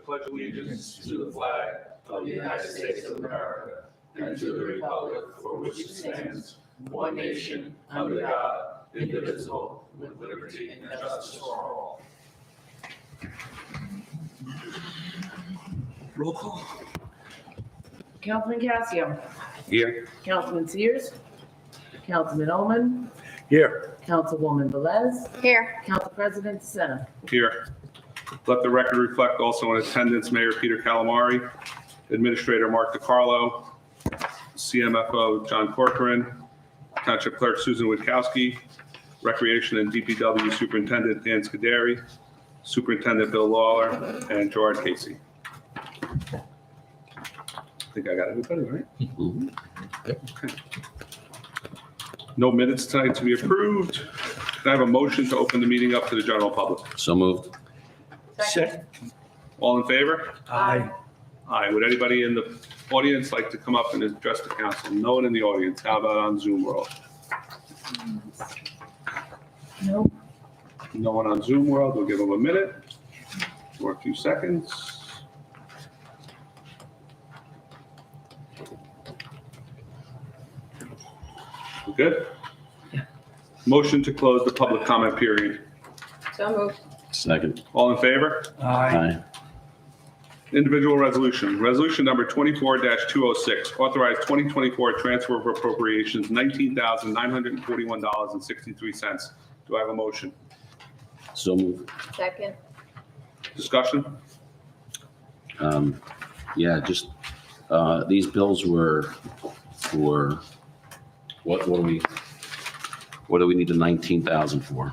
pledge allegiance to the flag of the United States of America and to the republic for which it stands, one nation, under God, indivisible, with liberty and justice for all. Roll call. Councilman Casio. Here. Councilman Sears. Councilman Oman. Here. Councilwoman Velez. Here. Council President Senna. Here. Let the record reflect also in attendance Mayor Peter Calamari, Administrator Mark DiCarlo, CMFO John Corcoran, Township Clerk Susan Witkowski, Recreation and DPW Superintendent Dan Scuderi, Superintendent Bill Lawler, and Gerard Casey. I think I got everybody, right? Mm-hmm. Okay. No minutes tonight to be approved. Can I have a motion to open the meeting up to the general public? So moved. Second. All in favor? Aye. Aye. Would anybody in the audience like to come up and address the council? No one in the audience. How about on Zoom world? Nope. No one on Zoom world. We'll give them a minute or a few seconds. We're good? Yeah. Motion to close the public comment period. So moved. Second. All in favor? Aye. Individual resolution. Resolution number 24-206, authorized 2024 transfer of appropriations, $19,941.63. Do I have a motion? So moved. Second. Discussion? Yeah, just, these bills were for, what do we need the 19,000 for?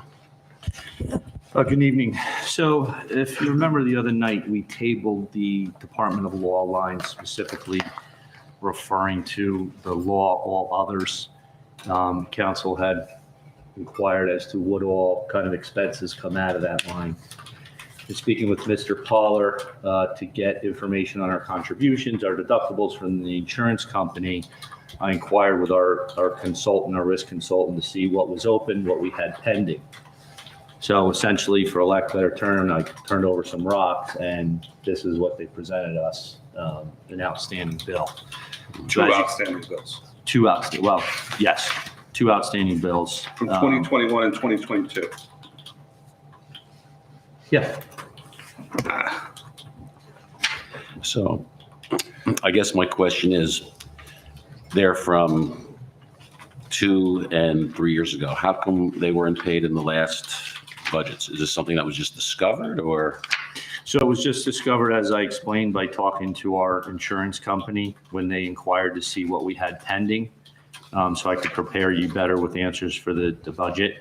Good evening. So if you remember the other night, we tabled the Department of Law line specifically referring to the law, all others. Council had inquired as to what all kind of expenses come out of that line. And speaking with Mr. Poller to get information on our contributions, our deductibles from the insurance company, I inquired with our consultant, our risk consultant, to see what was open, what we had pending. So essentially, for lack of a better term, I turned over some rocks, and this is what they presented us, an outstanding bill. Two outstanding bills Two outstanding, well, yes, two outstanding bills. from 2021 and 2022. Yeah, So I guess my question is, they're from 2 and 3 years ago. How come they weren't paid in the last budgets? Is this something that was just discovered, or? so it was just discovered, as I explained, by talking to our insurance company when they inquired to see what we had pending, so I could prepare you better with answers for the budget.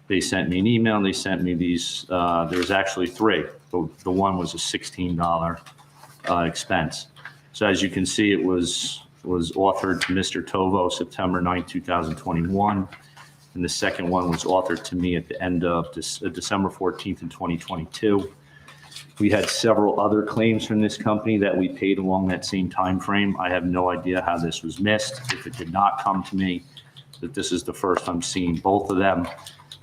They sent me an email, and they sent me these, there's actually three. The one was a $16 expense. So as you can see, it was authored to Mr. Tovo September 9, 2021. And the second one was authored to me at the end of December 14th in 2022. We had several other claims from this company that we paid along that same time frame. I have no idea how this was missed, if it did not come to me, that this is the first I'm seeing both of them.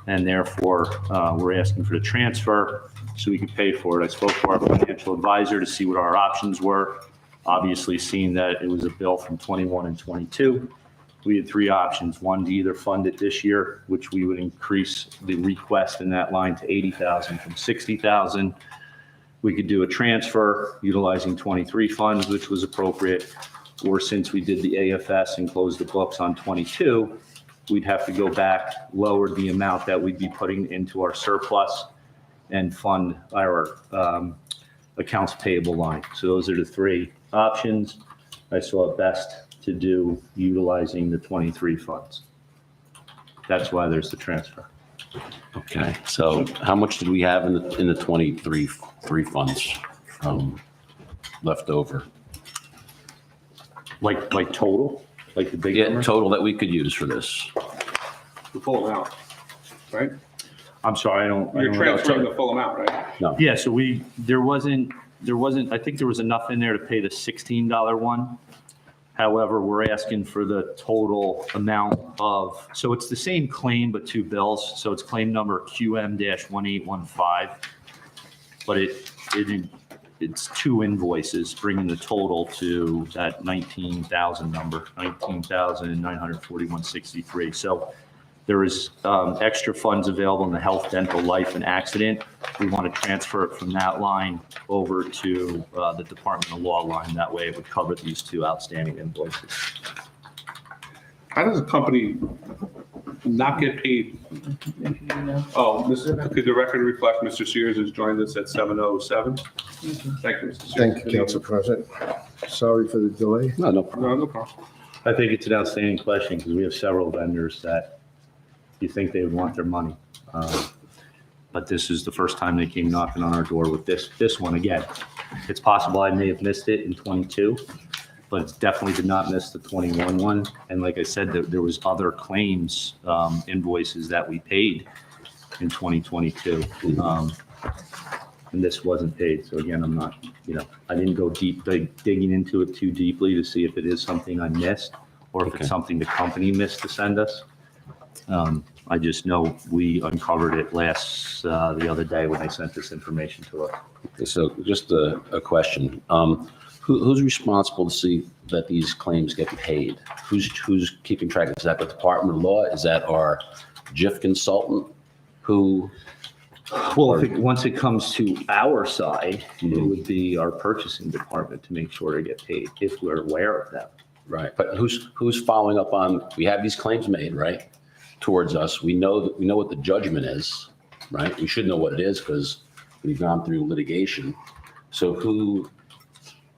And therefore, we're asking for the transfer so we can pay for it. I spoke to our financial advisor to see what our options were. Obviously, seeing that it was a bill from 21 and 22, we had three options. One, to either fund it this year, which we would increase the request in that line to 80,000 from 60,000. We could do a transfer utilizing 23 funds, which was appropriate. Or since we did the AFS and closed the books on 22, we'd have to go back, lower the amount that we'd be putting into our surplus and fund our accounts payable line. So those are the three options. I saw it best to do utilizing the 23 funds. That's why there's the transfer. Okay, so how much did we have in the 23 funds left over? Like total, like the big Yeah, number? total that we could use for this. The full amount, right? I'm sorry, I don't You're know. transferring the full amount, right? No. Yeah, so there wasn't, I think there was enough in there to pay the $16 one. However, we're asking for the total amount of, so it's the same claim, but two bills. So it's claim number QM-1815, but it it's 2 invoices, bringing the total to that 19,000 number, 19,941.63. So there is extra funds available in the health, dental, life, and accident. We want to transfer it from that line over to the Department of Law line. That way it would cover these 2 outstanding invoices. How does a company not get paid? Oh, could the record reflect Mr. Sears has joined us at 7:07? Thank you, Mr. Sears. Thank you, Council President. Sorry for the delay. No, no problem. No, no problem. I think it's an outstanding question because we have several vendors that you think they would want their money. But this is the first time they came knocking on our door with this one again. It's possible I may have missed it in 22, but it definitely did not miss the 21 one. And like I said, there was other claims, invoices that we paid in 2022. And this wasn't paid. So again, I'm not, I didn't go digging into it too deeply to see if it is something I missed or if Okay. it's something the company missed to send us. I just know we uncovered it the other day when they sent this information to us. So just a question. Who's responsible to see that these claims get paid? Who's keeping track? Is that the Department of Law? Is that our JIF consultant? Well, once it comes to our side, it would be our purchasing department to make sure to get paid if we're aware of them. Right, but who's following up on, we have these claims made, right, towards us. We know what the judgment is, right? We should know what it is because we've gone through litigation. So who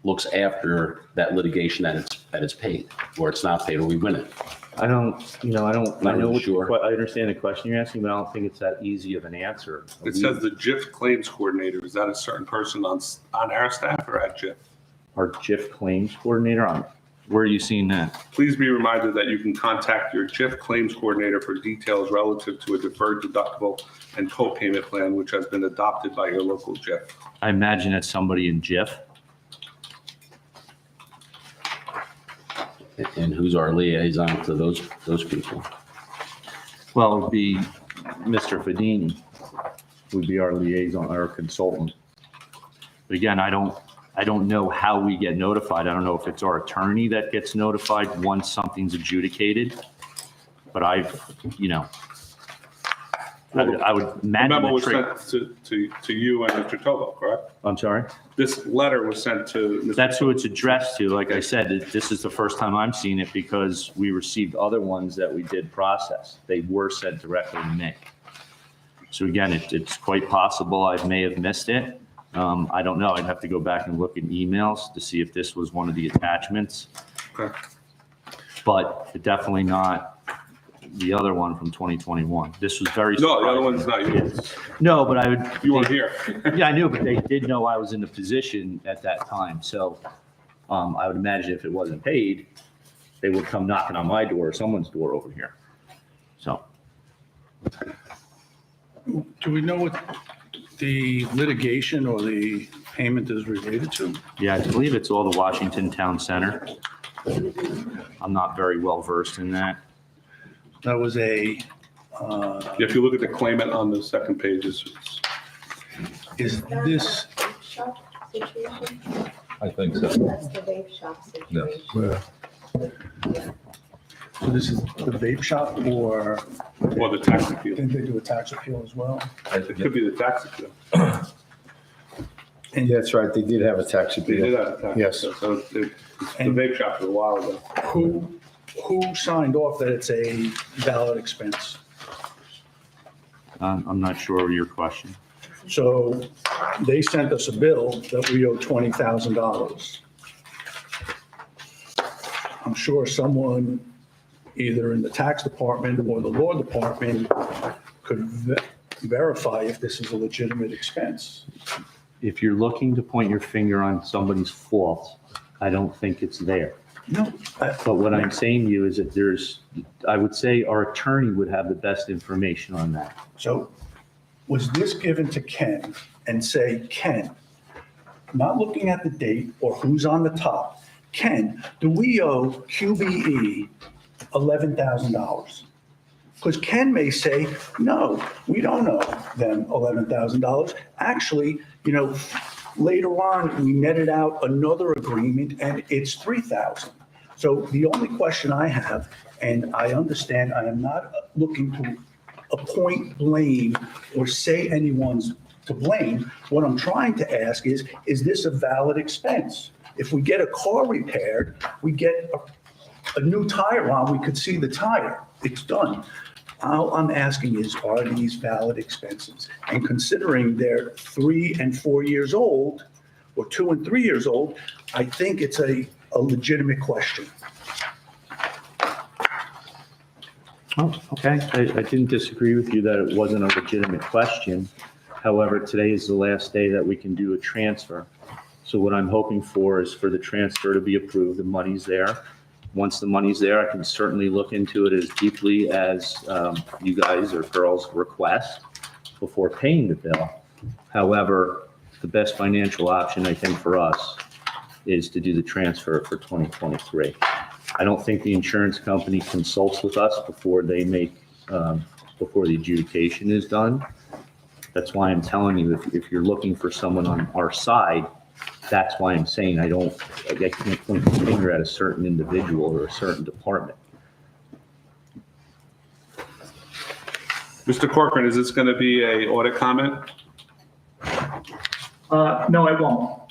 looks after that litigation that it's paid or it's not paid or we win it? I know really sure. I understand the question you're asking, but I don't think it's that easy of an answer. It says the JIF claims coordinator. Is that a certain person on our staff or at JIF? Our JIF claims coordinator, where are you seeing that? Please be reminded that you can contact your JIF claims coordinator for details relative to a deferred deductible and co-payment plan, which has been adopted by your local JIF. I imagine it's somebody in JIF. And who's our liaison to those people? Well, it would be Mr. Fedini would be our liaison, our consultant. But again, I don't know how we get notified. I don't know if it's our attorney that gets notified once something's adjudicated. But I would The imagine. memo was sent to you and Mr. Tovo, correct? I'm sorry? This letter was sent to Mr. That's who it's addressed to. Like I said, this is the first time I'm seeing it because we received other ones that we did process. They were sent directly to me. So again, it's quite possible I may have missed it. I don't know. I'd have to go back and look in emails to see if this was one of the attachments, Okay. but definitely not the other one from 2021. This was very. No, the other surprising. one's not you. No, but I would. You weren't here. Yeah, I knew, but they did know I was in the position at that time. So I would imagine if it wasn't paid, they would come knocking on my door or someone's door over here. So Do we know what the litigation or the payment is related to? yeah, I believe it's all the Washington Town Center. I'm not very well versed in that. That was a, If you look at the claimant on the second page, is this, Vape shop situation? I think so. That's the vape shop situation. so this is the vape shop or well, the tax appeal. did they do a tax appeal as well? It could be the tax appeal. And That's right, they did have a tax They did appeal. have a tax Yes. appeal. So the vape shop was a while ago. who signed off that it's a valid expense? I'm not sure of your question. So they sent us a bill that we owe $20,000. I'm sure someone, either in the tax department or the law department, could verify if this is a legitimate expense. If you're looking to point your finger on somebody's fault, I don't think it's there. No, But what I'm saying to you is that I would say our attorney would have the best information on that. So was this given to Ken and say, Ken, not looking at the date or who's on the top, Ken, do we owe QBE $11,000? Because Ken may say, no, we don't owe them $11,000. Actually, Later on, we netted out another agreement and it's 3,000. So the only question I have, and I understand I am not looking to appoint blame or say anyone's to blame. What I'm trying to ask is this a valid expense? If we get a car repaired, we get a new tire on, we could see the tire, it's done. All I'm asking is, are these valid expenses? And considering they're 3 and 4 years old, or 2 and 3 years old, I think it's a legitimate question. Oh, okay. I didn't disagree with you that it wasn't a legitimate question. However, today is the last day that we can do a transfer. So what I'm hoping for is for the transfer to be approved, the money's there. Once the money's there, I can certainly look into it as deeply as you guys or girls request before paying the bill. However, the best financial option, I think, for us is to do the transfer for 2023. I don't think the insurance company consults with us before they make, before the adjudication is done. That's why I'm telling you, if you're looking for someone on our side, that's why I'm saying I can't point the finger at a certain individual or a certain department. Mr. Corcoran, is this going to be a audit comment? No, I won't,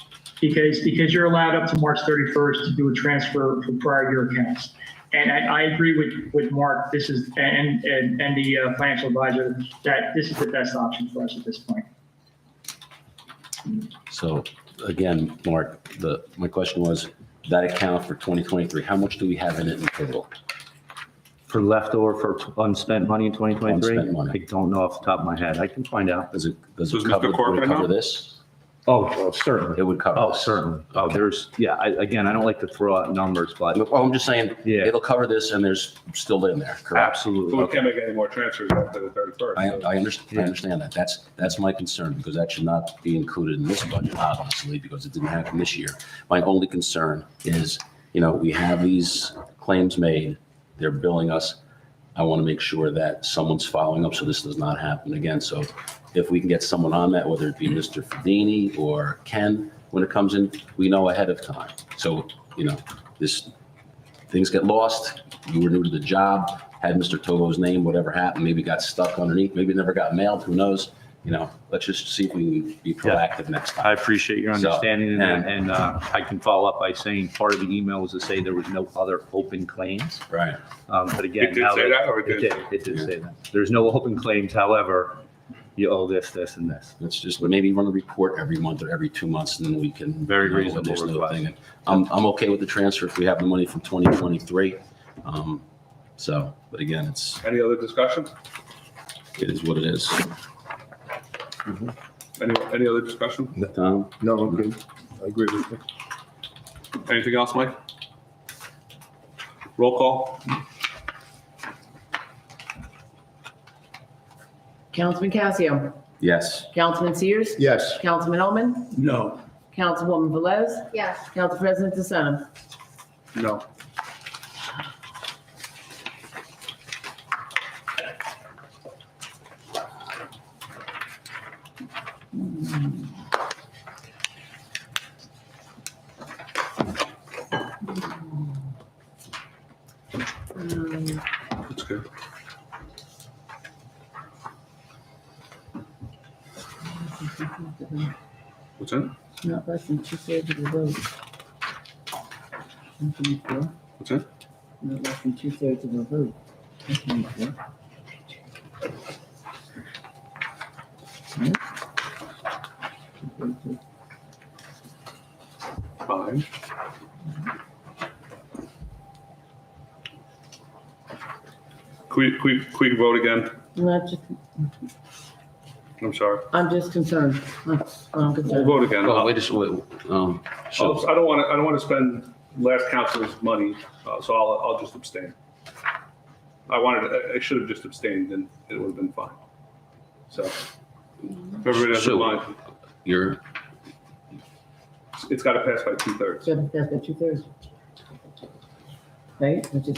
because you're allowed up to March 31st to do a transfer for prior year accounts. And I agree with Mark, this is, and the financial advisor, that this is the best option for us at this point. So again, Mark, my question was, that account for 2023, how much do we have in it in total? For leftover, for unspent money in 2023? Unspent money. I don't know off the top of my head. I can find out. Does it Does Mr. cover, would Corcoran it cover know? this? Oh, certainly. It would cover Oh, this. certainly. Oh, again, I don't like to throw out numbers, but Well, I'm just saying, Yeah. it'll cover this and there's still in there, correct? absolutely. But we can't make any more transfers after the 31st. I so- understand that. That's my concern, because that should not be included in this budget, obviously, because it didn't happen this year. My only concern is, we have these claims made, they're billing us. I want to make sure that someone's following up so this does not happen again. So if we can get someone on that, whether it be Mr. Fedini or Ken, when it comes in, we know ahead of time. So, things get lost. You were new to the job, had Mr. Tovo's name, whatever happened, maybe got stuck underneath, maybe it never got mailed, who knows? Let's just see if we can be proactive next time. I appreciate your So, understanding, and- and I can follow up by saying part of the email was to say there was no other open claims. Right. But again. It did now say that, or it didn't? It did say that. There's no open claims, however, you owe this, this, and this. Let's just maybe run a report every month or every 2 months, and then we can. Very when reasonable there's no request. thing. And I'm okay with the transfer if we have the money from 2023. But again, Any other discussion? it is what it is. Any other discussion? Tom? No, I'm good. I agree with you. Anything else, Mike? Roll call? Councilman Casio, Yes. Councilman Sears, Yes, Councilman Oman, No. Councilwoman Velez, Yes, Council President DeSena. No. That's good. What's that? Not less than 2/3 of the vote. What's that? Not less than 2/3 of the vote. Fine. Quick vote again. Not just, I'm sorry. I'm just concerned. I'm We'll concerned. vote again. Oh, wait, so, I don't want to spend last council's money, so I'll just abstain. I should have just abstained and it would have been fine. So, if everybody doesn't So- mind, it's got to pass by 2/3. So that's got 2/3. Right? Which is,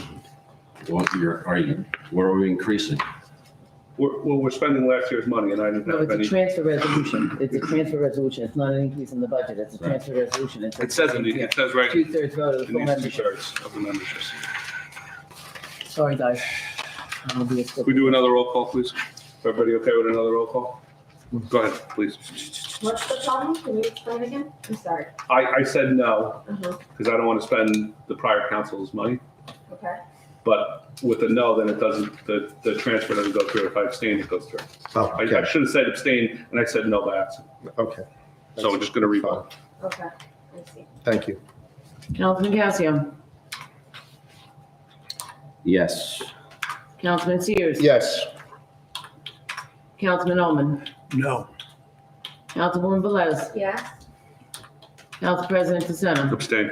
what are we increasing? we're spending last year's money and I didn't No, have it's a any. transfer resolution. It's a transfer resolution. It's not an increase in the budget. It's a transfer resolution. It says it says right, it Two-thirds vote of the full needs membership. 2/3 of the membership. Sorry, guys. I'm gonna be a We do another roll call, please? Everybody okay with another roll call? Go ahead, please. What's the problem? Can you explain again? I'm sorry. I said no, Uh-huh, because I don't want to spend the prior council's money. okay. But with a no, then it doesn't, the transfer doesn't go through. If I abstain, it goes through. Oh, I okay, should have said abstain, and I said no by accident. okay. So we're just going to revote. Okay, I see. Thank you. Councilman Casio. Yes. Councilman Sears. Yes. Councilman Oman. No. Councilwoman Velez. Yes, Council President DeSena. Abstain.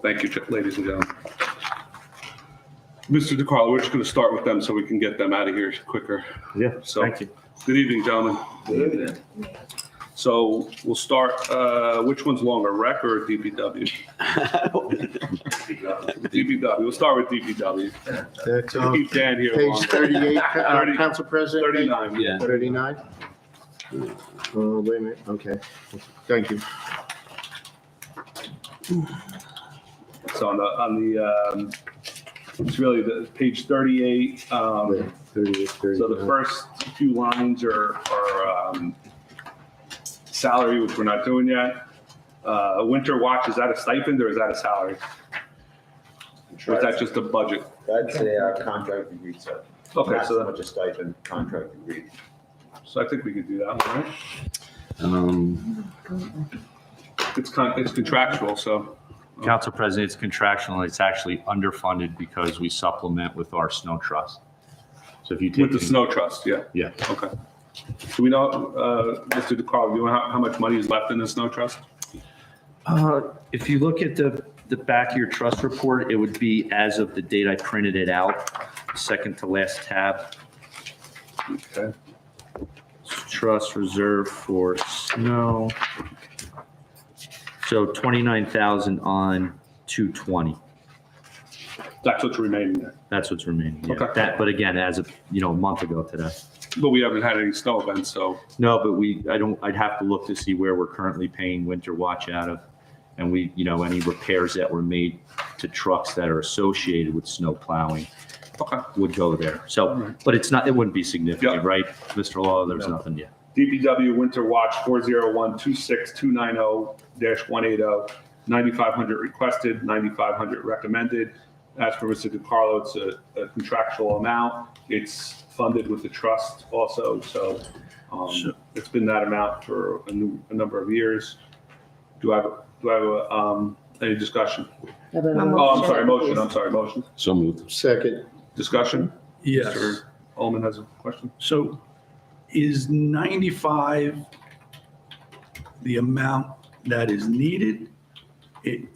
Thank you, ladies and gentlemen. Mr. DeCarlo, we're just going to start with them so we can get them out of here quicker. Yeah, So- thank you. Good evening, gentlemen. So we'll start, which one's longer, rec or DPW? DPW, we'll start with DPW. That's We'll keep Dan here page long. 38, 30. Council President. 39. Yeah. 39? Wait a minute, okay. Thank you. So on the, it's really the page 38. Wait, 38, So the 39. first few lines are salary, which we're not doing yet. Winter watch, is that a stipend or is that a salary? Or is that just a budget? That's a contract agreed, sir. Okay, Not so so, much a stipend, contract agreed. so I think we could do that one, right? It's contractual, so. Council President, it's contractual, and it's actually underfunded because we supplement with our snow trust. So if you take. With the snow trust, yeah. Yeah. Okay. Do we know, Mr. DeCarlo, do you know how much money is left in the snow trust? If you look at the back of your trust report, it would be as of the date I printed it out, second to last tab. Okay. Trust reserve for snow. So 29,000 on 220. That's what's remaining there. That's what's remaining. Yeah. Okay. That, but again, as of, a month ago today. But we haven't had any snow events, so. No, but I'd have to look to see where we're currently paying winter watch out of. And any repairs that were made to trucks that are associated with snow plowing Okay. would go there. So, but it wouldn't be significant, Yeah. right, Mr. Law? There's No. nothing yet. DPW Winter Watch 401-26290-180, 9,500 requested, 9,500 recommended. As for Mr. DeCarlo, it's a contractual amount. It's funded with the trust also, so it's been that amount for a number of years. Do I have any discussion? How about a Oh, I'm sorry, motion, please? I'm sorry, motion. So moved. Second. Discussion? Yes. Mr. Ullman has a question? So is 95 the amount that is needed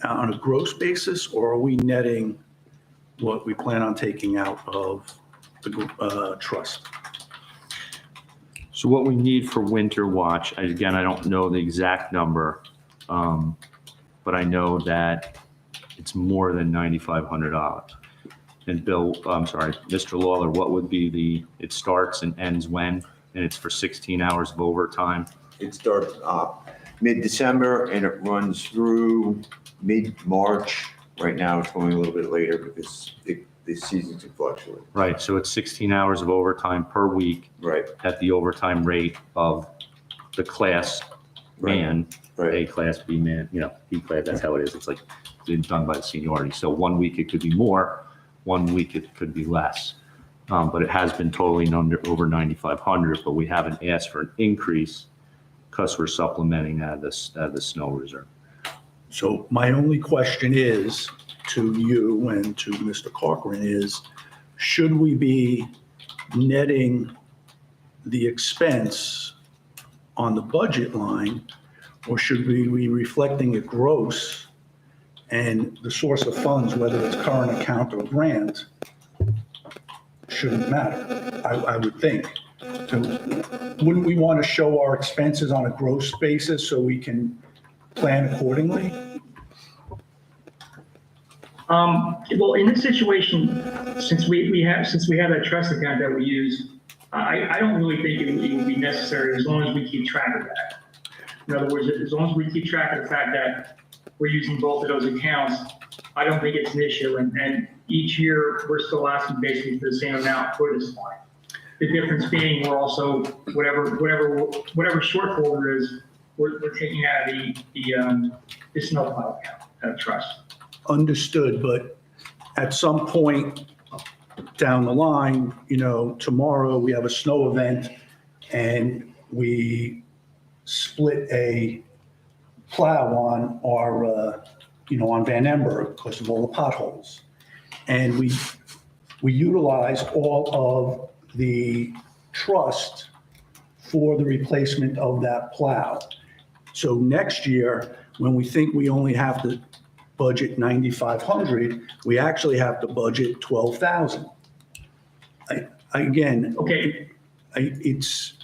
on a gross basis, or are we netting what we plan on taking out of the trust? So what we need for winter watch, again, I don't know the exact number, but I know that it's more than $9,500. And Bill, I'm sorry, Mr. Lawler, what would be it starts and ends when? And it's for 16 hours of overtime? It starts mid-December and it runs through mid-March. Right now, it's going a little bit later because the seasons can fluctuate. Right, so it's 16 hours of overtime per week Right, at the overtime rate of the class man, A right. class, B man, B class, that's how it is. It's like it's done by the seniority. So 1 week it could be more, 1 week it could be less. But it has been totaling over 9,500, but we haven't asked for an increase because we're supplementing out of the snow reserve. So my only question is to you and to Mr. Corcoran is, should we be netting the expense on the budget line, or should we be reflecting it gross and the source of funds, whether it's current account or grant, shouldn't matter, I would think. Wouldn't we want to show our expenses on a gross basis so we can plan accordingly? Well, in this situation, since we have that trust account that we use, I don't really think it would be necessary as long as we keep track of that. In other words, as long as we keep track of the fact that we're using both of those accounts, I don't think it's an issue. And each year, we're still asking basically for the same amount for this line. The difference being, we're also, whatever shortfall there is, we're taking out of the snowplow account, trust. Understood, but at some point down the line, tomorrow we have a snow event and we split a plow on our, on Van Emberg because of all the potholes. And we utilize all of the trust for the replacement of that plow. So next year, when we think we only have to budget 9,500, we actually have to budget 12,000. Again, Okay. It's,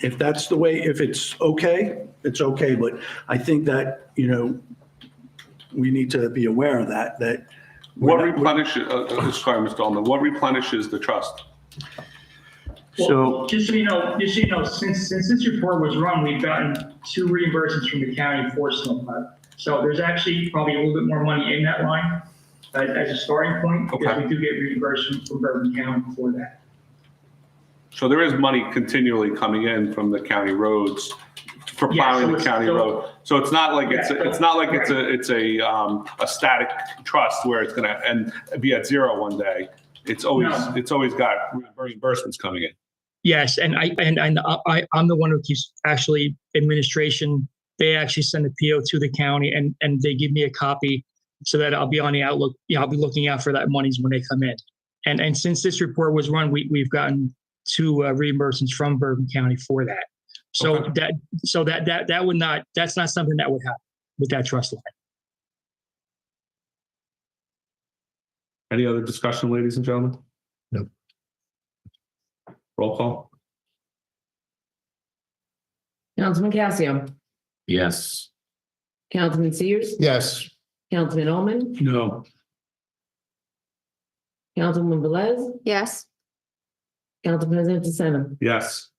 if that's the way, if it's okay, it's okay. But I think that, we need to be aware of that. What replenishes, sorry, Mr. Ullman, what replenishes the trust? Well, just so you know, since this report was run, we've gotten 2 reimbursements from the county for snowplow. So there's actually probably a little bit more money in that line as a starting point, because Okay. we do get reimbursement from Bourbon County for that. So there is money continually coming in from the county roads for Yeah, plowing so the it's county still- road. So it's not like it's Yeah, a static trust where it's going to be at zero one day. It's always got reimbursements coming in. Yes, and I'm the one who keeps actually administration. They actually send the PO to the county and they give me a copy so that I'll be on the outlook. I'll be looking out for that monies when they come in. And since this report was run, we've gotten 2 reimbursements from Bourbon County for that. So Okay. that would not, that's not something that would happen with that trust line. Any other discussion, ladies and gentlemen? No. Roll call? Councilman Casio, Yes. Councilman Sears, Yes. Councilman Oman, No. Councilwoman Velez, Yes. Council President DeSena. Yes.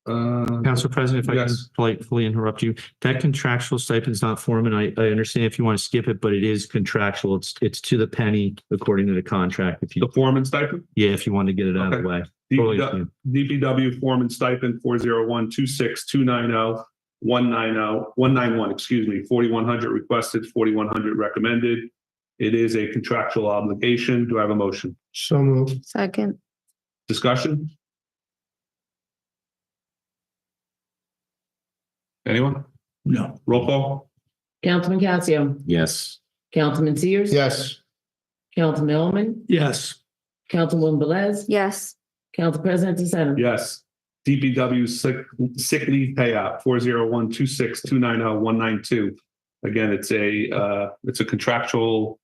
Council President, if I can Yes. politely interrupt you, that contractual stipend is not foreman. I understand if you want to skip it, but it is contractual. It's to the penny according to the contract. If you, The foreman stipend? if you want to get it out of the way. Totally up to you. DPW foreman stipend 401-26-290-191, 4,100 requested, 4,100 recommended. It is a contractual obligation. Do I have a motion? So moved. Second. Discussion? Anyone? No. Roll call? Councilman Casio, Yes. Councilman Sears. Yes. Councilman Oman, Yes. Councilwoman Velez, Yes. Council President DeSena. Yes. DPW sick leave payout 401-26-290-192. Again, it's a contractual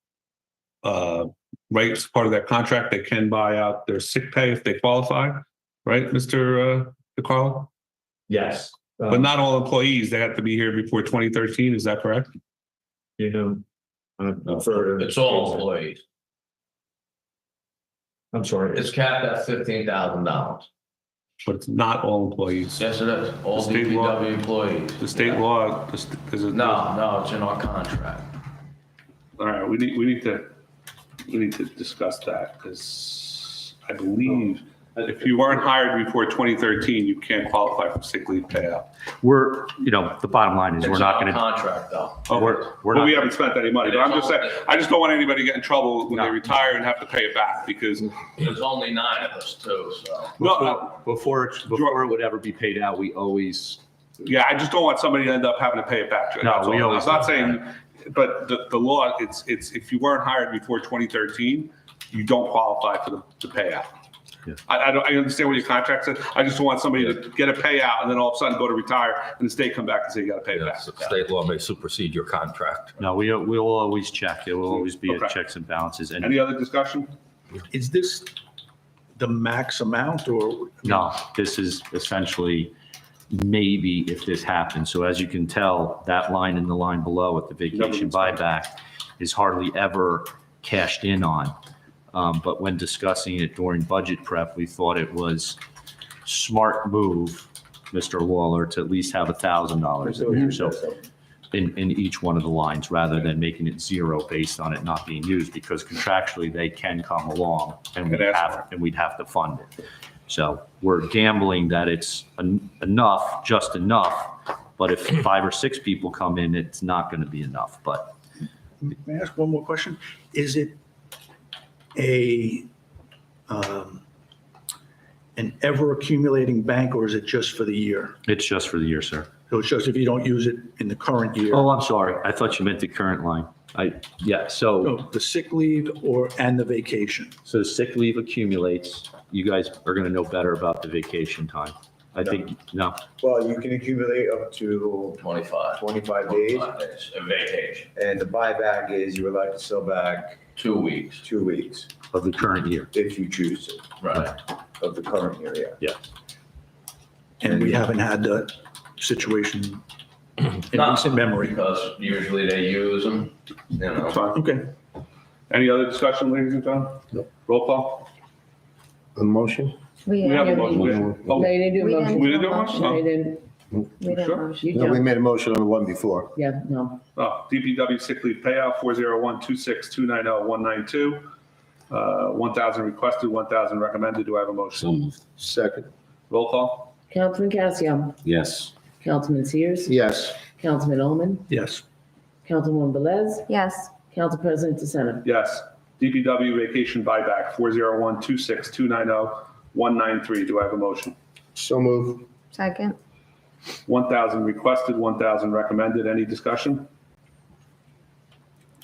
right, it's part of their contract. They can buy out their sick pay if they qualify, right, Mr. DeCarlo? Yes. But not all employees, they have to be here before 2013, is that correct? You know, It's all employees. I'm sorry. It's capped at $15,000. But it's not all employees. Yes, it is. All The state law- DPW employees. The state law, is it? No, it's in our contract. All right, we need to discuss that, because I believe if you weren't hired before 2013, you can't qualify for sick leave payout. The bottom line is It's we're in not our going to, contract though. we're Well, not. we haven't spent any money, but I'm just saying, I just don't want anybody to get in trouble when they No. retire and have to pay it back, because, There's only 9 of us too, so. Before it would ever be paid out, we always. yeah, I just don't want somebody to end up having to pay it back. No, That's we all. always I'm not do saying, but the law, it's, if you weren't hired before 2013, you don't qualify for the payout. Yeah. I understand what your contract says. I just don't want somebody to get a payout and then all of a sudden go to retire and the state come back and say you got to pay it back. State law may supersede your contract. No, we'll always check. It will always be Okay. at checks and balances. And Any other discussion? Is this the max amount or? no, this is essentially maybe if this happens. So as you can tell, that line and the line below at the vacation buyback is hardly ever cashed in on. But when discussing it during budget prep, we thought it was smart move, Mr. Lawler, to at least have $1,000 in there. So in each one of the lines, rather than making it zero based on it not being used, because contractually they can come along and we'd have to fund it. So we're gambling that it's enough, just enough, but if 5 or 6 people come in, it's not going to be enough, but. May I ask one more question? Is it an ever accumulating bank, or is it just for the year? It's just for the year, sir. So it's just if you don't use it in the current year? Oh, I'm sorry. I thought you meant the current line. So No, the sick leave and the vacation. the sick leave accumulates. You guys are going to know better about the vacation time. I think, no. Well, you can accumulate up to 25. 25 days, A vacation, and the buyback is you're allowed to sell back 2 weeks. 2 weeks Of the current year. if you choose to, Right. of the current year, yeah. And we haven't had that situation in Not recent memory. Because usually they use them, you know. Fine. Okay. Any other discussion, ladies and gentlemen? Roll call? A motion? We have a motion. No, you didn't do We a didn't motion. We didn't do a motion? No, you didn't. We didn't Sure. motion. You No, we jumped. made a motion on the one before. Yeah, no. DPW sick leave payout, 401-26290-192. 1,000 requested, 1,000 recommended. Do I have a motion? So moved. Second. Roll call? Councilman Casio, Yes. Councilman Sears, Yes. Councilman Ullman, Yes. Councilwoman Velez, Yes, Council President DeSena. Yes. DPW vacation buyback, 401-26290-193. Do I have a motion? So move. second. 1,000 requested, 1,000 recommended. Any discussion?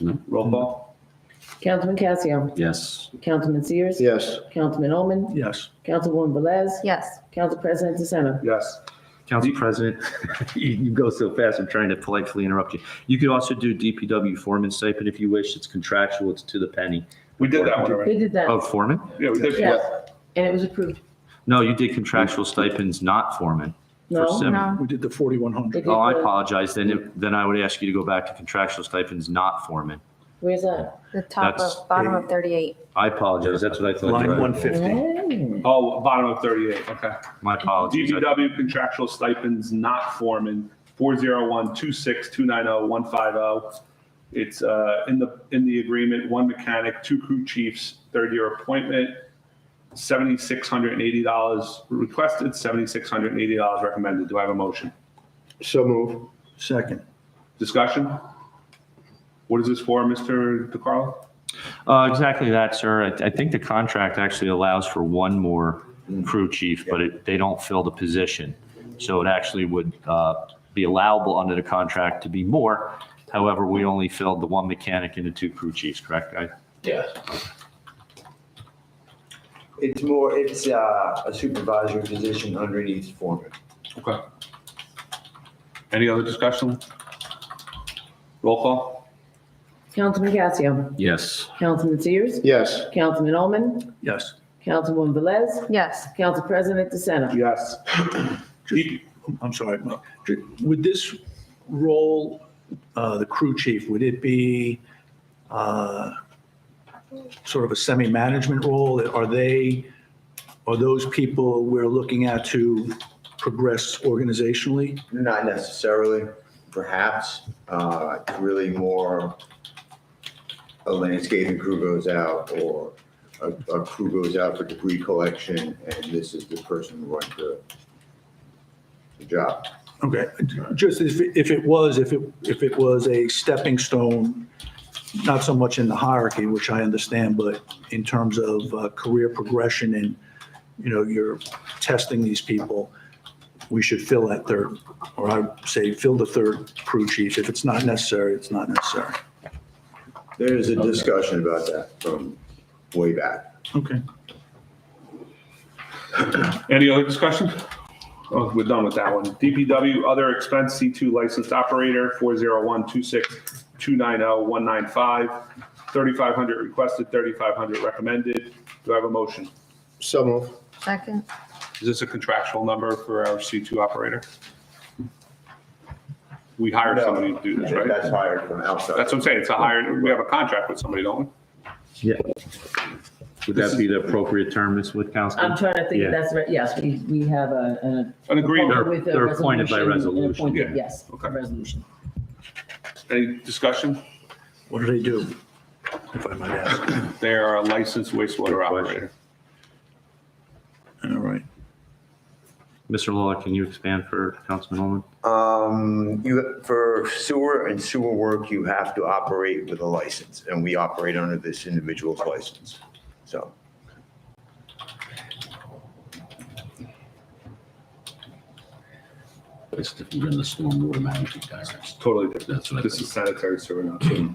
No. Roll call? Councilman Casio, Yes. Councilman Sears, Yes. Councilman Ullman, Yes. Councilwoman Velez, Yes, Council President DeSena. Yes. Council President, you go so fast, I'm trying to politely interrupt you. You could also do DPW foreman stipend if you wish. It's contractual, it's to the penny. We did that one We already. did that. Oh, foreman? Yeah, we did. Yes, and it was approved. No, you did contractual stipends, not foreman. for No? semi- no, We did the 4,100. Oh, I apologize. Then I would ask you to go back to contractual stipends, not foreman. Where's that? the top That's- of, bottom of 38. I apologize. That's what I thought. you Line read. 150. Hey. Oh, bottom of 38, okay. My apologies. DPW contractual stipends, not foreman, 401-26290-150. It's in the agreement, 1 mechanic, 2 crew chiefs, 3rd-year appointment, $7,680 requested, $7,680 recommended. Do I have a motion? So move. Second. Discussion? What is this for, Mr. DeCarlo? Exactly that, sir. I think the contract actually allows for one more crew chief, but they don't fill the position. So it actually would be allowable under the contract to be more. However, we only filled the 1 mechanic and the 2 crew chiefs, correct, guys? Yes. It's a supervisory position underneath foreman. Okay. Any other discussion? Roll call? Councilman Casio, Yes. Councilman Sears, Yes. Councilman Ullman, Yes. Councilwoman Velez, Yes, Council President DeSena. Yes. I'm sorry. Would this role, the crew chief, would it be sort of a semi-management role? Are those people we're looking at to progress organizationally? Not necessarily, perhaps. It's really more a landscaping crew goes out or a crew goes out for debris collection, and this is the person who runs the job. Okay, just if it was a stepping stone, not so much in the hierarchy, which I understand, but in terms of career progression and, you're testing these people, we should fill that third, or I would say fill the 3rd crew chief. If it's not necessary, it's not necessary. There's a discussion about that from way back. Okay. Any other discussion? Oh, we're done with that one. DPW other expense, C2 licensed operator, 401-26290-195. 3,500 requested, 3,500 recommended. Do I have a motion? So move. second. Is this a contractual number for our C2 operator? We hired somebody to do this, right? That's hired from outside. That's what I'm saying, it's a hire, we have a contract with somebody, don't we? Yeah. Would that be the appropriate term, Ms. Witkowski? I'm trying to think Yeah. if that's right. Yes, we have An agreement. with a They're appointed by resolution, appointed, yeah. yes, Okay. resolution. Any discussion? What do they do, if I might ask? They are a licensed wastewater operator. All right. Mr. Lawler, can you expand for Councilman Ullman? For sewer and sewer work, you have to operate with a license, and we operate under this individual's license. So, It's different than the stormwater management guys. Totally different. That's what I This is think. sanitary sewer, not sewer.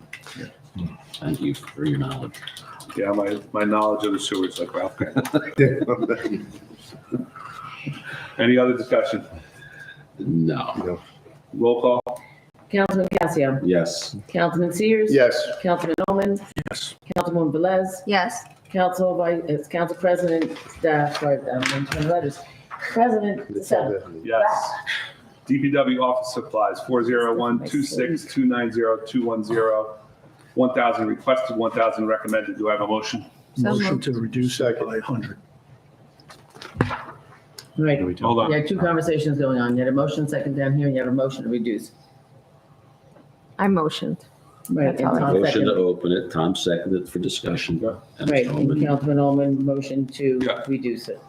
Thank you for your knowledge. Yeah, my knowledge of the sewer is like Ralph. Any other discussion? No. Roll call? Councilman Casio, Yes. Councilman Sears. Yes. Councilman Ullman, Yes. Councilwoman Velez, Yes. Council President, letters. President DeSena. Yes. DPW office supplies, 401-26290-210. 1,000 requested, 1,000 recommended. Do I have a motion? Motion to reduce it by 100. Right, Hold on. you had two conversations going on. You had a motion second down here, and you have a motion to reduce. I motioned. Right, and Tom Motion to seconded. open it, Tom seconded for discussion. And Right, Mr. and Ullman, Councilman Ullman motion to Yeah. reduce it.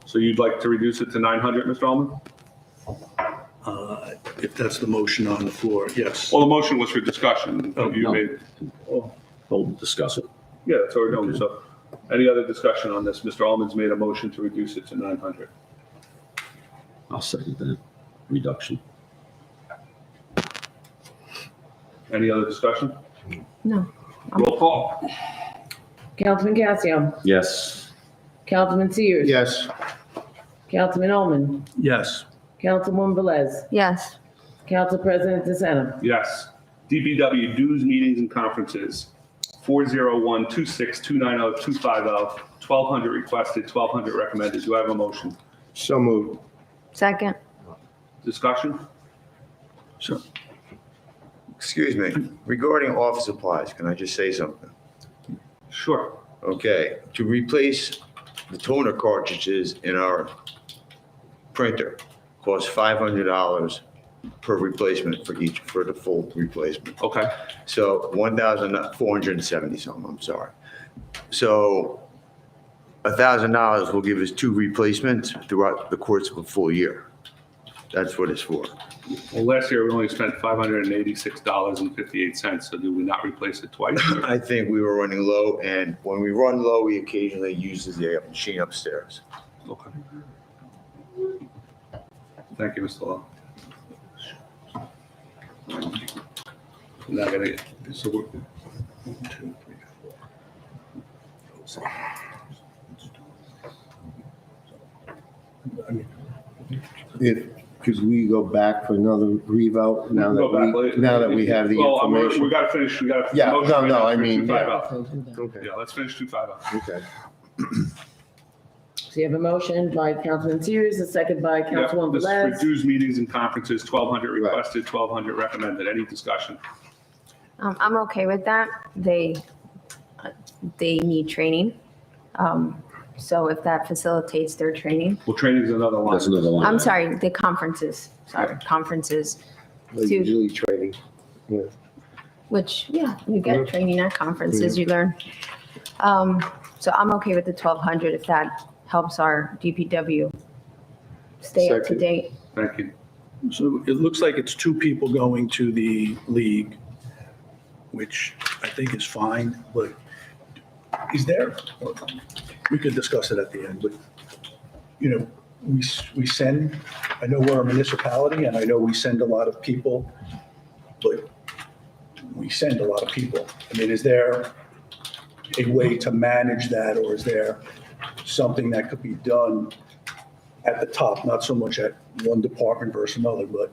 So you'd like to reduce it to 900, Mr. Ullman? If that's the motion on the floor, yes. Well, the motion was for discussion. Oh, You no. made, We'll discuss it. yeah, that's what we're doing. So any other discussion on this? Mr. Ullman's made a motion to reduce it to 900. I'll second that reduction. Any other discussion? No. Roll call? Councilman Casio, Yes. Councilman Sears. Yes. Councilman Ullman, Yes. Councilwoman Velez, Yes. Council President DeSena. Yes. DPW dues, meetings, and conferences, 401-26290-250, 1,200 requested, 1,200 recommended. Do I have a motion? So moved. Second. Discussion? So, excuse me, regarding office supplies, can I just say something? Sure. Okay, to replace the toner cartridges in our printer costs $500 per replacement for the full replacement. Okay. So 1,470 something, I'm sorry. So $1,000 will give us 2 replacements throughout the course of a full year. That's what it's for. Well, last year we only spent $586.58, so did we not replace it twice? I think we were running low, and when we run low, we occasionally use the machine upstairs. Okay. Thank you, Mr. Law. Now I gotta, so we're, 1, 2, 3, 4. Could we go back for another revote now Go back later. now that we have the Well, information? we gotta finish, we gotta. Yeah, motion no, right no, now I for mean, 250. Okay, Yeah, let's finish 250. okay. So you have a motion by Councilman Sears, a second by Yeah, Councilwoman this is Velez. for dues, meetings, and conferences, 1,200 Right. requested, 1,200 recommended. Any discussion? I'm okay with that. They need training. So if that facilitates their training, Well, training's another line. That's another line. I'm sorry, the conferences, conferences, Like To- usually trading. Yeah. which, yeah, you get training at conferences, you learn. So I'm okay with the 1,200 if that helps our DPW stay up to Second. date. Thank you. So it looks like it's 2 people going to the league, which I think is fine, but is there, we could discuss it at the end, but, you know, we send, I know we're a municipality and I know we send a lot of people, but we send a lot of people. I mean, is there a way to manage that, or is there something that could be done at the top, not so much at one department versus another, but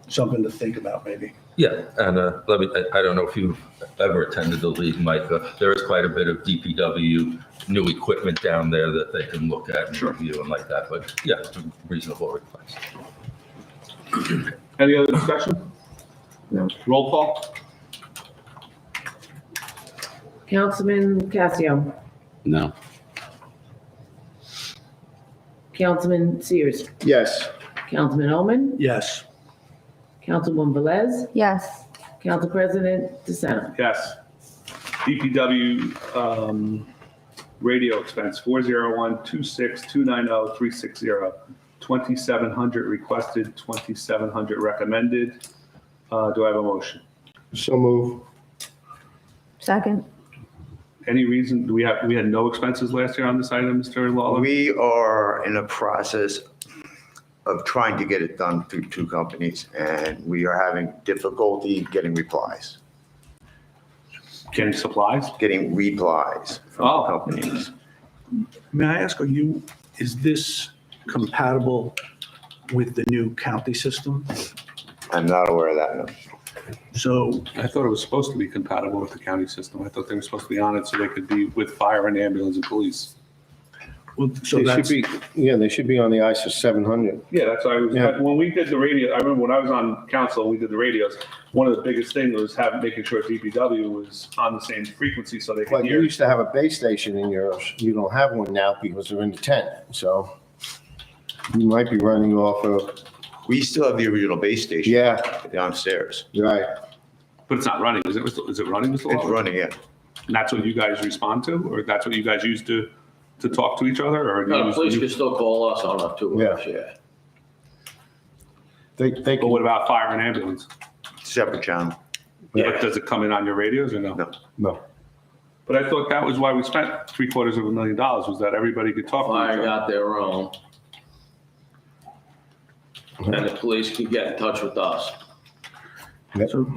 something to think about maybe? Yeah, and I don't know if you've ever attended the league, Mike. There is quite a bit of DPW new equipment down there that they can look at and review and like that. But yeah, it's a reasonable request. Any other discussion? No. Roll call? Councilman Casio, No. Councilman Sears, Yes. Councilman Oman, Yes. Councilwoman Velez, Yes. Council President DeSena. Yes. DPW radio expense, 401-26-290-360. 2,700 requested, 2,700 recommended. Do I have a motion? So move. Second. Any reason, we had no expenses last year on this item, Mr. Lawler? We are in a process of trying to get it done through two companies, and we are having difficulty getting replies, Getting supplies? getting replies from Oh. companies. May I ask, is this compatible with the new county system? I'm not aware of that, no. So, I thought it was supposed to be compatible with the county system. I thought they were supposed to be on it so they could be with fire and ambulance and police. well, so They that's, should be, yeah, they should be on the ISO 700. Yeah, that's why I was, Yeah. when we did the radio, I remember when I was on council, and we did the radios, one of the biggest things was making sure DPW was on the same frequency so they could But you hear. used to have a base station in yours. You don't have one now because they're in the tent. So you might be running off of, We still have the original base station yeah, downstairs. right. But it's not running, is it? Is it running, Mr. It's Lawler? running, yeah. And that's what you guys respond to, or that's what you guys use to talk to each other, or? No, you the use- police can still call us on up to us, yeah. They But can, what about fire and ambulance? Separate channel. But does it come in on your radios or no? No. no. But I thought that was why we spent $750,000, was that everybody could talk to each Fire other. got their own. And the police could get in touch with us. so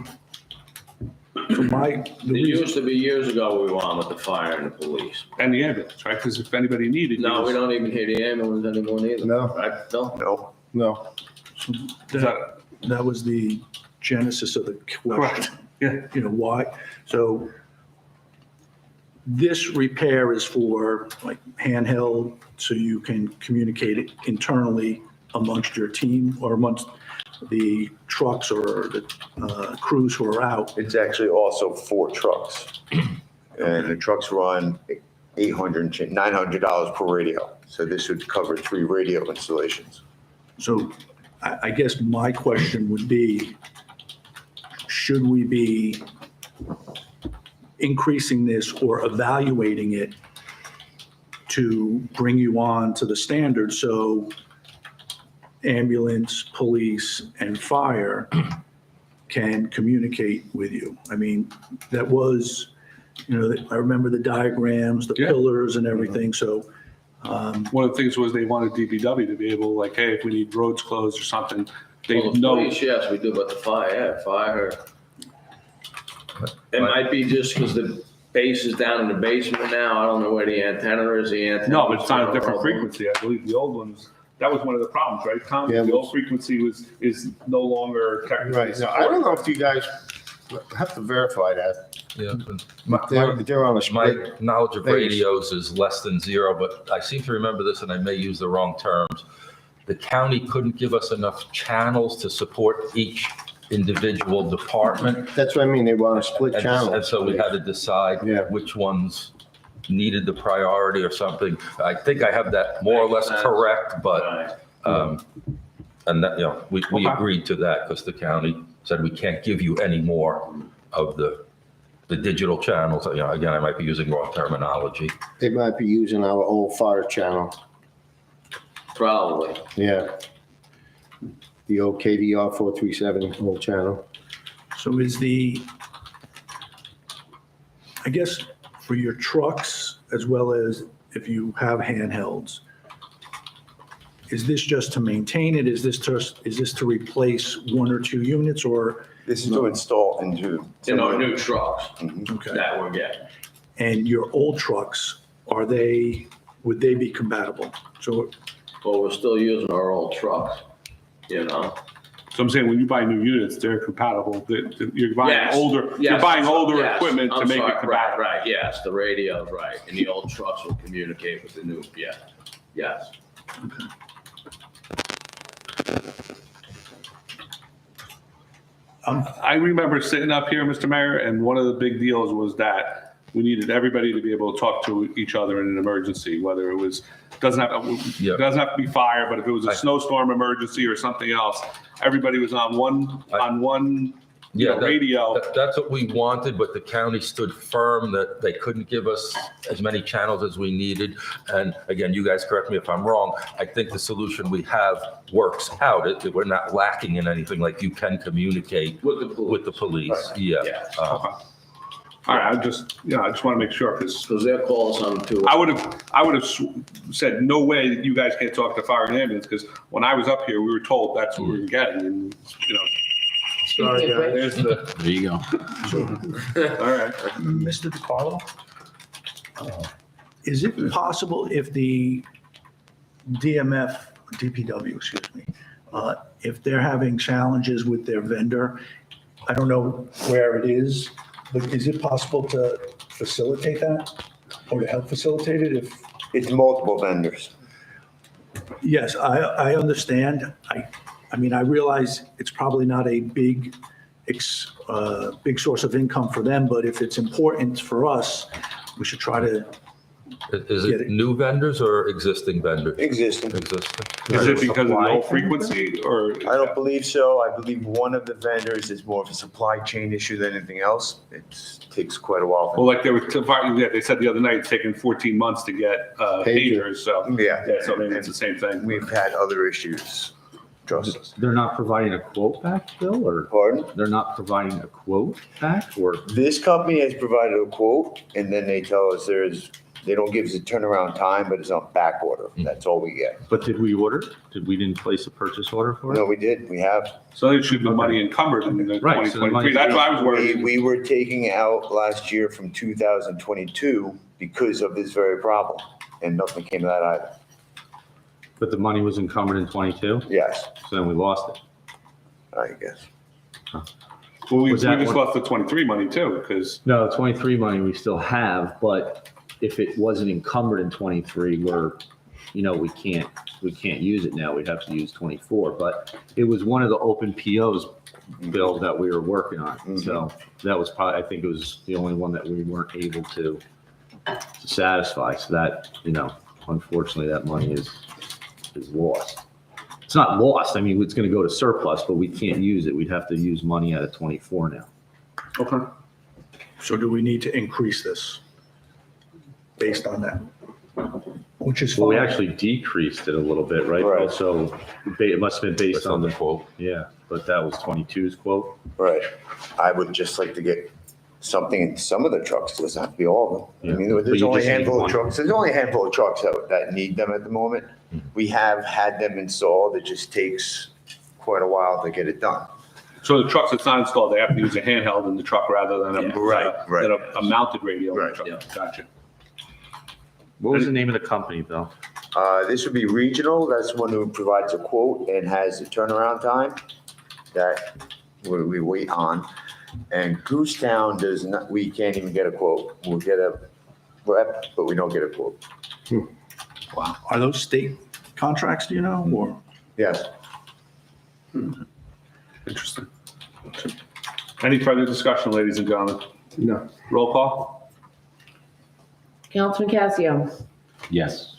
the It reason, used to be years ago we were on with the fire and the police. And the ambulance, right? Because if anybody needed. No, you- we don't even hear the ambulance anymore either. No. Right, Bill? No. No. that was the genesis of the question. Correct. Yeah. You know, why? So this repair is for like handheld, so you can communicate it internally amongst your team or amongst the trucks or the crews who are out. It's actually also 4 trucks. And the trucks run $900 per radio. So this would cover 3 radio installations. So I guess my question would be, should we be increasing this or evaluating it to bring you on to the standard so ambulance, police, and fire can communicate with you? I mean, that was, I remember the diagrams, the Yeah. pillars and everything, so. One of the things was they wanted DPW to be able, like, hey, if we need roads closed or something, they Well, the know. police, yes, we do, but the fire, yeah, fire. It might be just because the base is down in the basement now. I don't know where the antenna is. The antenna. No, but it's on a different frequency. I believe the old ones, that was one of the problems, right, Tom? Yeah, The but- old frequency is no longer technically. Right. Now, I don't know if you guys have to verify that. Yeah. They're on a My split. knowledge of base. radios is less than 0, but I seem to remember this, and I may use the wrong terms. The county couldn't give us enough channels to support each individual department. That's what I mean. They want a split And channel. and so we had to decide Yeah. which ones needed the priority or something. I think I have that more or less Makes sense. correct, but, Right. and that, we Okay. agreed to that because the county said we can't give you any more of the digital channels. Again, I might be using wrong terminology. They might be using our old fire channel. Probably. Yeah. The old KDR 437 old channel. So I guess for your trucks, as well as if you have handhelds, is this just to maintain it? Is this to replace 1 or 2 units or? This is to install into. In our new trucks Okay. that we're getting. And your old trucks, would they be compatible? So, But we're still using our old trucks, So I'm saying when you buy new units, they're compatible. You're buying Yes, older, yes, you're buying older yes, equipment to I'm make sorry, it compatible. Right, yes, the radios, right, and the old trucks will communicate with the new, yeah, yes. I remember sitting up here, Mr. Mayor, and one of the big deals was that we needed everybody to be able to talk to each other in an emergency, whether it was, doesn't have to be fire, but if it was a snowstorm emergency or something else, everybody was on one radio. That's what we wanted, but the county stood firm that they couldn't give us as many channels as we needed. And again, you guys correct me if I'm wrong. I think the solution we have works out. We're not lacking in anything, like you can communicate with the police. Right. Yeah. Yeah. Okay. All right, I just want to make sure, because they'll call us on too. I would have said, no way that you guys can't talk to fire and ambulance, because when I was up here, we were told that's what we were getting, and, Sorry, guys. there's the, There you go. all right. Mr. DiCarlo, is it possible if the DPW, excuse me, if they're having challenges with their vendor, I don't know where it is, but is it possible to facilitate that or to help facilitate it if? It's multiple vendors. Yes, I understand. I mean, I realize it's probably not a big source of income for them, but if it's important for us, we should try to. Is it new vendors or existing vendors? Existing. Existing. Is it because of the low frequency, or? I don't believe so. I believe one of the vendors is more of a supply chain issue than anything else. It takes quite a while. Well, like they said the other night, it's taken 14 months to get pagers, so. Yeah. So maybe it's the same thing. We've had other issues. Trust us. They're not providing a quote back, Bill, or Pardon? they're not providing a quote back, or? This company has provided a quote, and then they tell us they don't give us a turnaround time, but it's on back order. That's all we get. But did we order? We didn't place a purchase order for it? No, we did. We have. So there should be money encumbered in the Right, so the 2023. money- That's why I was worried. We were taking out last year from 2022 because of this very problem, and nothing came of that either. But the money was encumbered in 22, Yes, so then we lost it. I guess. Well, we Was just that one- lost the 23 money too, because, No, 23 money we still have, but if it wasn't encumbered in 23, we can't use it now. We'd have to use 24. But it was one of the open POs, Bill, that we were working on. So that was probably, I think it was the only one that we weren't able to satisfy. So that, unfortunately, that money is lost. It's not lost. I mean, it's going to go to surplus, but we can't use it. We'd have to use money out of 24 now. okay. So do we need to increase this based on that? Which is Well, we fine. actually decreased it a little bit, right? Right. Also, it must have been based Based on on the the quote. yeah, but that was 22's quote. Right. I would just like to get something in some of the trucks. It doesn't have to be all of them. Yeah. I mean, But there's you only a just need handful of one. trucks. There's only a handful of trucks that need them at the moment. We have had them installed. It just takes quite a while to get it done. So the trucks that's not installed, they have to use a handheld in the truck rather than right. than a mounted radio in the Right, truck. yeah. Gotcha. What was the name of the company, Bill? This would be regional. That's one who provides a quote and has a turnaround time that we wait on. And Goosetown does not, we can't even get a quote. We'll get a rep, but we don't get a quote. Are those state contracts, do you know, or? Yes. Interesting. Any further discussion, ladies and gentlemen? No. Roll call? Councilman Casio, Yes.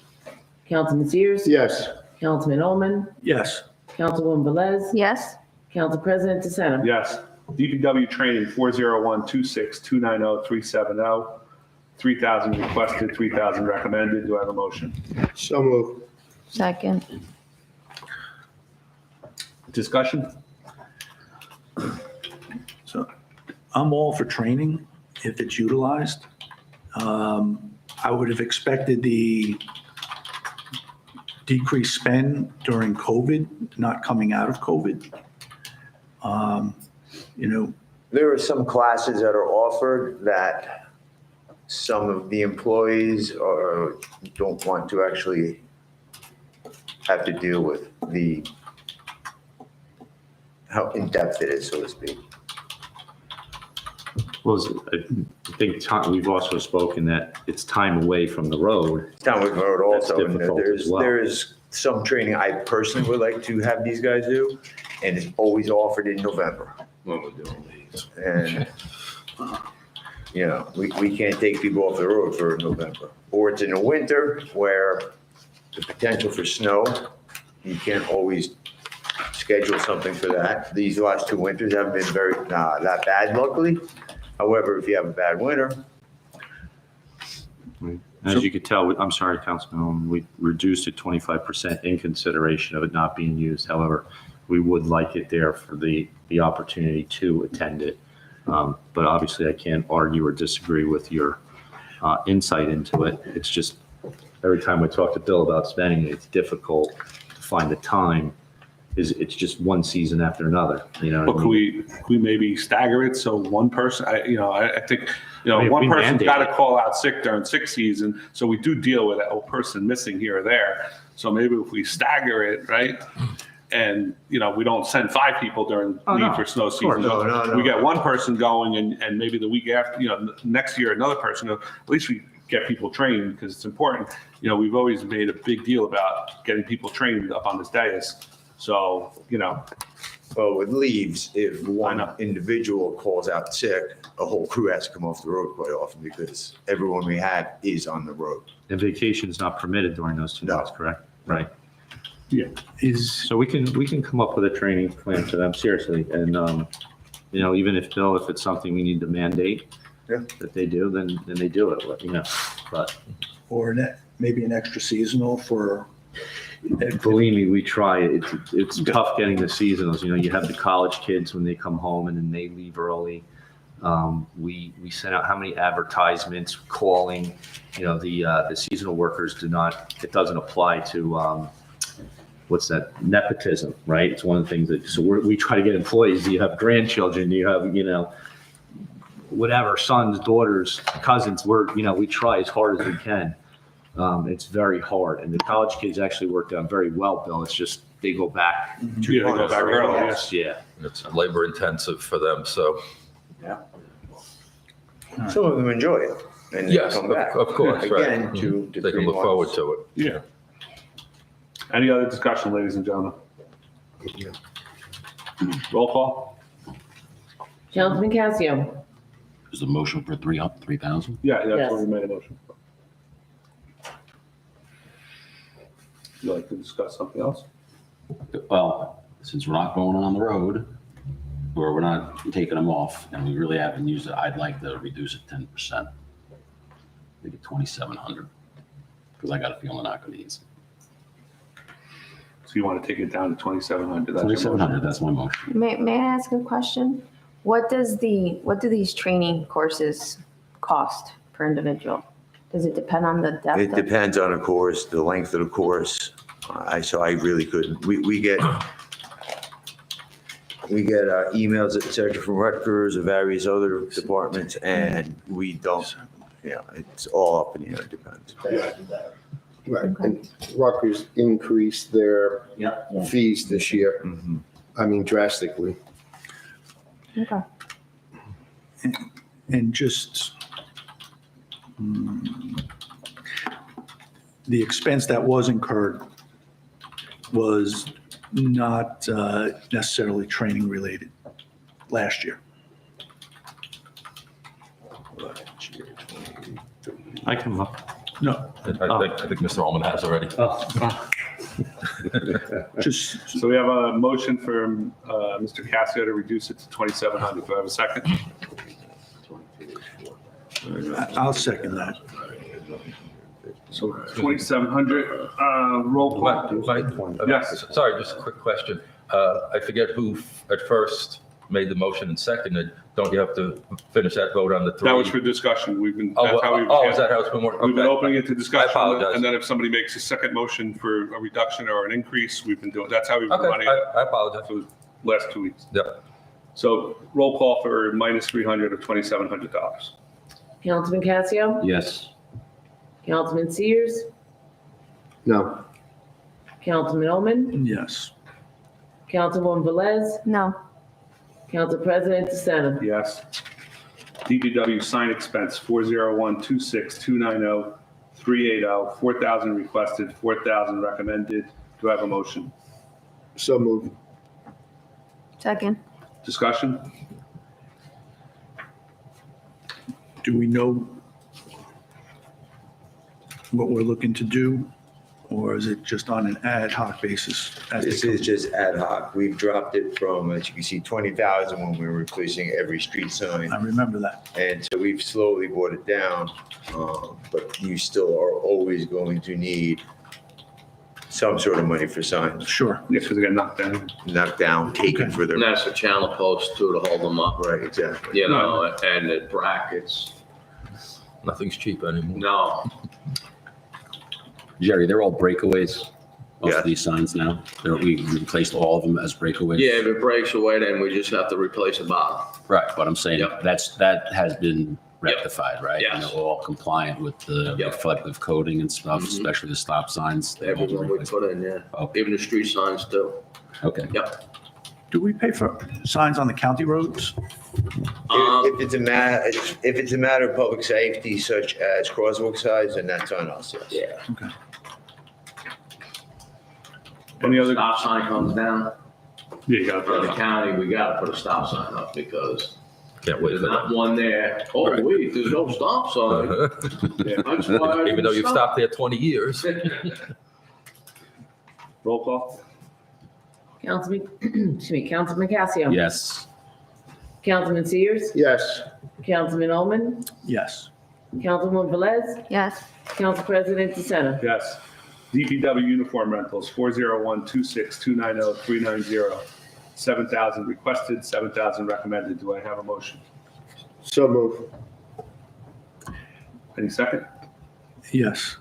Councilman Sears, Yes. Councilman Ullman, Yes. Councilwoman Velez, Yes, Council President DeSena. Yes. DPW training 401-26-290-370. 3,000 requested, 3,000 recommended. Do I have a motion? So moved. second. Discussion? So I'm all for training if it's utilized. I would have expected the decreased spend during COVID, not coming out of COVID. There are some classes that are offered that some of the employees don't want to actually have to deal with the how in-depth it is, so to speak. Well, I think we've also spoken that it's time away from the road. Township Road also, That's and difficult as well. there is some training I personally would like to have these guys do, and it's always offered in November. When we're doing these. And, you know, we can't take people off the road for November. Or it's in the winter where the potential for snow, you can't always schedule something for that. These last 2 winters haven't been that bad, luckily. However, if you have a bad winter, As you could tell, I'm sorry, Councilman, we reduced it 25% in consideration of it not being used. However, we would like it there for the opportunity to attend it. But obviously, I can't argue or disagree with your insight into it. It's just every time we talk to Bill about spending it, it's difficult to find the time. It's just one season after another, you know. But what I mean? could we maybe stagger it so one person, I think, I mean, one we person's mandate got to it. call out sick during sick season, so we do deal with a person missing here or there. So maybe if we stagger it, right? And, we don't send 5 people during leave for snow season. No. We get one person going and maybe the week after, next year, another person, at least we get people trained because it's important. We've always made a big deal about getting people trained up on this dais. So, well, with leaves, if I one know. individual calls out sick, a whole crew has to come off the road quite often because everyone we have is on the road. And vacation is not permitted during those 2 No. months, correct? Right. Is, So we can come up with a training plan for them, seriously. And, even if it's something we need to mandate Yeah. that they do, then they do it, but or maybe an extra seasonal for, believe me, we try. It's tough getting the seasonals. You have the college kids when they come home and then they leave early. We sent out how many advertisements calling, the seasonal workers it doesn't apply to, what's that, nepotism, right? It's one of the things so we try to get employees. You have grandchildren, you have, whatever, sons, daughters, cousins, we try as hard as we can. It's very hard. And the college kids actually worked out very well, Bill. It's just, they go back. they go back early, yes. Yeah. It's labor intensive for them, so. Some of them enjoy it and they Yes, come back. of course, right. Again, 2 to 3 They can look forward months. to it. Yeah. Any other discussion, ladies and gentlemen? Roll call? Councilman Casio. Is the motion for 3,000? Yeah, that's Yes. what we made a motion for. You'd like to discuss something else? Well, since we're not going on the road, or we're not taking them off, and we really haven't used it, I'd like to reduce it 10%. Make it 2,700, because I got a feeling they're not going to use it. So you want to take it down to 2,700? That's your motion. 2,700, that's my motion. May I ask a question? What do these training courses cost per individual? Does it depend on the depth? It depends on the course, the length of the course. So I really couldn't. We get emails, et cetera, from Rutgers or various other departments, and we don't, it's all up in the air, it depends. Right, and Rutgers increased their fees this year, Mhm. I mean drastically. Okay. and just the expense that was incurred was not necessarily training related last year. I can look. No, I think Mr. Ullman has already. just, So we have a motion for Mr. Casio to reduce it to 2,700. Do I have a second? I'll second that. So 2,700, roll call. Yes. Sorry, just a quick question. I forget who at first made the motion and seconded. Don't you have to finish that vote on the 3? That was for discussion. Oh, That's how is that how it's been working? we've been Okay. opening it to discussion. I apologize. And then if somebody makes a second motion for a reduction or an increase, we've been doing, that's how we've been Okay, running it I apologize. for the last 2 weeks. Yeah. So roll call for minus 300 of $2,700. Councilman Casio. Yes. Councilman Sears. No, Councilman Oman. Yes. Councilwoman Velez, No. Council President DeSena. Yes. DPW sign expense 401-26-290-380, 4,000 requested, 4,000 recommended. Do I have a motion? So moved. Second. Discussion? Do we know what we're looking to do? Or is it just on an ad hoc basis? as they This come? is just ad hoc. We've dropped it from, as you can see, 20,000 when we were replacing every street sign. I remember that. And so we've slowly brought it down, but you still are always going to need some sort of money for signs, Sure. Yes, because they got knocked down. knocked down, taken Okay. for their, And that's the channel post too, to hold them up, right, exactly. you know, and the brackets. Nothing's cheap anymore. No, Jerry, they're all breakaways, most Yeah. of these signs now. We replaced all of them as breakaways. yeah, if it breaks away, then we just have to replace the bottom. Right, but I'm saying Yep. that has been rectified, right? Yes. And they're all compliant with the Yep. reflective coating and stuff, Mhm. especially the stop signs. They've all been Everyone we replaced. put in, yeah. Okay. Even the street signs too. Okay. Yep. Do we pay for signs on the county roads? If it's a matter of public safety, such as crosswalk signs, then that's on us, yes. Yeah. Okay. Any other? Stop sign comes down, Yeah, you got for the it. county, we gotta put a stop sign up because Can't wait there's for not that. one there. Oh, Right. wait, there's no stop sign. That's why I Even though you've didn't stopped there 20 years. Roll call? Councilman, excuse me, Councilman Cassio. Yes. Councilman Sears, Yes. Councilman Omen, Yes. Councilwoman Velez, Yes. Council President DeSena. Yes. DPW uniform rentals 401-26-290-390, 7,000 requested, 7,000 recommended. Do I have a motion? So moved. Any second? Yes.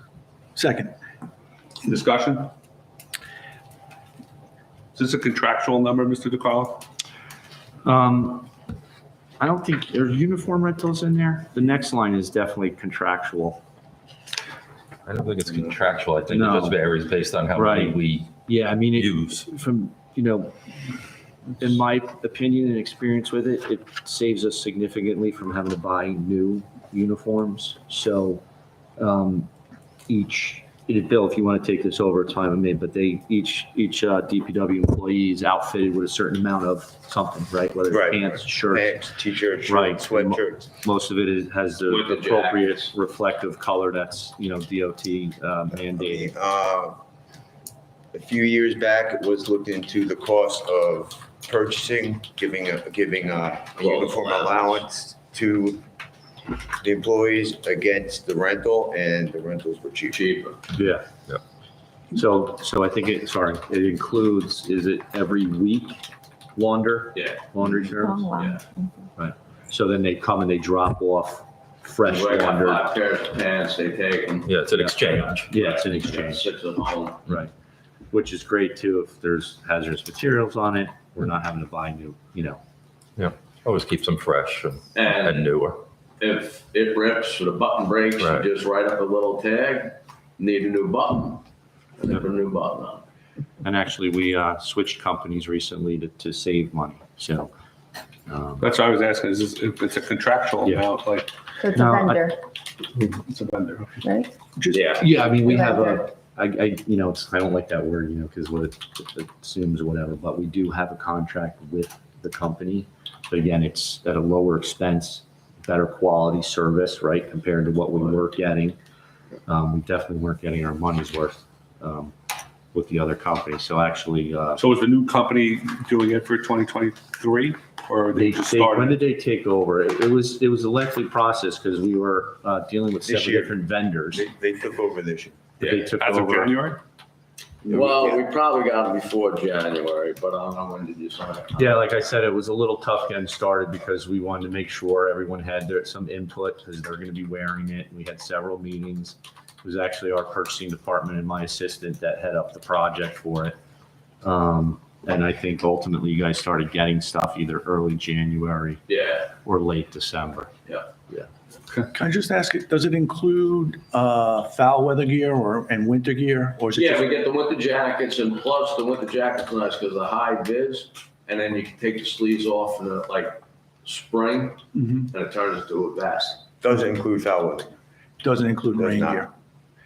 Second. Discussion? Is this a contractual number, Mr. DeCarlo? I don't think, there's uniform rentals in there? The next line is definitely contractual. I don't think it's contractual. I think it No. just varies based on how many Right. we Yeah, I mean, use. from, in my opinion and experience with it, it saves us significantly from having to buy new uniforms. So Bill, if you want to take this over, it's fine with me, but each DPW employee is outfitted with a certain amount of something, right? Whether Right. it's pants, shirts, Pants, t-shirts, Right. sweatshirts. most of it has the With the appropriate jackets. reflective color that's, DOT mandated. A few years back, it was looked into the cost of purchasing, giving a uniform allowance to the employees against the rental, and the rentals were cheap. cheaper. Yeah. Yeah. So I think it includes, is it every week laundry Oh, service? wow. So then they come and they drop off fresh We got laundered. 5 pairs of pants, they take them. Yeah, it's an exchange. Yeah, it's an exchange, 6 at home. right? Which is great too, if there's hazardous materials on it, we're not having to buy new, Always keeps them fresh and And newer. if it rips or the button breaks, you Right. just write up a little tag, need a new button. And they put a new button on. And actually, we switched companies recently to save money, so. That's what I was asking, is this, if it's a contractual Yeah. amount, like, So it's a No, vendor, it's a vendor? right? Yeah. Yeah, I mean, we have Vendor. I don't like that word, because what it assumes or whatever, but we do have a contract with the company. But again, it's at a lower expense, better quality service, right, compared to what we were getting. We definitely weren't getting our money's worth with the other company. So actually, So is the new company doing it for 2023, or they just when started? did they take over? It was a lengthy process because we were dealing with This several year. different vendors. They took over this year. They took As of over. January? Well, we probably got it before January, but I don't know when did you sign it? Yeah, like I said, it was a little tough getting started because we wanted to make sure everyone had some input because they're going to be wearing it. We had several meetings. It was actually our purchasing department and my assistant that head up the project for it. And I think ultimately you guys started getting stuff either early January Yeah. or late December. Okay. Can I just ask, does it include foul weather gear and winter gear? Or is it Yeah, just? we get the winter jackets, and plus the winter jacket's nice because the high vis, and then you can take the sleeves off in the, like, spring, Mhm. and it turns into a vest. Doesn't include foul weather. Doesn't include Does rain not. gear?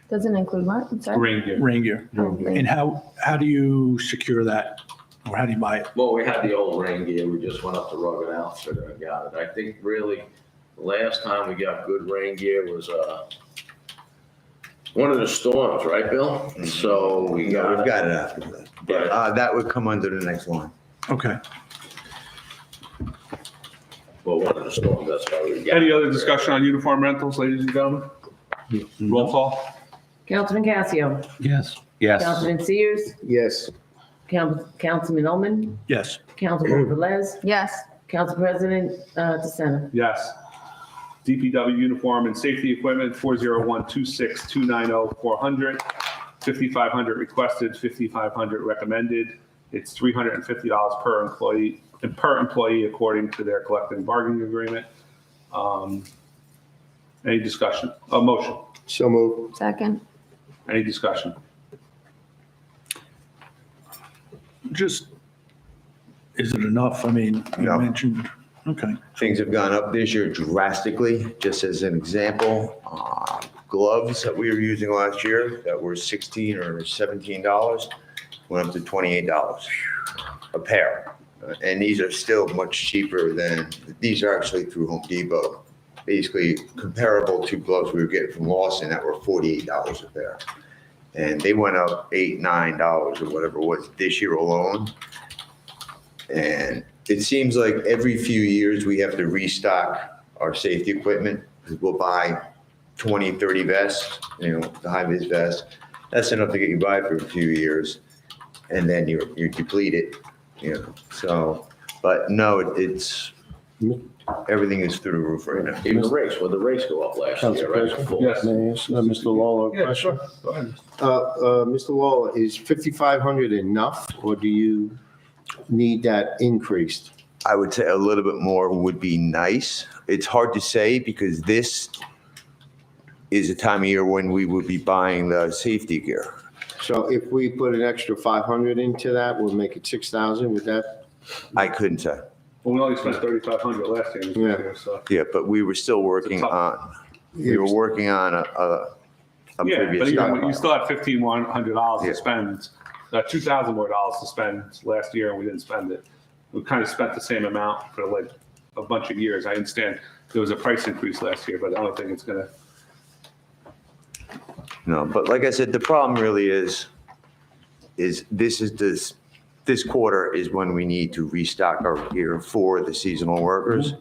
Doesn't include what? I'm sorry. Rain gear. Rain gear. Oh, And how do you secure that? Or how do you buy it? Well, we had the old rain gear, we just went up to Rugged Outfitter and got it. I think really, the last time we got good rain gear was, one of the storms, right, Bill? So we No, got we've it. got it after that. But, That would come under the next line. Okay. well, one of the storms, that's why we got it. Any other discussion on uniform rentals, ladies and gentlemen? Roll call? Councilman Casio, Yes. Yes. Councilman Sears, Yes. Councilman Oman, Yes. Councilwoman Velez, Yes, Council President DeSena. Yes. DPW uniform and safety equipment, 401-26290-400, 5,500 requested, 5,500 recommended. It's $350 per employee according to their collective bargaining agreement. Any discussion? A motion? So move. second. Any discussion? Just, is it enough? I mean, you No. mentioned, okay. Things have gone up this year drastically. Just as an example, gloves that we were using last year that were $16 or $17 went up to $28 a pair. And these are still much cheaper than, these are actually through Home Depot. Basically comparable to gloves we were getting from Lawson that were $48 a pair. And they went up $8, $9 or whatever it was this year alone. And it seems like every few years we have to restock our safety equipment because we'll buy 20, 30 vests, the high vis vest. That's enough to get you by for a few years. And then you're depleted, so, but no, everything is through the roof right now. Even the race, well, the race go up last Council year, right? President? Full. Yes. May I ask Mr. Lawler a question? Go ahead. Mr. Lawler, is 5,500 enough, or do you need that increased? I would say a little bit more would be nice. It's hard to say because this is a time of year when we would be buying the safety gear. So if we put an extra 500 into that, we'll make it 6,000, would that? I couldn't say. Well, we only spent 3,500 last year, Yeah. so. Yeah, but we were still working on a Yeah, previous but you stockpile. still had $1,500 Yeah. to spend, $2,000 more to spend last year, and we didn't spend it. We kind of spent the same amount for like a bunch of years. I understand there was a price increase last year, but I don't think it's gonna. No, but like I said, the problem really is this quarter is when we need to restock our gear for the seasonal workers.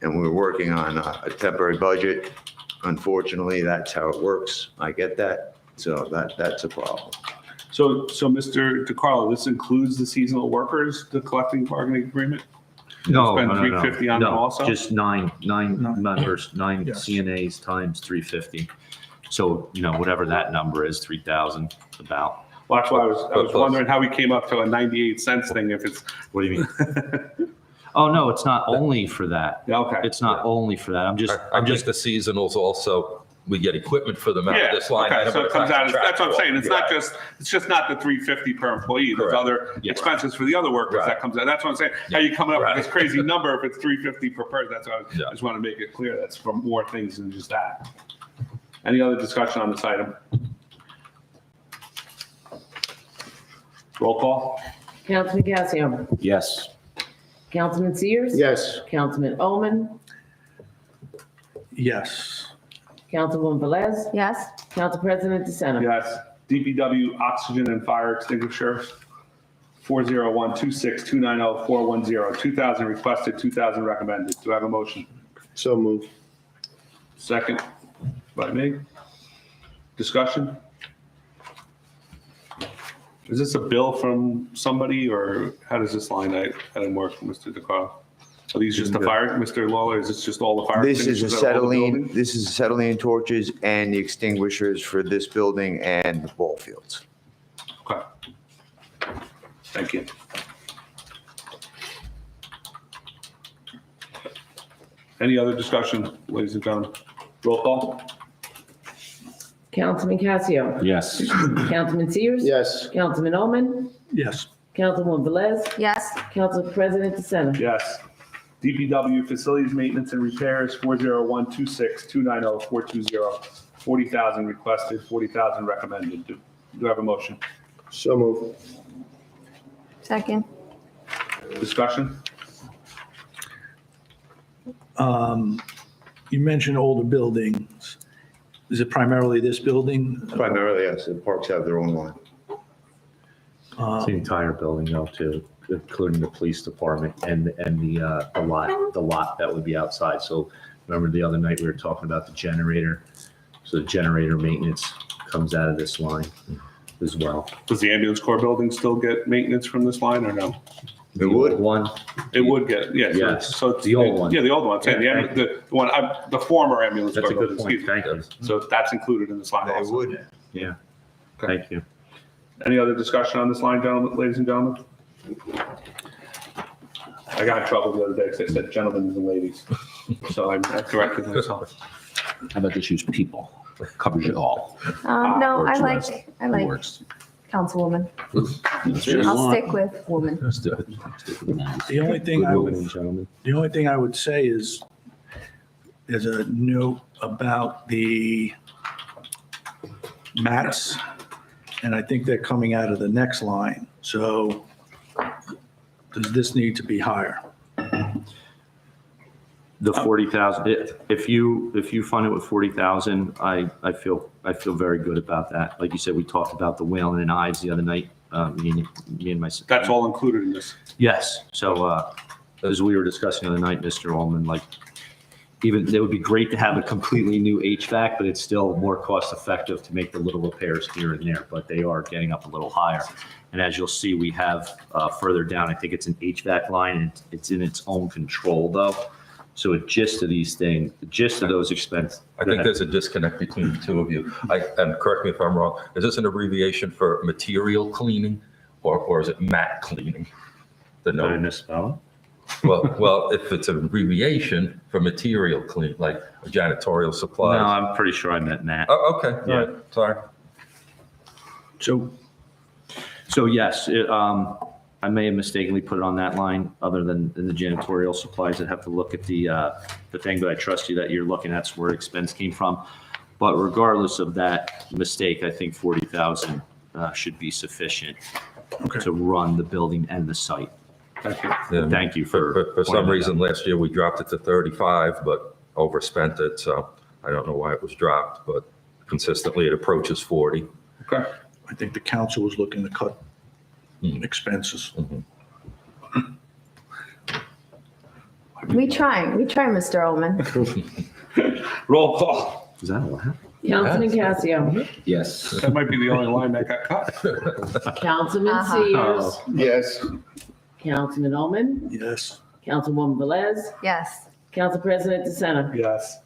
And we're working on a temporary budget. Unfortunately, that's how it works. I get that. So that's a problem. So Mr. DeCarlo, this includes the seasonal workers, the collective bargaining agreement? No, Spend no, no, no. $350 on them No, also? just nine No. members, nine Yes. CNAs times 350. So, whatever that number is, 3,000 about. Well, that's why I was wondering how we came up to a 98 cents thing if it's, What do you mean? Oh, no, it's not only for that. yeah, okay. It's not only for that. I'm just The seasonals also, we get equipment for them out Yeah, of this line. okay, item, so but it it's comes not out, that's what I'm saying, contractual. it's just not the 350 per employee, there's Correct. other Yeah. expenses for the other workers that Right. comes out, that's what I'm saying. How you coming up with Right. this crazy number if it's 350 per person, that's what Yeah. I just want to make it clear, that's for more things than just that. Any other discussion on this item? Roll call? Councilman Casio, Yes. Councilman Sears. Yes. Councilman Oman, Yes. Councilwoman Velez, Yes, Council President DeSena. Yes. DPW oxygen and fire extinguisher, 401-26290-410, 2,000 requested, 2,000 recommended. Do I have a motion? So move. Second by me. Discussion? Is this a bill from somebody or how does this line item work, Mr. DeCarlo? Are these just the fire, Mr. Lawler, is this just all the fire? This is extinguishers at all the buildings? this is acetylene torches and the extinguishers for this building and the ball fields. Okay. Thank you. Any other discussion, ladies and gentlemen? Roll call? Councilman Casio. Yes. Councilman Sears. Yes. Councilman Oman. Yes. Councilwoman Velez. Yes. Council President DeSena. Yes. DPW Facilities Maintenance and Repairs, 401-26-290-420, 40,000 requested, 40,000 recommended. Do I have a motion? So move. Second. Discussion? You mentioned older buildings. Is it primarily this building? Primarily, yes, the parks have their own line. It's the entire building though, too, including the police department and the lot that would be outside. So remember the other night we were talking about the generator? So the generator maintenance comes out of this line as well. Does the ambulance corps building still get maintenance from this line or no? It would. One, It would get, yeah. Yes, So it's the old one. Yeah, the old one. I'm saying the one, the former ambulance that's corps a good building. point. excuse me. Thank you. So that's included in this line It also. would. Yeah, Okay. thank you. Any other discussion on this line, gentlemen, ladies and gentlemen? I got in trouble the other day because I said gentlemen and ladies. So I corrected myself. How about just use people? Covers it all. No, I Works like Works. Councilwoman. That's what I I'll want. stick with woman. Let's do it. Stick with the names. The only thing I Good would, women and gentlemen. the only thing I would say is, there's a note about the mats, and I think they're coming out of the next line. So does this need to be higher? The 40,000, if you fund it with 40,000, I feel very good about that. Like you said, we talked about the Whalen and Ives the other night, me and my. That's all included in this. Yes, so, as we were discussing the other night, Mr. Ullman, like, even, it would be great to have a completely new HVAC, but it's still more cost effective to make the little repairs here and there, but they are getting up a little higher. And as you'll see, we have, further down, I think it's an HVAC line, and it's in its own control though. So a gist of these things, the gist of those expenses. I think there's a disconnect between the two of you. And correct me if I'm wrong, is this an abbreviation for material cleaning or is it mat cleaning? The Did I note. misspell? Well, if it's an abbreviation for material clean, like janitorial No, supplies. I'm pretty sure I meant Nat. Oh, okay, all Yeah. right, sorry. So yes, I may have mistakenly put it on that line, other than the janitorial supplies. I'd have to look at the thing, but I trust you that you're looking at where expense came from. But regardless of that mistake, I think 40,000 should be sufficient to run the building and the site. Thank you. Yeah. Thank you for. For some pointing that reason, out. last year we dropped it to 35, but overspent it, so I don't know why it was dropped, but consistently it approaches 40. Okay. I think the council was looking to cut expenses. We try, Mr. Ullman. Roll call. Is that allowed? Councilman Casio. Yes. That might be the only line that got cut. Councilman Uh-huh. Sears. Yes. Councilman Oman. Yes. Councilwoman Velez. Yes. Council President DeSena. Yes.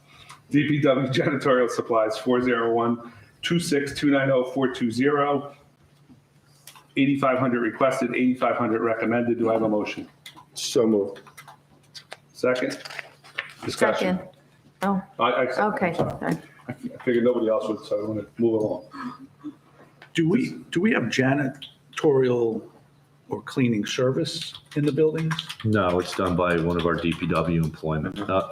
DPW janitorial supplies, 401-26-290-420, 8,500 requested, 8,500 recommended. Do I have a motion? So moved. Second? Discussion. Second. Oh, I okay, sorry. figured nobody else would, so I want to move along. Do we have janitorial or cleaning service in the buildings? No, it's done by one of our DPW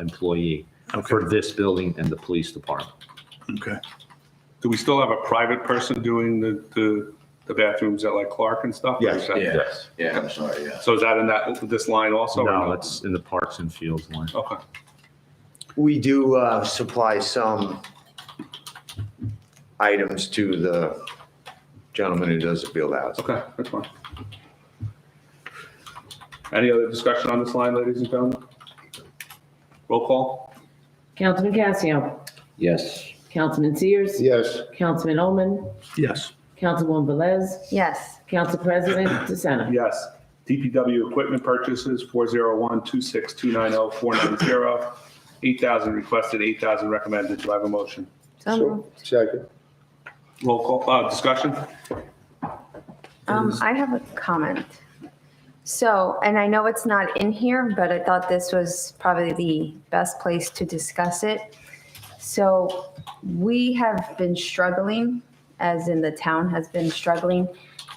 employee for this building and the police department. Okay. Do we still have a private person doing the bathrooms at like Clark and stuff? Or Yes. is that- Yeah, yeah, I'm sorry, yeah. So is that in this line also? or No, it's in the parks and fields line. Okay. We do supply some items to the gentleman who does the field house. Okay, that's fine. Any other discussion on this line, ladies and gentlemen? Roll call? Councilman Casio. Yes. Councilman Sears. Yes. Councilman Oman. Yes. Councilwoman Velez. Yes. Council President DeSena. Yes. DPW equipment purchases, 401-26-290-490, 8,000 requested, 8,000 recommended. Do I have a motion? So moved. Second. Roll call, discussion? I have a comment. So, and I know it's not in here, but I thought this was probably the best place to discuss it. So we have been struggling, as in the town has been struggling,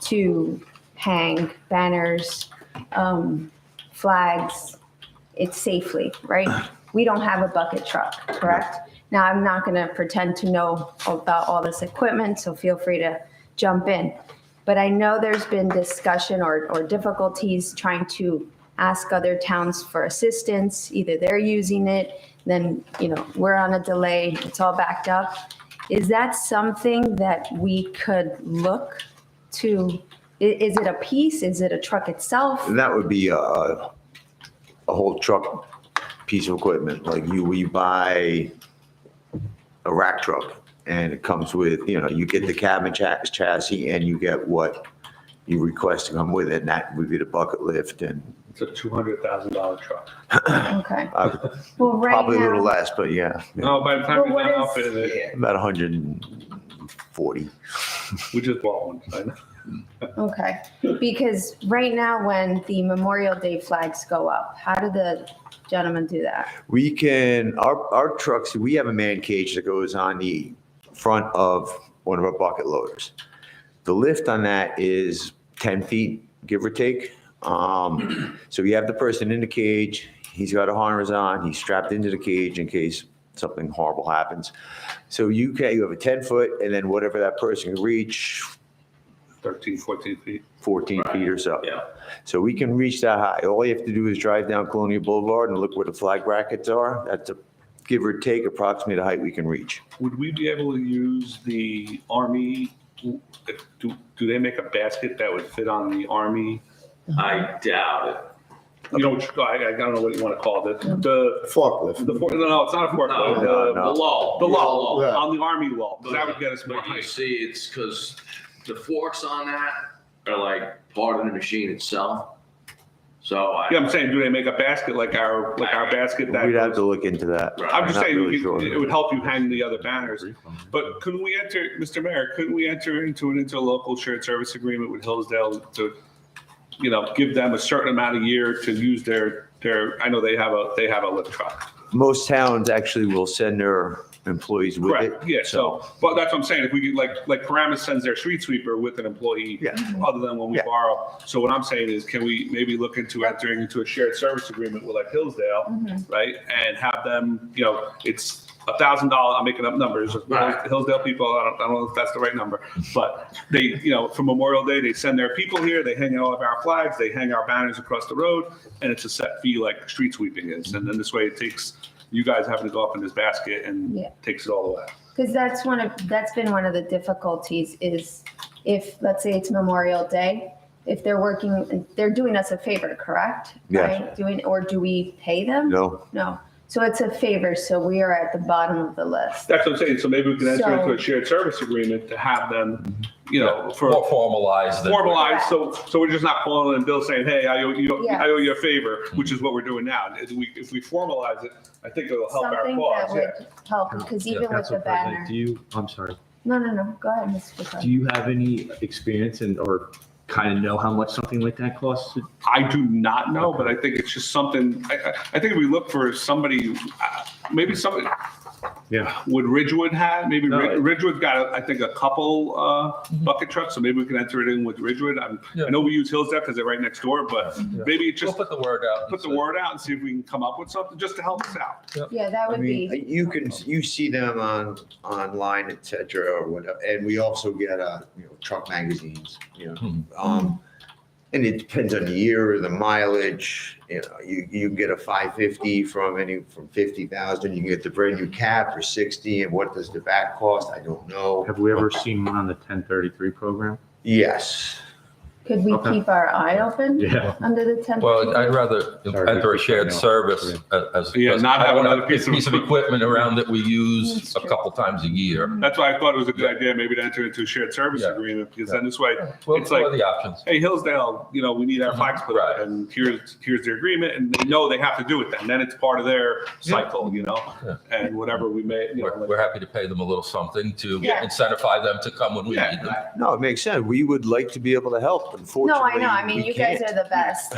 to hang banners, flags, it's safely, right? We don't have a bucket truck, correct? Now, I'm not going to pretend to know about all this equipment, so feel free to jump in. But I know there's been discussion or difficulties trying to ask other towns for assistance. Either they're using it, then, we're on a delay, it's all backed up. Is that something that we could look to? Is it a piece? Is it a truck itself? And that would be a whole truck piece of equipment, like we buy a rack truck and it comes with, you get the cabin chassis and you get what you request to come with it, and that would be the bucket lift and. It's a $200,000 truck. Okay. Well, right Probably a little now, less, but yeah. No, by the time Well, you're what done is- outfitting it, About 140. we just bought one. I know. okay, because right now when the Memorial Day flags go up, how do the gentlemen do that? We can, our trucks, we have a man cage that goes on the front of one of our bucket loaders. The lift on that is 10 feet, give or take. So you have the person in the cage, he's got a harness on, he's strapped into the cage in case something horrible happens. So you have a 10-foot and then whatever that person can reach, 13, 14 feet. 14 feet or so. Yeah. So we can reach that high. All you have to do is drive down Colonial Boulevard and look where the flag brackets are. That's a give or take approximately the height we can reach. Would we be able to use the Army? Do they make a basket that would fit on the Army? I doubt it. I don't know what you want to call it. The Forklift. no, it's not a forklift. No, no. the lull. The lull Yeah. on the Army lull. That would get us more But you height. see, it's because the forks on that are like part of the machine itself. So Yeah, I'm saying, do they make a basket like our basket that? We'd have to look into that. I'm just Not saying, really sure. it would help you hang the other banners. But couldn't we enter, Mr. Mayor, couldn't we enter into an interlocal shared service agreement with Hillsdale to, give them a certain amount a year to use their, I know they have a lift truck. Most towns actually will send their employees with it. Correct, yeah, so, but that's what I'm saying, if we could, like Paramus sends their street sweeper with an employee, Yeah. other than when we Yeah. borrow. So what I'm saying is, can we maybe look into entering into a shared service agreement with like Hillsdale, right? And have them, it's $1,000, I'm making up numbers, Right. Hillsdale people, I don't know if that's the right number, but they, for Memorial Day, they send their people here, they hang all of our flags, they hang our banners across the road, and it's a set fee like street sweeping is, and then this way it takes you guys having to go up in this basket and Yeah. takes it all away. Because that's been one of the difficulties is if, let's say it's Memorial Day, if they're doing us a favor, correct? Yes. Right? Or do we pay them? No, No. So it's a favor, so we are at the bottom of the list. That's what I'm saying, so maybe we can enter So- into a shared service agreement to have them, for More formalized. than- formalized, so we're just not calling and Bill saying, hey, I owe you a favor, Mm-hmm. which is what we're doing now. If we formalize it, I think it'll help our Something that cause, yeah. would help, because even with the Council President, banner. I'm sorry, No, go ahead, Mr. do Picard. you have any experience or kind of know how much something like that costs? I do not know, but I think it's just something, I think if we look for somebody, maybe somebody, Yeah. would Ridgewood have, maybe No, Ridgewood got, I think, a couple bucket trucks, so maybe we can enter it in with Ridgewood. I know we use Hillsdale because they're right next door, but maybe it We'll just put the word out. put the word out and see if we can come up with something just to help us out. Yeah, that I would mean, be, you see them online, et cetera, or whatever, and we also get, truck magazines, and it depends on the year, the mileage, you can get a 550 from 50,000, you can get the brand new cab for 60, and what does the back cost? I don't know. Have we ever seen one on the 1033 program? Yes. could we Okay. keep our eye open Yeah. under the 10? Well, I'd rather Sorry, enter a keep shared cutting off. service as. Yeah, not I have don't another a piece of equipment around that we use That's a true. couple times a year. That's why I thought it was a good idea, maybe to enter into a shared service Yeah. agreement, because then this way, Well, it's what like, are the options? hey, Hillsdale, we need our flags put up, Right. and here's the agreement, and they know they have to do it then it's part of their cycle, Yeah. and whatever we may, We're happy to pay them a little something to Yeah. incentivize them to come when we Yeah. need them. No, it makes sense. We would like to be able to help. No, Unfortunately, I know. I mean, we you guys can't. are the best.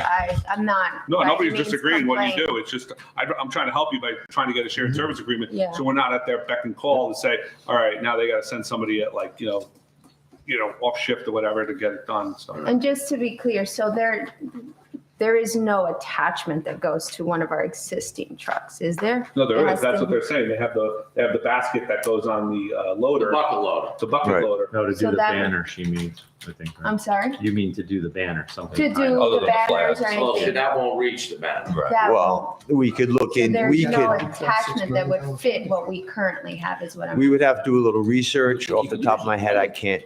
I'm not. No, by any nobody's means disagreeing what you complaining. do. It's just, I'm trying to help you by trying to get a shared service agreement. Yeah. So we're not at their beck and call to say, all right, now they got to send somebody at like, off shift or whatever to get it done. So And just to be clear, so there is no attachment that goes to one of our existing trucks, is there? no, there It is. has That's to- what they're saying. They have the basket that goes on the The loader, bucket loader. the bucket Right. loader. No, to So do the that- banner, she means, I think. right? I'm sorry? You mean to do the banner, something. To kind do of- Other the than the banners or flags. Oh, so anything? that won't reach the banner. Right. That Well, we could look So in, there's we no could, attachment that would fit what we currently have is what I'm. we would have to do a little research. Off the top of my head, I can't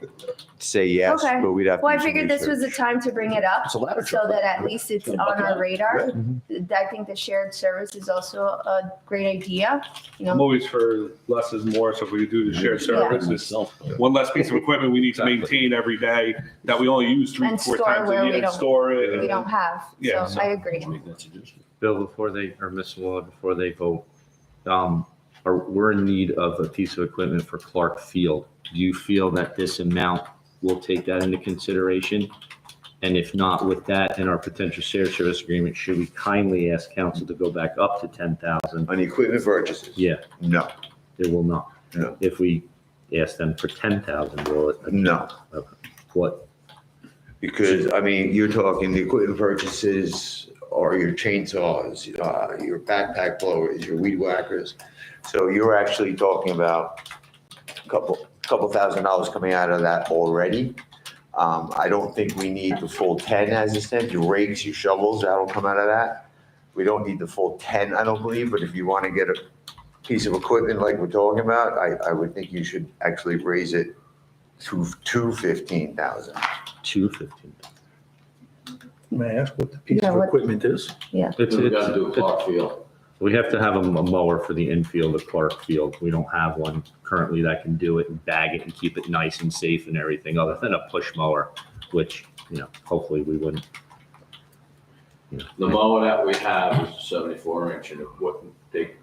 say yes, Okay. but we'd have to Well, I do some figured this was the research. time to bring it up It's a ladder so truck. that at least it's It's a on bucket our up. radar. I think the shared service is also a great idea, I'm always for less is more. So if we do the shared service, it's one less piece of equipment we need to maintain every day that we only use 3 And to 4 store times where a we year and don't- store it. we don't have. Yeah, So I agree. Bill, before they, or Ms. Wall, before they vote, we're in need of a piece of equipment for Clark Field. Do you feel that this amount will take that into consideration? And if not, with that and our potential shared service agreement, should we kindly ask council to go back up to 10,000? On the equipment purchases? Yeah, No, it will not. No. If we ask them for 10,000, will it? no. Okay. What? Because, I mean, you're talking the equipment purchases are your chainsaws, your backpack blowers, your weed whackers. So you're actually talking about a couple $1,000 coming out of that already. I don't think we need the full 10 as it stands. Your rakes, your shovels, that'll come out of that. We don't need the full 10, I don't believe, but if you want to get a piece of equipment like we're talking about, I would think you should actually raise it to 15,000. 215. May I ask what the piece Yeah, of what- equipment is? It's, We gotta do Clark Field. we have to have a mower for the infield of Clark Field. We don't have one currently that can do it and bag it and keep it nice and safe and everything, other than a push mower, which, hopefully we wouldn't. The mower that we have is 74 inch and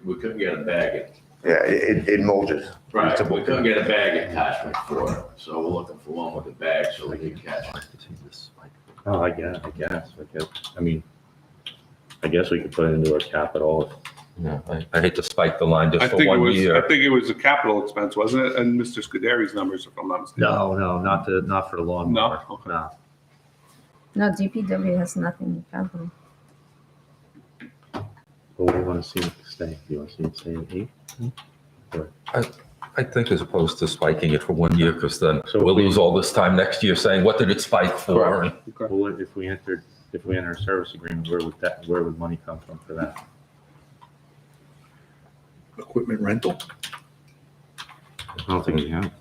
we couldn't get a bag. Yeah, it mulches. Right, we couldn't get a bag attachment for it. So we're looking for one with a bag so we can catch it. Oh, I guess. I mean, I guess we could put it into a capital. Yeah, I hate to spike the line I just for think it one was. I year. think it was a capital expense, wasn't it? And Mr. Scuderi's numbers, if I'm not mistaken. No, not for the lawnmower. No? Okay. No. No, DPW has nothing in capital. What do you want to see it stay? Do you want to see it stay at 8? I think as opposed to spiking it for 1 year, because then So we'll we- lose all this time next year saying, what did it spike for? And Okay. Well, if we enter a service agreement, where would money come from for that? Equipment rental? I don't think we have.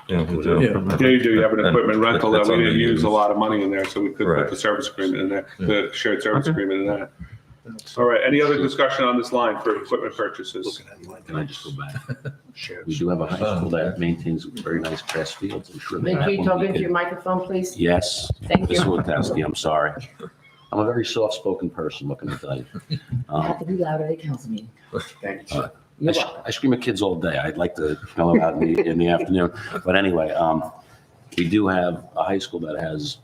Yeah, we do. Yeah. Yeah, you do. You have an And equipment rental that it's we didn't use a underused. lot of money in there, so we could put Right. the service agreement in there, Yeah. the shared service Okay. agreement in that. All right, any other discussion on this line for equipment purchases? Looking at line Can I just go back? shares. We do have a high school that maintains very nice grass fields. I'm sure they have Can you one talk we into could- your microphone, please? Yes, Thank Ms. you. Wodowski, I'm sorry. I'm a very soft-spoken person, what can I tell you? You have to be louder at a council meeting. Thank you. You're welcome. I scream at kids all day. I'd like to come out in the afternoon. But anyway, we do have a high school that has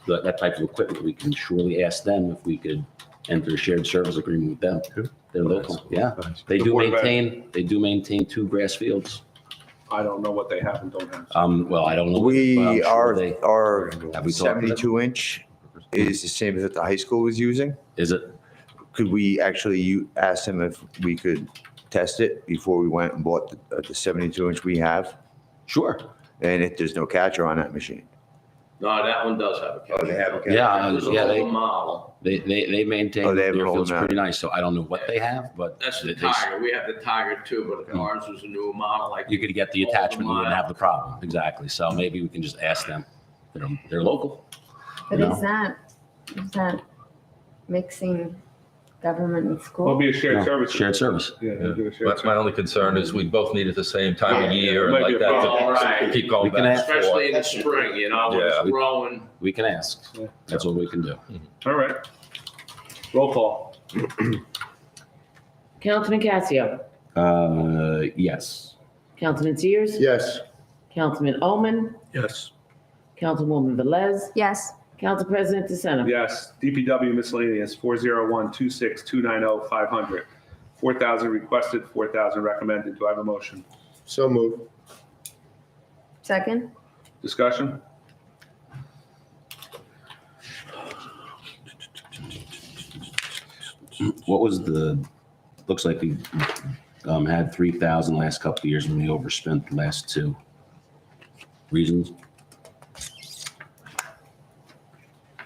that type of equipment. We can surely ask them if we could enter a shared service agreement with them. They're local, yeah. They The do Board of Ed. maintain 2 grass fields. I don't know what they have and don't have. Well, I don't know. but I'm sure Our they- our Have we talked to them? 72 inch is the same as that the high school was using. Is it? Could we actually ask them if we could test it before we went and bought the 72 inch we have? Sure. And if there's no catcher on that machine? No, that one does have a catch. Oh, they have a catcher? Yeah, There's a yeah, whole model. they maintain Oh, they have their it all fields now. pretty nice. So I don't know what they have, but That's the they- Tiger. We have the Tiger too, but if ours was a new model, like. you could get the attachment, you wouldn't have the problem. Exactly. So maybe we can just ask them. They're local. But No. is that mixing government and It'll school? be a shared No, service. Shared service. Yeah, they'll do a shared My service. only concern is we both need it the same time of Yeah, year it and might like be a problem. that Right. to keep going We can back ask- and Especially in the forth. spring, when Yeah. it's growing. We can ask. That's what we can do. All right. Roll call. Councilman Casio, Yes. Councilman Sears, Yes. Councilman Oman, Yes. Councilwoman Velez, Yes. Council President DeSenza. Yes. DPW miscellaneous, 401-26-290-500. 4,000 requested, 4,000 recommended. Do I have a motion? So moved. Second? Discussion? What was looks like we had 3,000 last couple of years and we overspent the last two. Reasons?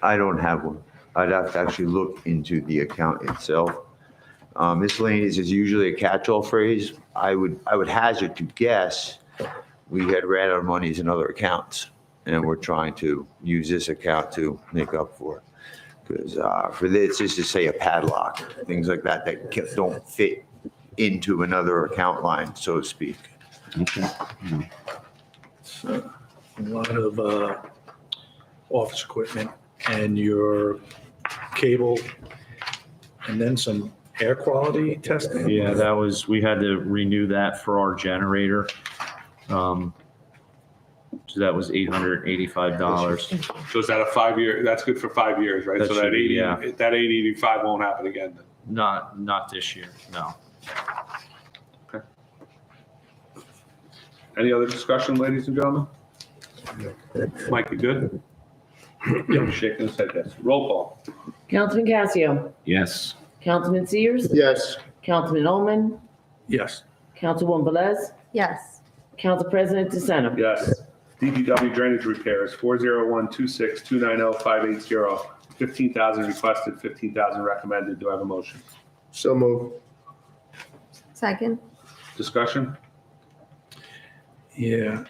I don't have one. I'd have to actually look into the account itself. Miscellaneous is usually a catch-all phrase. I would hazard to guess we had ran out of monies in other accounts, and we're trying to use this account to make up for it. Because for this, just to say a padlock, things like that don't fit into another account line, so to speak. Okay. A lot of office equipment and your cable, and then some air quality testing. Yeah, we had to renew that for our generator. So that was $885. So is that a 5-year, that's good for 5 years, right? That So should that be, 80, yeah. that 885 won't happen again then? Not this year, no. Any other discussion, ladies and gentlemen? Mike, you good? Yeah, shaking his head, yes. Roll call. Councilman Casio. Yes. Councilman Sears. Yes. Councilman Ullman. Yes. Councilwoman Velez. Yes. Council President DeSenza. Yes. DPW drainage repairs, 401-26-290-580. 15,000 requested, 15,000 recommended. Do I have a motion? So moved. Second? Discussion? Yeah.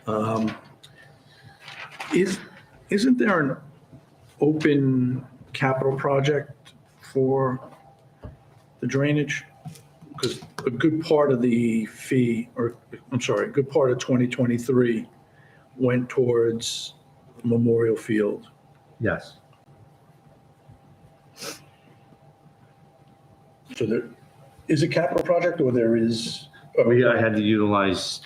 Isn't there an open capital project for the drainage? Because a good part of the fee, or I'm sorry, a good part of 2023 went towards Memorial Field. Yes. So there is a capital project, or there is? I had to utilize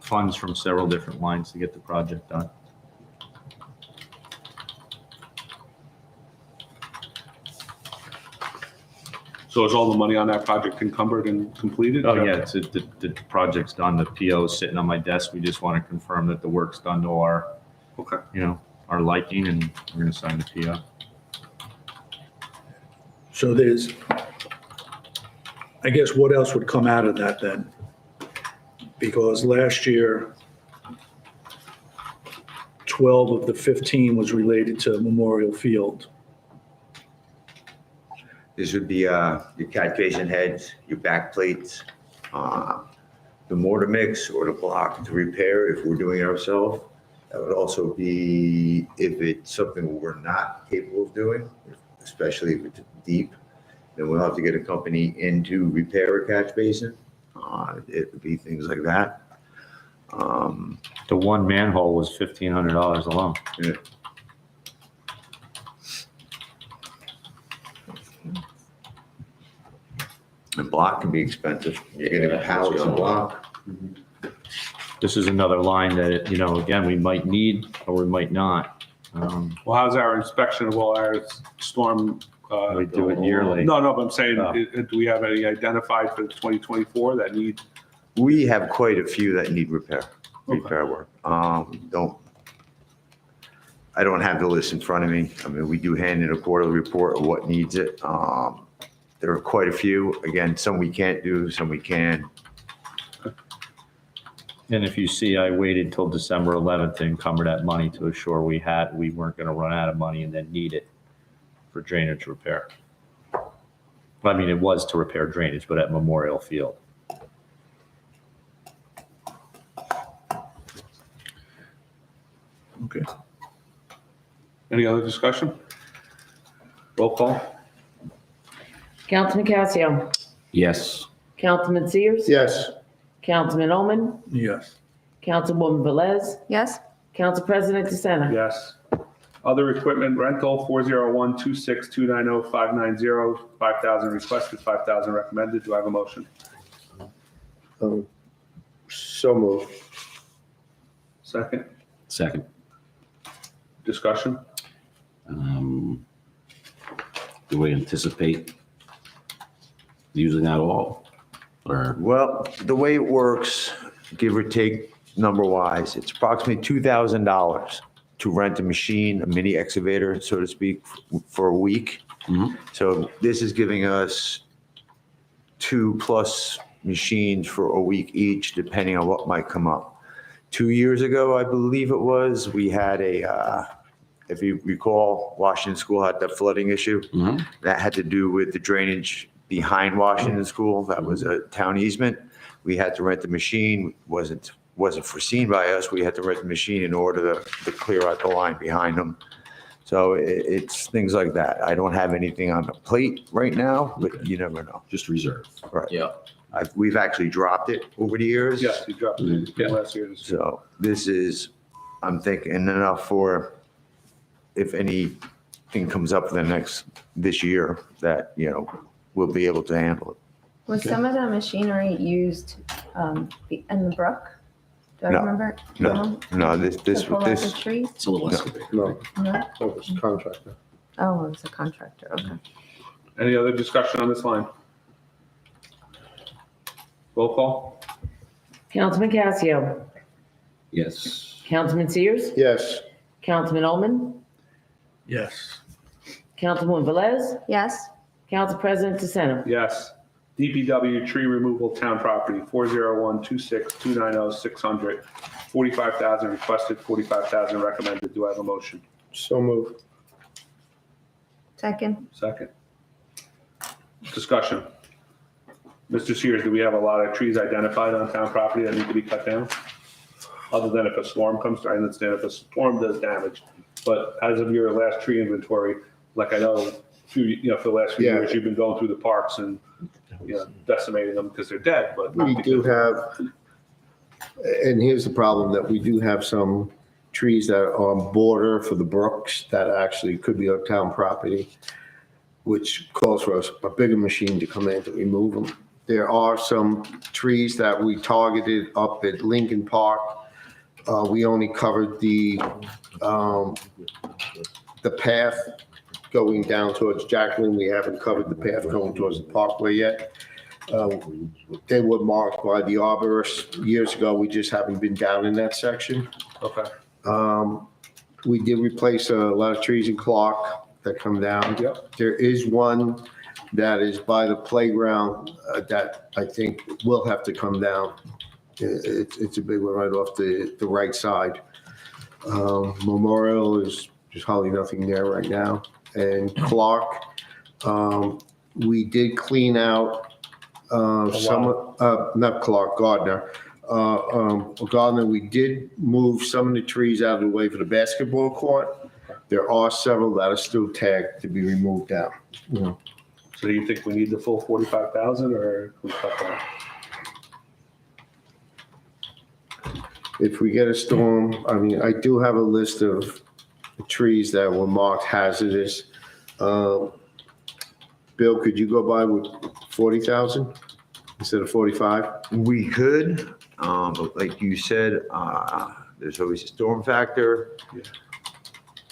funds from several different lines to get the project done. So is all the money on that project encumbered and completed? Oh, yeah, the project's done. The PO is sitting on my desk. We just want to confirm that the work's done to our, Okay. our liking, and we're going to sign the PO. So there's, I guess, what else would come out of that then? Because last year, 12 of the 15 was related to Memorial Field. This would be your catch basin heads, your back plates, the mortar mix or the block to repair if we're doing it ourselves. That would also be if it's something we're not capable of doing, especially if it's deep, then we'll have to get a company in to repair a catch basin. It would be things like that. The one manhole was $1,500 alone. Yeah. And block can be expensive. You're getting pallets of block. This is another line that, again, we might need or we might not. Well, how's our inspection of all our storm? We do it yearly. No, but I'm saying, Oh. do we have any identified for 2024 that need? We have quite a few that need repair work. I don't have the list in front of me. I mean, we do hand in a quarterly report of what needs it. There are quite a few. Again, some we can't do, some we can. And if you see, I waited till December 11th to encumber that money to assure we weren't going to run out of money and then need it for drainage repair. I mean, it was to repair drainage, but at Memorial Field. Okay. Any other discussion? Roll call. Councilman Casio. Yes. Councilman Sears. Yes. Councilman Ullman. Yes. Councilwoman Velez. Yes. Council President DeSenza. Yes. Other equipment rental, 401-26-290-590, 5,000 requested, 5,000 recommended. Do I have a motion? So moved. Second. Second. Discussion? Do we anticipate using that all? Or, Well, the way it works, give or take number-wise, it's approximately $2,000 to rent a machine, a mini excavator, so to speak, for a week. Mhm. So this is giving us 2+ machines for a week each, depending on what might come up. 2 years ago, I believe it was, we had if you recall, Washington School had that flooding issue. Mhm. That had to do with the drainage behind Washington School. That was a town easement. We had to rent the machine. Wasn't foreseen by us. We had to rent the machine in order to clear out the line behind them. So it's things like that. I don't have anything on the plate right now, but you never know. just reserve? Right. Yeah. We've actually dropped it over the years. Yes, you dropped it last year. So this is, I'm thinking, enough for if anything comes up this year that, we'll be able to handle it. Was some of the machinery used in the brook? Do I No. remember? No, this To pull out the trees? It's a little excavator. No, No? it's contractor. Oh, it was a contractor, okay. Any other discussion on this line? Roll call? Councilman Casio, Yes. Councilman Sears, Yes, Councilman Ullman, Yes. Councilwoman Velez, Yes? Council President DeSena. Yes. DPW tree removal town property, 401-26-290-600, 45,000 requested, 45,000 recommended. Do I have a motion? so moved. Second? Second. Discussion. Mr. Sears, do we have a lot of trees identified on town property that need to be cut down? Other than if a storm comes, I understand if a storm does damage, but as of your last tree inventory, like I know, for the last few Yeah. years, you've been going through the parks and, decimating them because they're dead, but not We do because. have, and here's the problem, that we do have some trees that are on border for the brooks that actually could be on town property, which calls for a bigger machine to come in to remove them. There are some trees that we targeted up at Lincoln Park. We only covered the path going down towards Jacqueline. We haven't covered the path going towards the Parkway yet. They were marked by the arborist years ago. We just haven't been down in that section. Okay. We did replace a lot of trees in Clark that come down. Yep. There is one that is by the playground that I think will have to come down. It's a big one right off the right side. Memorial is just hardly nothing there right now. And Clark, we did clean out not Clark, Gardner. Gardner, we did move some of the trees out of the way for the basketball court. There are several that are still tagged to be removed out. So do you think we need the full 45,000 or can we cut that? If we get a storm, I do have a list of trees that were marked hazardous. Bill, could you go by with 40,000 instead of 45? We could, but like you said, there's always a storm factor.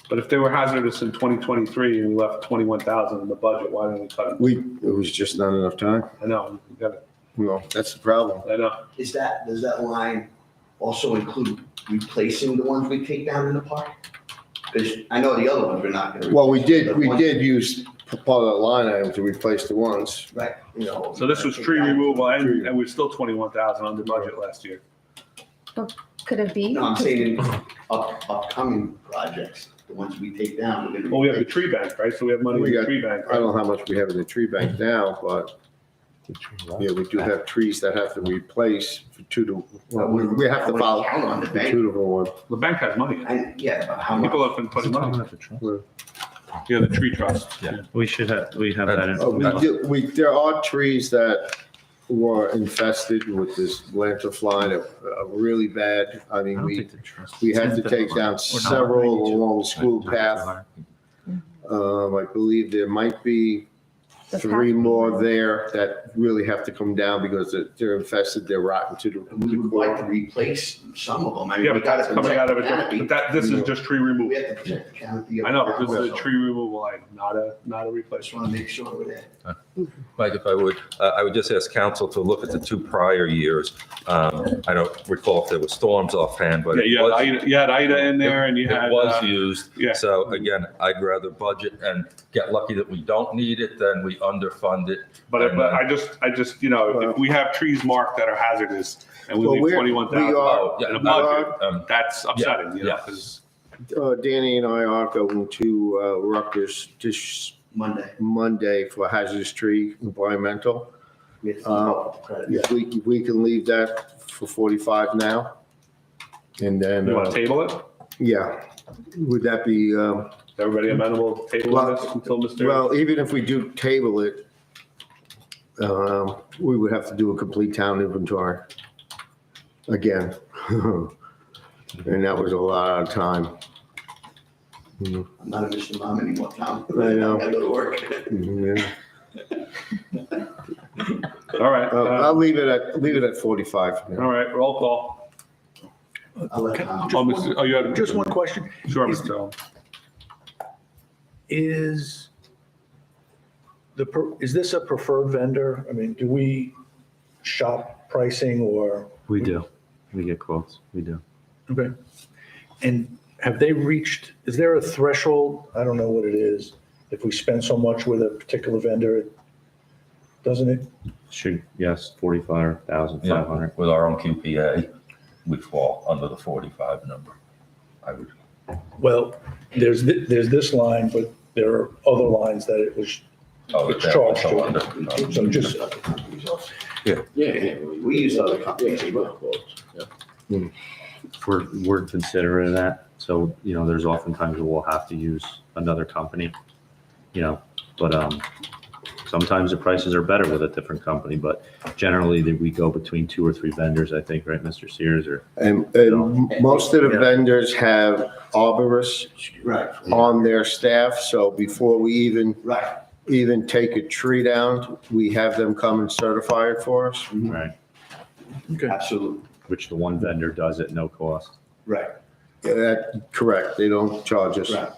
But if they were hazardous in 2023 and we left 21,000 in the budget, why didn't we cut it? It was just not enough time. I know, we got it. Well, that's the problem. I know. Does that line also include replacing the ones we take down in the park? Because I know the other ones we're not gonna. Well, we replace, but did use part of that line item to replace the ones. Right, So this was tree removal and we're still 21,000 under budget last year. Could it be? No, I'm saying in upcoming projects, the ones we take down, we're gonna. Well, we have the tree bank, right? So we have money in the tree bank. I don't know how much we have in the tree bank now, but yeah, we do have trees that have to replace for we have to follow Count on the for bank. 2 to 1. The bank has money. Yeah, but how much? People have been putting money. Yeah, the tree trust. Yeah, we have that in. There are trees that were infested with this lanternfly, really bad. We had to take down several along the school path. I believe there might be three more there that really have to come down because they're infested, they're rotten to We would the like to core. replace some of them. I mean, Yeah, we but gotta that's coming protect out of the it, canopy. but this is just tree We removal. have to protect the canopy. of I know, the but this is a tower, tree removal item, not a so replacement. Just wanna make sure we're there. Mike, if I would just ask council to look at the 2 prior years. I don't recall if there were storms offhand, but Yeah, it you had Ida in there and you had. It was used. yeah. So again, I'd rather budget and get lucky that we don't need it than we underfund it. But And I just, if we have trees marked that are hazardous and we Well, leave we 21,000 are- yeah, in a we budget, that's upsetting, yeah. 'cause Danny and I are going to Rutgers this Monday for hazardous tree environmental. We have to keep up with the credit. If we can leave that for 45 now. And then, you want to table it? yeah, would that be, Everybody amenable to table Well- this until Mr. well, even if we do table it, we would have to do a complete town inventory again. And that was a lot of time. I'm not a Mr. Mom anymore, Tom. I know. gotta go to work. Yeah. All right, I'll leave it at 45. all right, roll call. I'll let Tom. You had. Just one question. Sure, Is- Mr. Owen. Is is this a preferred vendor? I mean, do we shop pricing or, We do. We get quotes. We do. okay. And have they reached, is there a threshold? I don't know what it is. If we spend so much with a particular vendor, doesn't it? Should, yes, 45,500. With our own QPA, we fall under the 45 number. I would. Well, there's this line, but there are other lines that it was Oh, it's they're charged also to. under. So just, Yeah, we use other companies as well. We're considering that. So, there's oftentimes we'll have to use another company, but sometimes the prices are better with a different company, but generally we go between 2 or 3 vendors, I think, right, Mr. Sears, or And most of the vendors have arborists Right, on their staff, so before we right. even take a tree down, we have them come and certify it for us. right, Absolutely, which the one vendor does at no cost. right, Yeah, correct, they don't charge us. right.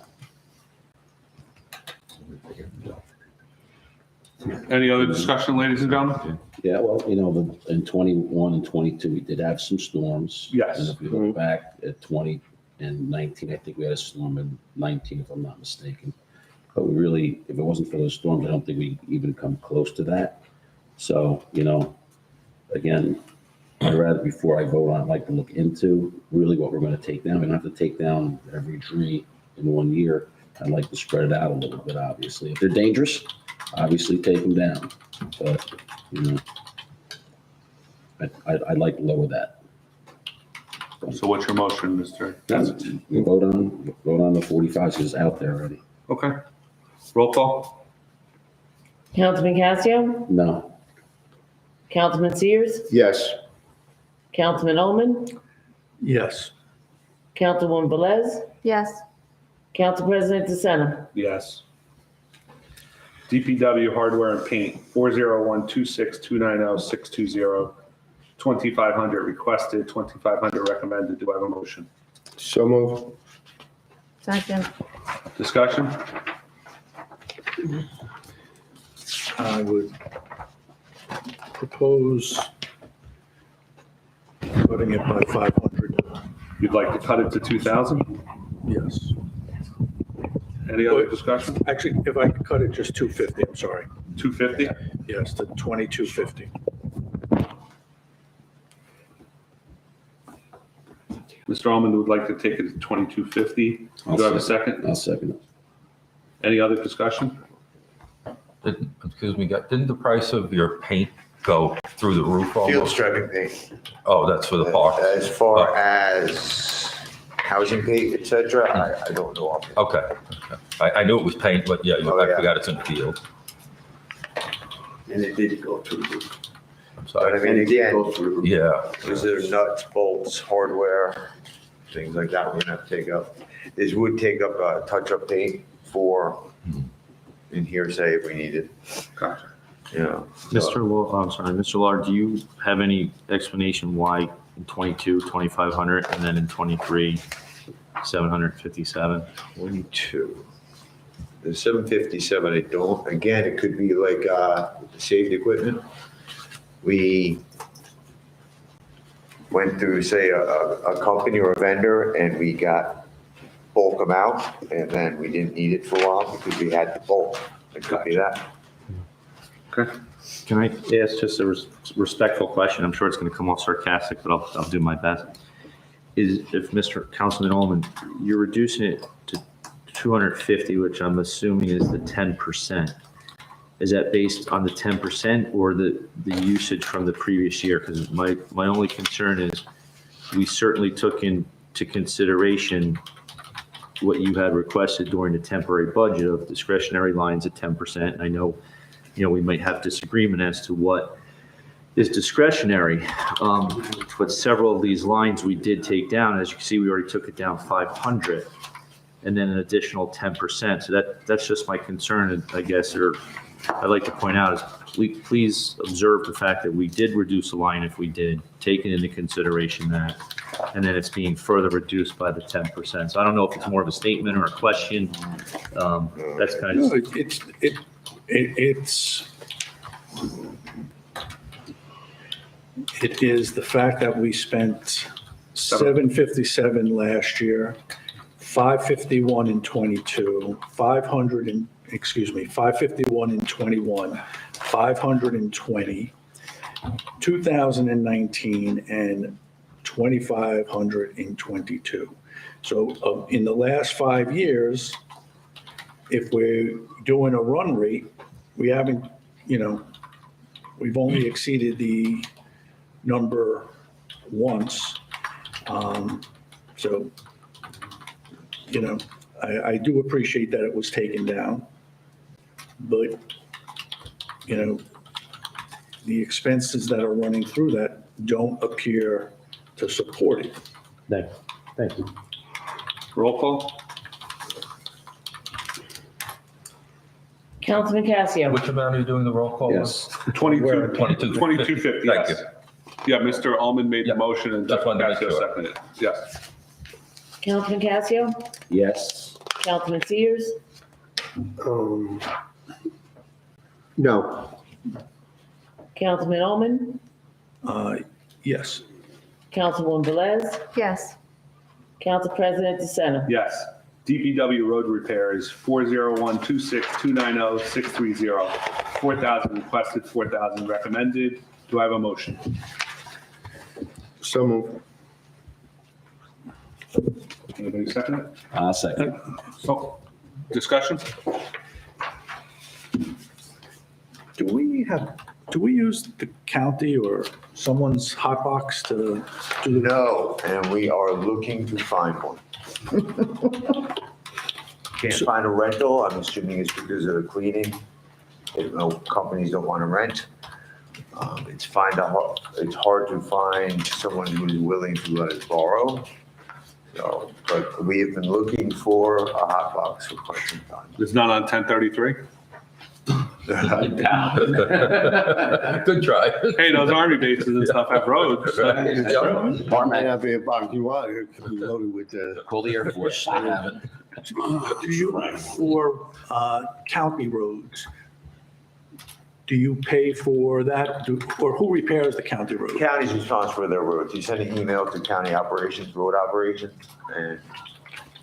Any other discussion, ladies and gentlemen? Yeah, well, in 21 and 22, we did have some storms. Yes. And if we look back at 20 and 19, I think we had a storm in 19, if I'm not mistaken. But we really, if it wasn't for those storms, I don't think we even come close to that. So, again, I'd rather, before I vote on, I'd like to look into really what we're going to take down. We don't have to take down every tree in 1 year. I'd like to spread it out a little bit, obviously. If they're dangerous, obviously take them down. But, I'd like to lower that. So what's your motion, Mr.? We vote on the 45, so it's out there already. Okay. Roll call? Councilman Casio, No. Councilman Sears, Yes, Councilman Oman, Yes. Councilwoman Velez, Yes, Council President DeSena. Yes. DPW hardware and paint, 401-26290-620, 2,500 requested, 2,500 recommended. Do I have a motion? so move. second. Discussion? I would propose cutting it by 500. You'd like to cut it to 2,000? Yes. Any other discussion? Actually, if I could cut it just 250, I'm sorry. 250? Yes, to 2250. Mr. Almond would like to take it to 2,250. Do I have a second? I'll second it. Any other discussion? Didn't the price of your paint go through the roof Field almost? striping paint. Oh, that's for the park. As far as housing paint, et cetera, I don't know. Okay. I knew it was paint, but yeah, Oh, I yeah. forgot it's in the field. And it did go through the roof. I'm But sorry. I mean, And it did again, go through the roof. Yeah. is there nuts, bolts, hardware, things like that we're gonna have to take up. This would take up touch-up paint for, in hearsay if we need it, Gotcha. you know. Mr. Lar, do you have any explanation why in 22, 2,500, and then in 23, 757? 22. The 757, I don't, again, it could be like safety equipment. We went through, say, a company or a vendor, and we got bulk them out, and then we didn't need it for a while because we had the bulk. It could be that. Okay. Can I ask just a respectful question? I'm sure it's going to come off sarcastic, but I'll do my best. Is if Mr. Councilman Ullman, you're reducing it to 250, which I'm assuming is the 10%. Is that based on the 10% or the usage from the previous year? Because my only concern is we certainly took into consideration what you had requested during the temporary budget of discretionary lines at 10%. And I know, we might have disagreement as to what is discretionary, but several of these lines we did take down. As you can see, we already took it down 500 and then an additional 10%. So that's just my concern, I guess, or I'd like to point out is please observe the fact that we did reduce a line if we did, taking into consideration that, and then it's being further reduced by the 10%. So I don't know if it's more of a statement or a question. That's kind of. No, it is the fact that we spent 757 last year, 551 in 22, 551 in 21, 520, 2019, and 2,500 in 22. So in the last 5 years, if we're doing a run rate, we haven't, we've only exceeded the number once. So, I do appreciate that it was taken down, but, the expenses that are running through that don't appear to support it. Thank you. Roll call? Councilman Casio. Which amount are you doing the roll call? Yes. 2250, 2250. yes. Thank you. Yeah, Mr. Ullman made the Yeah, motion and just wanted to make Casio sure. seconded it. Yes. Councilman Casio. Yes. Councilman Sears. No, Councilman Ullman. Yes. Councilwoman Velez. Yes. Council President DeSena. Yes. DPW road repair is 401-26290-630. 4,000 requested, 4,000 recommended. Do I have a motion? so moved. Anybody second it? Second. Oh, discussion? Do we use the county or someone's hot box to do the? No, and we are looking to find one. Can't find a rental, I'm assuming it's because of the cleaning. Companies don't want to rent. It's hard to find someone who's willing to let us borrow. So, but we have been looking for a hot box for quite some time. It's not on 1033? Good try. Hey, those army bases and stuff have roads. Might not be a box you want, it could be loaded with Call the Air Force. They have it. For county roads, do you pay for that? Or who repairs the county road? County's responsible for their roads. You send an email to county operations, road operations, and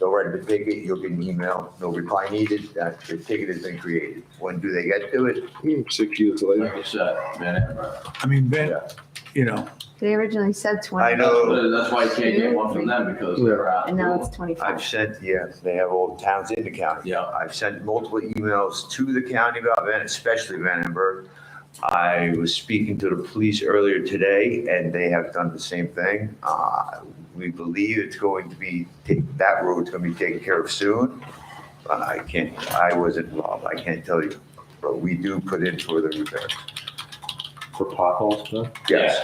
they'll write the ticket, you'll get an email, no reply needed, that the ticket has been created. When do they get to it? 6 years later. Like you said, man. I mean, Ben, They originally said 20. I know. That's why you can't get one from them because they're out. And now it's 25. I've sent, they have all the towns in the county. Yeah. I've sent multiple emails to the county about Van, especially Vandenberg. I was speaking to the police earlier today, and they have done the same thing. We believe it's going to be, that road's going to be taken care of soon. I wasn't involved, I can't tell you, but we do put in for the repairs. For potholes, though? Yes,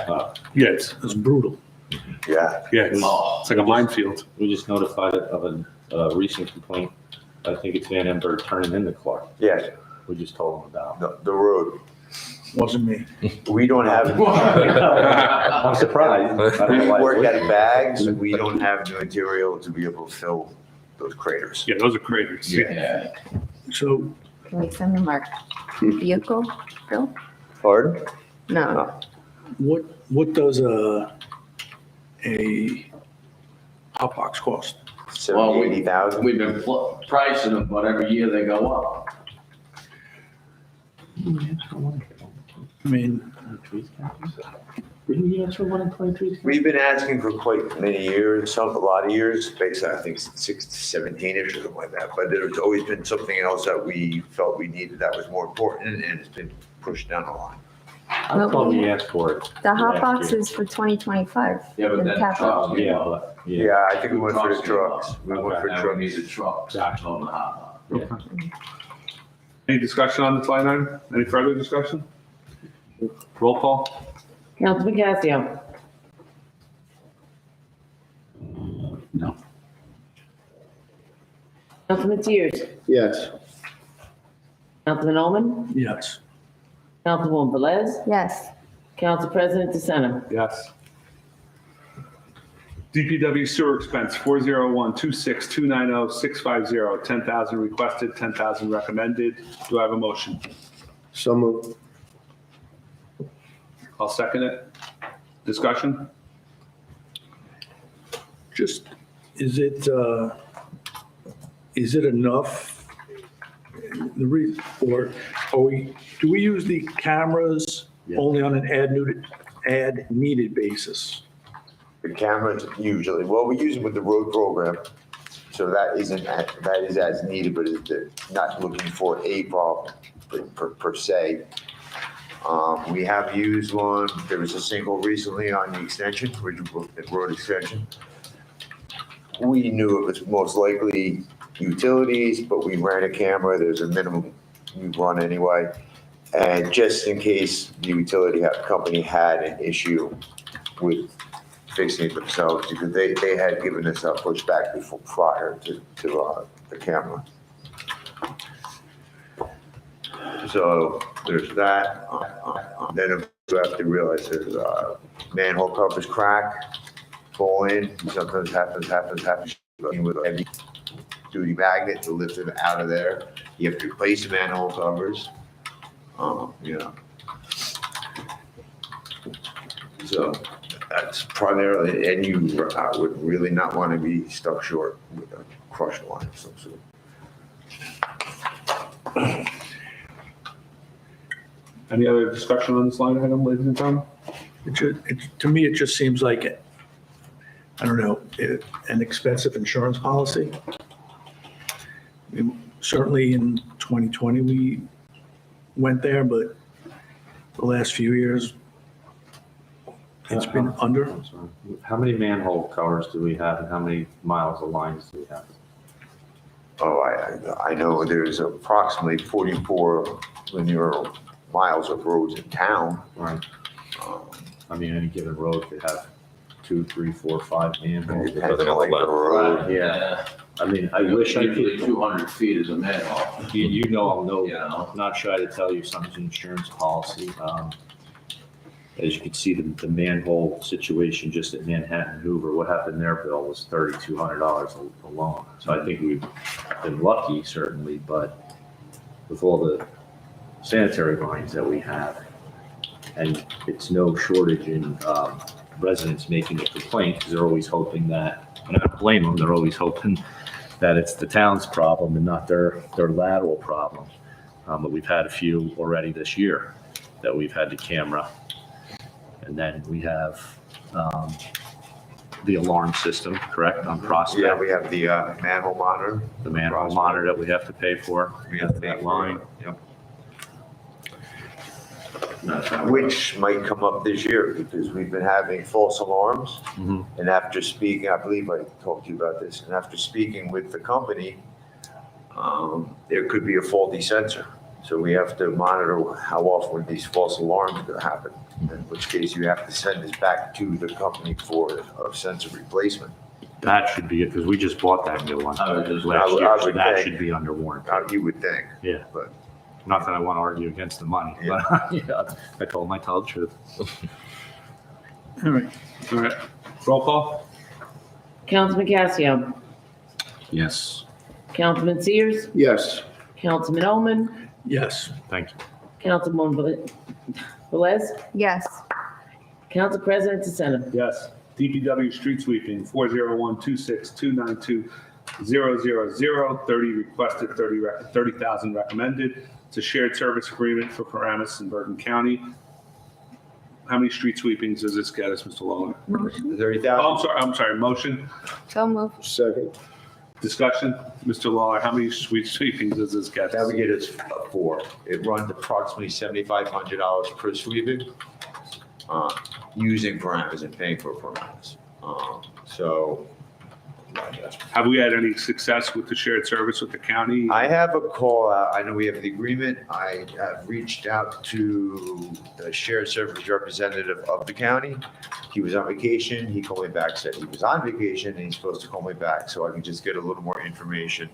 Yes, it's brutal. yeah. yeah, it's like a minefield. We just notified of a recent complaint. I think it's Van Emberg turning into Clark. Yes, We just told them about. The road. Wasn't me. We don't have. I'm surprised. I don't know We why it's work listed. at bags, we don't have the material to be able to fill those craters. Yeah, those are craters. Yeah. So Can we send them our vehicle bill? Pardon? No. what does a hot box cost? Well, 70, 80,000? We've been pricing them, but every year they go up. I mean, Didn't you answer one in 23? We've been asking for quite many years, a lot of years, basically, I think 6 to 17-ish or something like that. But there's always been something else that we felt we needed that was more important, and it's been pushed down the line. I thought we asked for it. The hot last box year. is for 2025. Yeah, but in then capital. trucks. Yeah, but, yeah. Yeah, I think we went for the trucks. We went for Now we trucks. need the trucks. Gotcha. On the hot box. Any discussion on this line item? Any further discussion? Roll call? Councilman Casio, No. Councilman Sears, Yes. Councilman Oman, yes. Councilwoman Velez, Yes. Council President DeSena. Yes. DPW sewer expense, 401-26290-650, 10,000 requested, 10,000 recommended. Do I have a motion? So moved. I'll second it. Discussion? Just, is it enough? Or do we use the cameras only on an ad needed basis? The cameras usually, well, we use them with the road program, so that is as needed, but it's not looking for a problem per se. We have used one, there was a single recently on the extension, the road extension. We knew it was most likely utilities, but we ran a camera, there's a minimum we run anyway. And just in case the utility company had an issue with fixing it themselves, because they had given us a pushback before, prior to the camera. So there's that. Then you have to realize there's manhole covers crack, fall in, sometimes happens with a heavy duty magnet to lift it out of there. You have to replace the manhole covers, So that's primarily, and you would really not want to be stuck short with a crushed line of some sort. Any other discussion on this line item, ladies and gentlemen? To me, it just seems like, I don't know, an expensive insurance policy. I mean, certainly in 2020, we went there, but the last few years, it's been under. I'm sorry. How many manhole covers do we have and how many miles of lines do we have? Oh, I know there's approximately 44 linear miles of roads in town. Right. I mean, any given road could have 2, 3, 4, 5 manholes. Depending on like the road. Yeah. I mean, I wish I Usually could. 200 feet is a manhole. You know, Yeah. I'm not shy to tell you something's an insurance policy. As you can see, the manhole situation just at Manhattan Hoover, what happened there, Bill, was $3,200 alone. So I think we've been lucky, certainly, but with all the sanitary lines that we have, and it's no shortage in residents making a complaint because they're always hoping that, and I don't blame them, they're always hoping that it's the town's problem and not their lateral problem. But we've had a few already this year that we've had to camera. And then we have the alarm system, correct, on Prospect? Yeah, we have the manhole monitor. The manhole monitor that we have to pay for. We have to pay that for line. it, which might come up this year because we've been having false alarms. Mhm. And after speaking, I believe I talked to you about this, and after speaking with the company, there could be a faulty sensor. So we have to monitor how often these false alarms could happen, in which case you have to send this back to the company for a sensor replacement. That should be it, because we just bought that new one I would just- last I year, would so that think- should be under warranty. You would think. Yeah. But Not that I want to argue against the money, but yeah, I told him I tell the truth. All right. All right, roll call? Councilman Casio, Yes. Councilman Sears, Yes. Councilman Oman, Yes. Thank you. Councilwoman Velez, Yes. Council President DeSena. Yes. DPW street sweeping, 401-26292-000, 30 requested, 30,000 recommended. It's a shared service agreement for Paramus and Bergen County. How many street sweepings does this get us, Mr. Lawler? Motion. 30,000? Oh, I'm sorry, motion, So move. Second. discussion. Mr. Lawler, how many street sweepings does this get That us? would get us 4. It runs approximately $7,500 per sweeping, using parameters and paying for parameters. So Have we had any success with the shared service with the county? I have a call out. I know we have the agreement. I have reached out to the shared service representative of the county. He was on vacation. He called me back, said he was on vacation and he's supposed to call me back so I can just get a little more information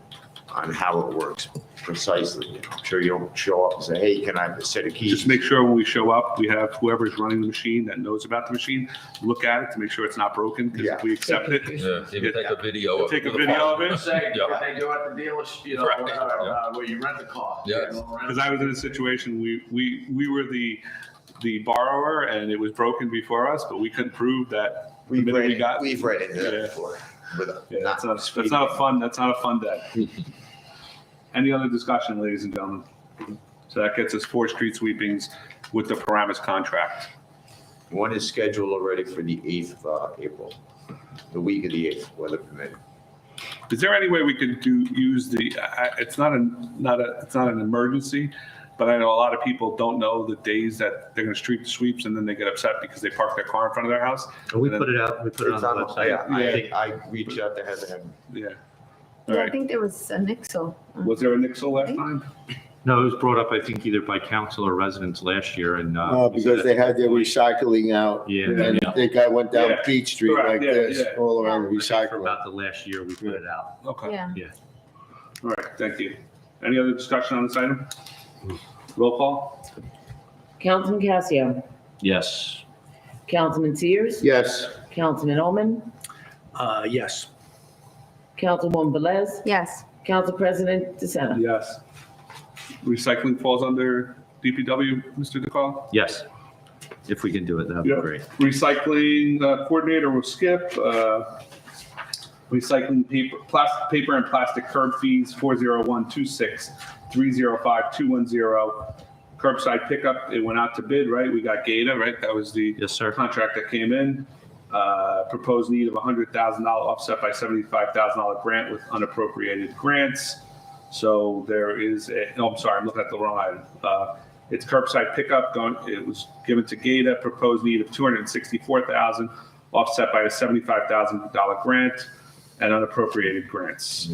on how it works precisely. I'm sure you don't show up and say, hey, can I have a set of keys? Just make sure when we show up, we have whoever's running the machine that knows about the machine, look at it to make sure it's not broken, because if we accept it, Yeah, even take a video of it. take a video of it. Say, Yeah. what they do at the dealership, you know, where you rent the car. Yes. Because I was in a situation, we were the borrower and it was broken before us, but we couldn't prove that. the We've minute read, we got- we've read into that Yeah. before. With Yeah, that's not a fun day. Any other discussion, ladies and gentlemen? So that gets us 4 street sweepings with the Paramus contract. One is scheduled already for the 8th of April, the week of the 8th, weather permitting. Is there any way we could use it's not an emergency, but I know a lot of people don't know the days that they're gonna street the sweeps and then they get upset because they park their car in front of their house. We put it out, we put it on It's the on, website. yeah, I think I reached out to Heather and Yeah. All Yeah, I right. think there was a Nixle. Was there a nixle last time? No, it was brought up, I think, either by council or residents last year, and. Because they had their recycling out. Yeah. And I think I went down Yeah. Beach Street Correct, like yeah, this, yeah. all around the I think For recycling. about the last year, we put it out. Okay. Yeah. All right, thank you. Any other discussion on this item? Roll call? Councilman Casio, Yes. Councilman Sears, Yes. Councilman Oman, Yes. Councilwoman Velez, Yes. Council President DeSena. Yes. Recycling falls under DPW, Mr. DeCall? Yes. If we can do it, that'd be Yeah. great. Recycling coordinator will skip. Recycling paper and plastic curb fees, 401-26-305-210. Curbside pickup, it went out to bid, right? We got Gata, right? That was the Yes, sir. contract that came in. Proposed need of $100,000 offset by $75,000 grant with unappropriated grants. So there is I'm sorry, I'm looking at the wrong item. It's curbside pickup it was given to Gata, proposed need of $264,000 offset by a $75,000 grant and unappropriated grants.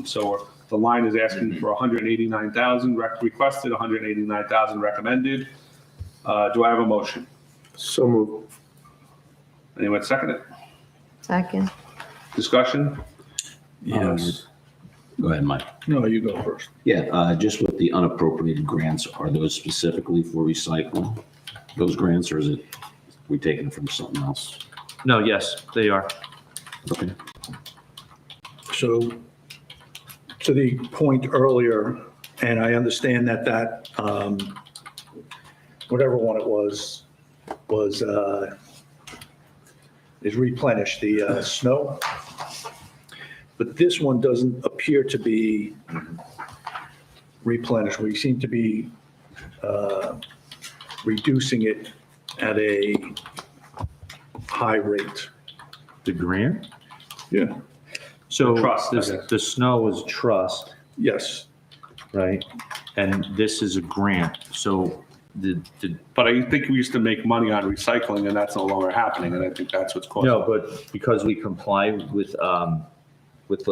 So the line is asking for $189,000 requested, $189,000 recommended. Do I have a motion? So moved. Anyone second it? Second. Discussion? Yes. Go ahead, Mike. No, you go first. Yeah, just with the unappropriated grants, are those specifically for recycling, those grants, or is it, we taking it from something else? No, yes, they are. Okay. So to the point earlier, and I understand that whatever one it was is replenished, the snow. But this one doesn't appear to be replenished. We seem to be reducing it at a high rate. The grant? Yeah. So Trust, I this- guess. the snow is trust, Yes. right? And this is a grant. So the But I think we used to make money on recycling and that's no longer happening. And I think that's what's causing. No, but because we comply with the, with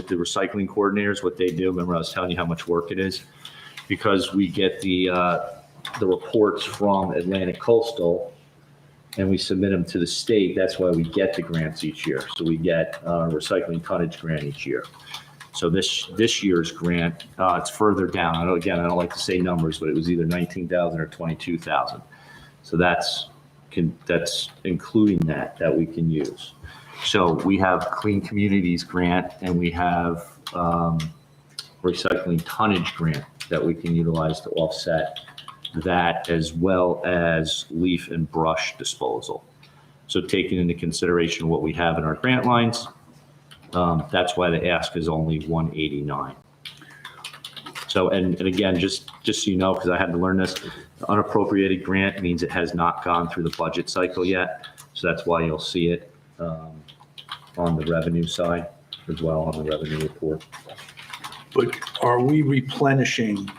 the recycling coordinators, what they do, remember I was telling you how much work it is? Because we get the reports from Atlantic Coastal and we submit them to the state, that's why we get the grants each year. So we get a recycling tonnage grant each year. So this year's grant, it's further down. I don't like to say numbers, but it was either 19,000 or 22,000. So that's including that we can use. So we have Clean Communities grant and we have recycling tonnage grant that we can utilize to offset that, as well as leaf and brush disposal. So taking into consideration what we have in our grant lines, that's why the ask is only 189. So, and again, just so you know, because I had to learn this, unappropriated grant means it has not gone through the budget cycle yet. So that's why you'll see it on the revenue side as well, on the revenue report. But are we replenishing?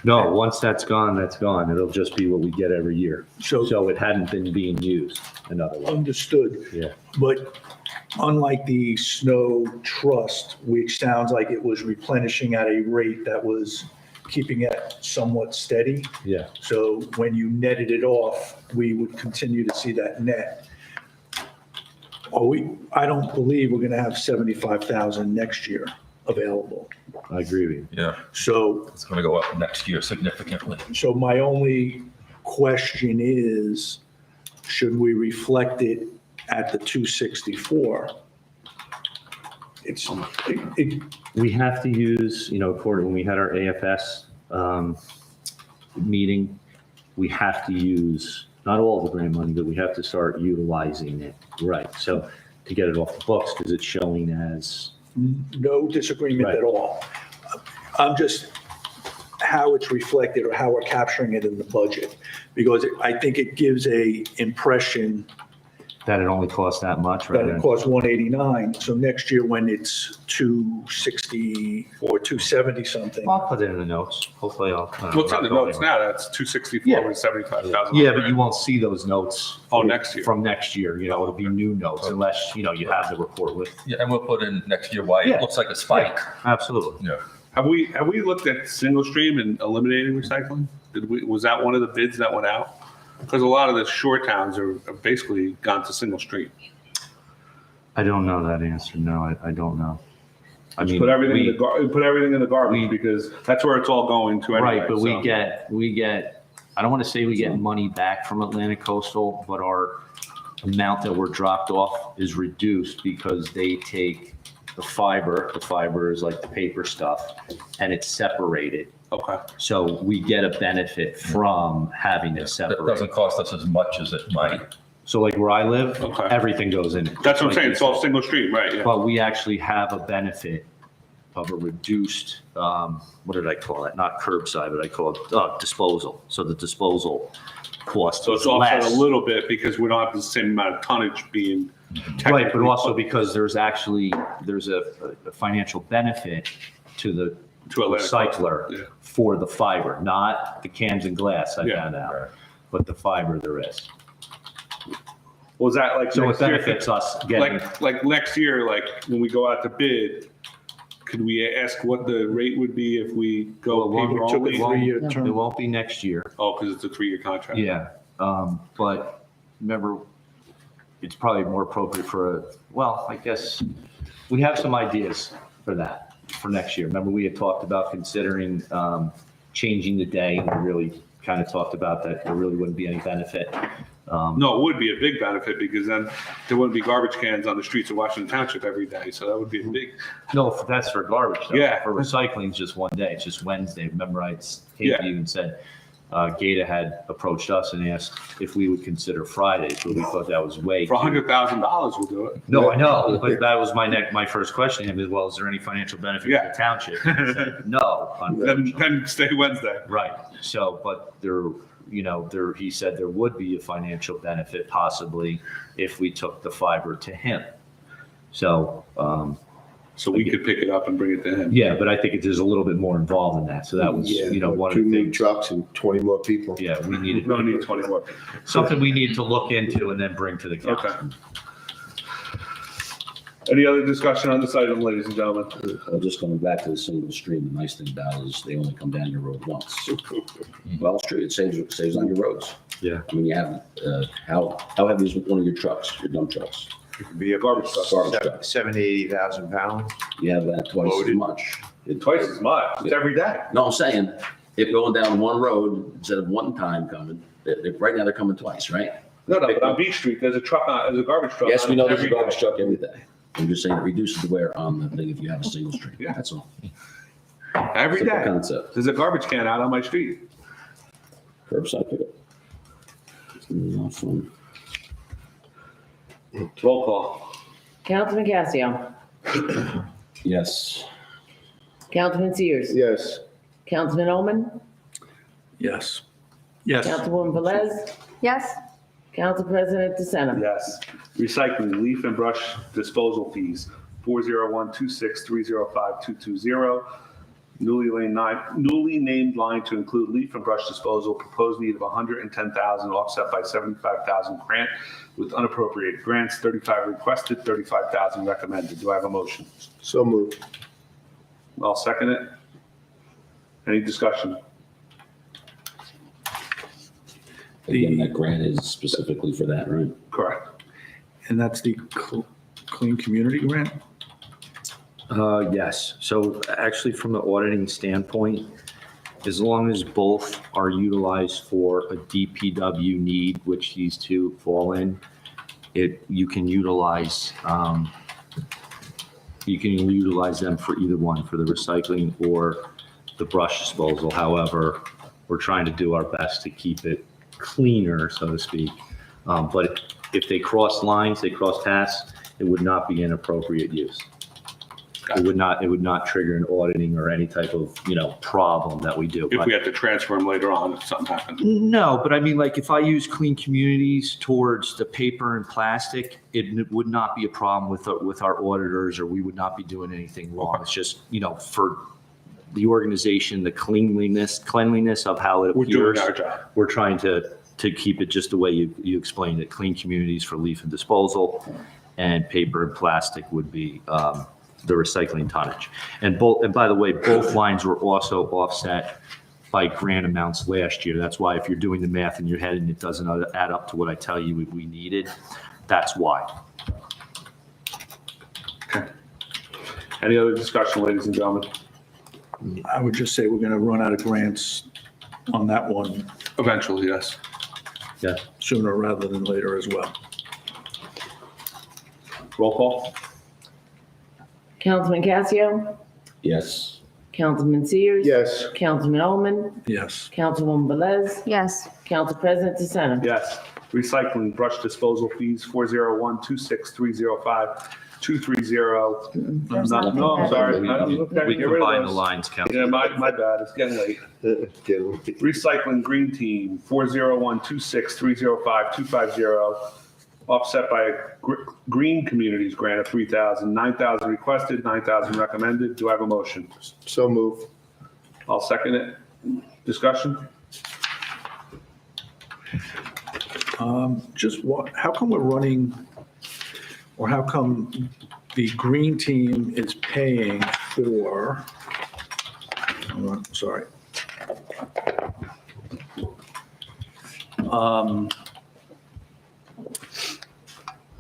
No, once that's gone, that's gone. It'll just be what we get every year. So So it hadn't been being used, in other words. understood. Yeah. But unlike the snow trust, which sounds like it was replenishing at a rate that was keeping it somewhat steady. Yeah. So when you netted it off, we would continue to see that net. I don't believe we're going to have 75,000 next year available. I agree with you. Yeah, So it's going to go up next year significantly. So my only question is, should we reflect it at the 264? We have to use, according, when we had our AFS meeting, we have to use, not all the grant money, but we have to start utilizing it. Right. So to get it off the books, because it's showing as. No disagreement Right. at all. I'm just, how it's reflected or how we're capturing it in the budget. Because I think it gives a impression That it only costs that much, that right? it costs 189. So next year when it's 260 or 270 something. I'll put it in the notes. Hopefully I'll. Well, it's in the notes now, that's 264 with 75,000. Yeah, but you won't see those notes. Oh, next year. From next year, it'll be new notes unless, you have the report with. Yeah, and we'll put in next year why Yeah. it looks like a spike. Absolutely. Yeah. Have we looked at single stream and eliminating recycling? Was that one of the bids that went out? Because a lot of the shore towns are basically gone to single stream. I don't know that answer. No, I don't know. I mean, Put everything in the garbage because that's where it's all going to anyway. right, but so. we get, I don't want to say we get money back from Atlantic Coastal, but our amount that we're dropped off is reduced because they take the fiber is like the paper stuff, and it's separated. Okay. So we get a benefit from having it That separated. doesn't cost us as much as it might. So like where I live, Okay. everything goes in. That's what I'm Like saying. you It's all said. single stream, right? Yeah. But we actually have a benefit of a reduced, what did I call it? Not curbside, but I call it disposal. So the disposal cost So is it's offset less. a little bit because we don't have the same amount of tonnage being. Right, but also because there's a financial benefit to the To Atlantic recycler Coastal, yeah. for the fiber, not the cans and glass I Yeah. found out, but the fiber there is. Was that like So it next year? benefits us getting, Like next year, like when we go out to bid, could we ask what the rate would be if we go Well, paper took a only? 3-year it term. won't be next year. Oh, because it's a 3-year contract. Yeah, but remember, it's probably more appropriate I guess, we have some ideas for that, for next year. Remember, we had talked about considering changing the day, and we really kind of talked about that there really wouldn't be any benefit. No, it would be a big benefit because then there wouldn't be garbage cans on the streets of Washington Township every day. So that would be a big, No, that's for garbage, though. Yeah. For recycling, it's just one day, it's just Wednesday. Remember, I came Yeah. to you and said, Gata had approached us and asked if we would consider Fridays, but we thought that was way. for too- $100,000, we'll do it. No, I know, but that was my first question to him is, well, is there any financial benefit to Yeah. the township? And he said, no, Then unfortunately. stay Wednesday. Right, so, but he said there would be a financial benefit possibly if we took the fiber to him. So, So we could pick it up and bring it to him. yeah, but I think there's a little bit more involved in that, so that was, one of Two the new things. trucks and 20 more people. Yeah, we needed, No need 20 more. something we need to look into and then bring to the council. Okay. Any other discussion on this item, ladies and gentlemen? Just coming back to the single stream, the nice thing about it is they only come down your road once. Well, it's true, it saves on your roads. Yeah. I mean, you have, how heavy is one of your trucks, your dump trucks? Could be a Garbage truck. Garbage truck. 70,000 pounds. You have that twice as Loaded. much. Twice as much. It's every day. No, I'm saying, if going down one road instead of one time coming, right now they're coming twice, right? No, but on Beach Street, there's a garbage truck. Yes, we know there's a every garbage day. truck every day. I'm just saying it reduces the wear on the thing if you have a single street. Yeah. That's all. Every Simple day. concept. There's a garbage can out on my street. Curbside pickup. It's not fun. Roll call. Councilman Casio, Yes. Councilman Sears, Yes. Councilman Oman, Yes. Yes. Councilwoman Velez, Yes? Council President DeSena. Yes. Recycling, leaf and brush disposal fees, 401-26305-220. Newly named line to include leaf and brush disposal, proposed need of $110,000, offset by $75,000 grant with unappropriated grants, 35 requested, $35,000 recommended. Do I have a motion? So moved. I'll second it. Any discussion? Again, that grant is specifically for that, right? Correct. And that's the Clean Community Grant? Yes. So actually, from the auditing standpoint, as long as both are utilized for a DPW need, which these two fall in, you can utilize them for either one, for the recycling or the brush disposal. However, we're trying to do our best to keep it cleaner, so to speak. But if they cross lines, they cross tasks, it would not be inappropriate use. It would not trigger an auditing or any type of, problem that we do. If we have to transfer them later on, if something happens. No, but I mean, like, if I use Clean Communities towards the paper and plastic, it would not be a problem with our auditors, or we would not be doing anything wrong. It's just, for the organization, the cleanliness of how it We're doing appears. our job. We're trying to keep it just the way you explained it. Clean Communities for leaf and disposal, and paper and plastic would be the recycling tonnage. And by the way, both lines were also offset by grant amounts last year. That's why if you're doing the math in your head and it doesn't add up to what I tell you we needed, that's why. Any other discussion, ladies and gentlemen? I would just say we're going to run out of grants on that one Eventually, yes. Yeah. sooner rather than later as well. Roll call. Councilman Casio, Yes. Councilman Sears. Yes. Councilman Oman, Yes. Councilwoman Velez, Yes. Council President DeSena. Yes. Recycling brush disposal fees, 401-26305-230. There's No, nothing I'm there. sorry. We Okay, We get rid of combine the those. lines, Council. Yeah, my bad. It's getting late. Recycling Green Team, 401-26305-250, offset by a Green Communities grant of $3,000, $9,000 requested, $9,000 recommended. Do I have a motion? So moved. I'll second it. Discussion? How come we're running, or how come the green team is paying for, sorry.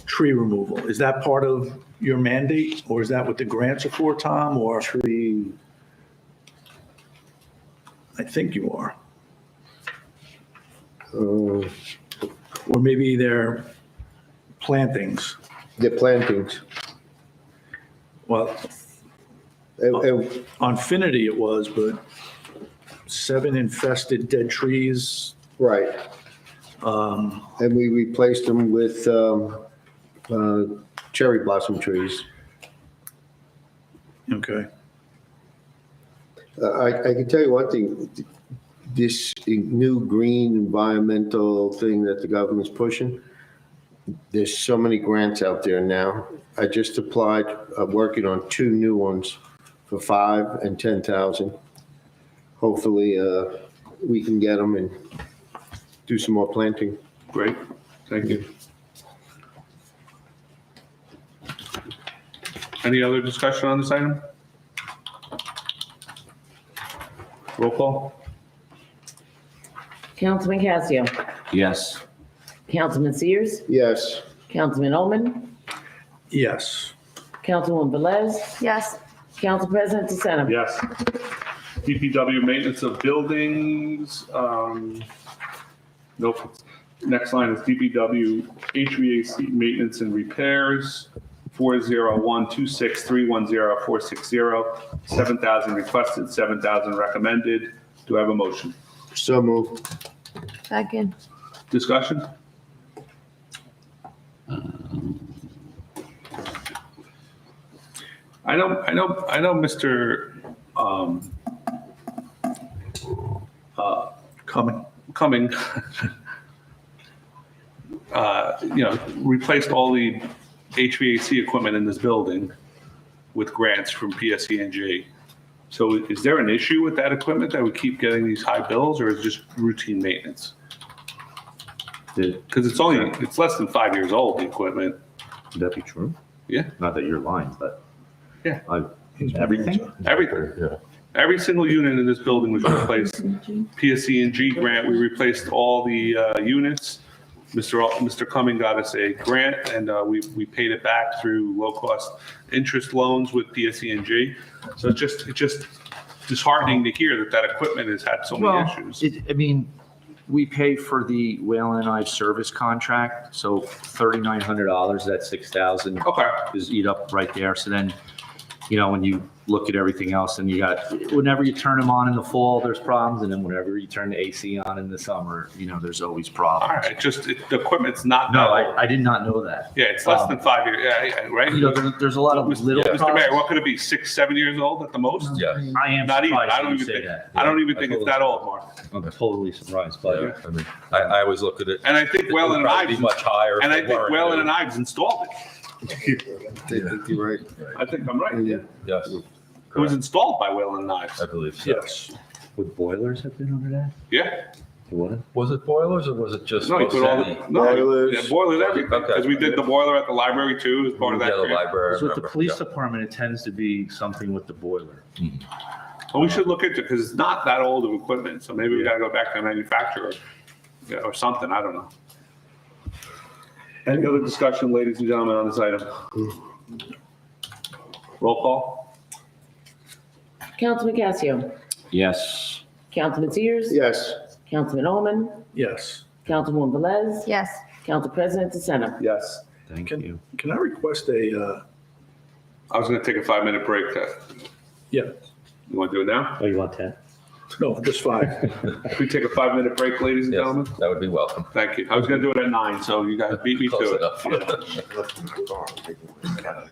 Tree removal, is that part of your mandate, or is that what the grants are for, Tom, or? Tree. I think you are. Or maybe they're plantings. The plantings. Well, on Finity it was, but 7 infested dead trees. Right. And we replaced them with cherry blossom trees. Okay. I can tell you one thing, this new green environmental thing that the government's pushing, there's so many grants out there now. I just applied, working on 2 new ones for 5 and 10,000. Hopefully, we can get them and do some more planting. Great. Thank you. Any other discussion on this item? Roll call. Councilman Casio, Yes. Councilman Sears, Yes. Councilman Oman, Yes. Councilwoman Velez, Yes. Council President DeSena. Yes. DPW maintenance of buildings, nope. Next line is DPW HVAC maintenance and repairs, 401-26310-460, 7,000 requested, 7,000 recommended. Do I have a motion? So moved. Second. Discussion? I know, Mr. Cumming, replaced all the HVAC equipment in this building with grants from PSE&G. So is there an issue with that equipment that we keep getting these high bills, or is it just routine maintenance? Because it's less than 5 years old, the equipment. Would that be true? Yeah. Not that you're lying, but. Yeah. Everything? Everything. Yeah. Every single unit in this building was replaced. PSE&G grant, we replaced all the units. Mr. Cumming got us a grant, and we paid it back through low-cost interest loans with PSE&G. So it's just disheartening to hear that equipment has had so many issues. We pay for the Whale and Ives service contract, so $3,900, that 6,000 Okay. is eat up right there. So then, when you look at everything else, and whenever you turn them on in the fall, there's problems, and then whenever you turn the AC on in the summer, there's always All problems. right, the equipment's not. No, I did not know that. Yeah, it's less than 5 years, yeah, right? There's a lot of little Mr. Mayor, problems. what could it be, 6, 7 years old at the most? Yeah. I am Not even, surprised I that don't you even say think, that. I don't even think it's that old, Mark. I'm totally surprised by Yeah, it. I mean, I always look at it. And I think it Whalen would and probably Ives, be much higher. if and I it think weren't Whalen new. and Ives installed it. I think you're right. I think I'm right. Yeah. Yes, It was installed by Whalen and Ives. I believe so. Yes. Would boilers have been under that? Yeah. What? Was it boilers or was it just? No, he put all mostly- the, no, Boilers. yeah, boilers, everything. Okay. Because we did the boiler at the library too, as part of that Yeah, the grant. library. I With the remember, police yeah. department, it tends to be something with the boiler. Well, we should look into it because it's not that old of equipment. So maybe we got to go back to the manufacturer, or something. I don't know. Any other discussion, ladies and gentlemen, on this item? Roll call? Councilman Casio, Yes. Councilman Sears, Yes. Councilman Ullman, Yes. Councilwoman Velez, Yes. Council President DeSena. Yes. Thank you. Can I request a, I was going to take a 5-minute break. yeah, You want to do it now? Oh, you want that? no, just 5. If we take a 5-minute break, ladies and Yes, gentlemen? that would be welcome. Thank you. I was going to do it at 9, so you guys beat me Close to enough. it.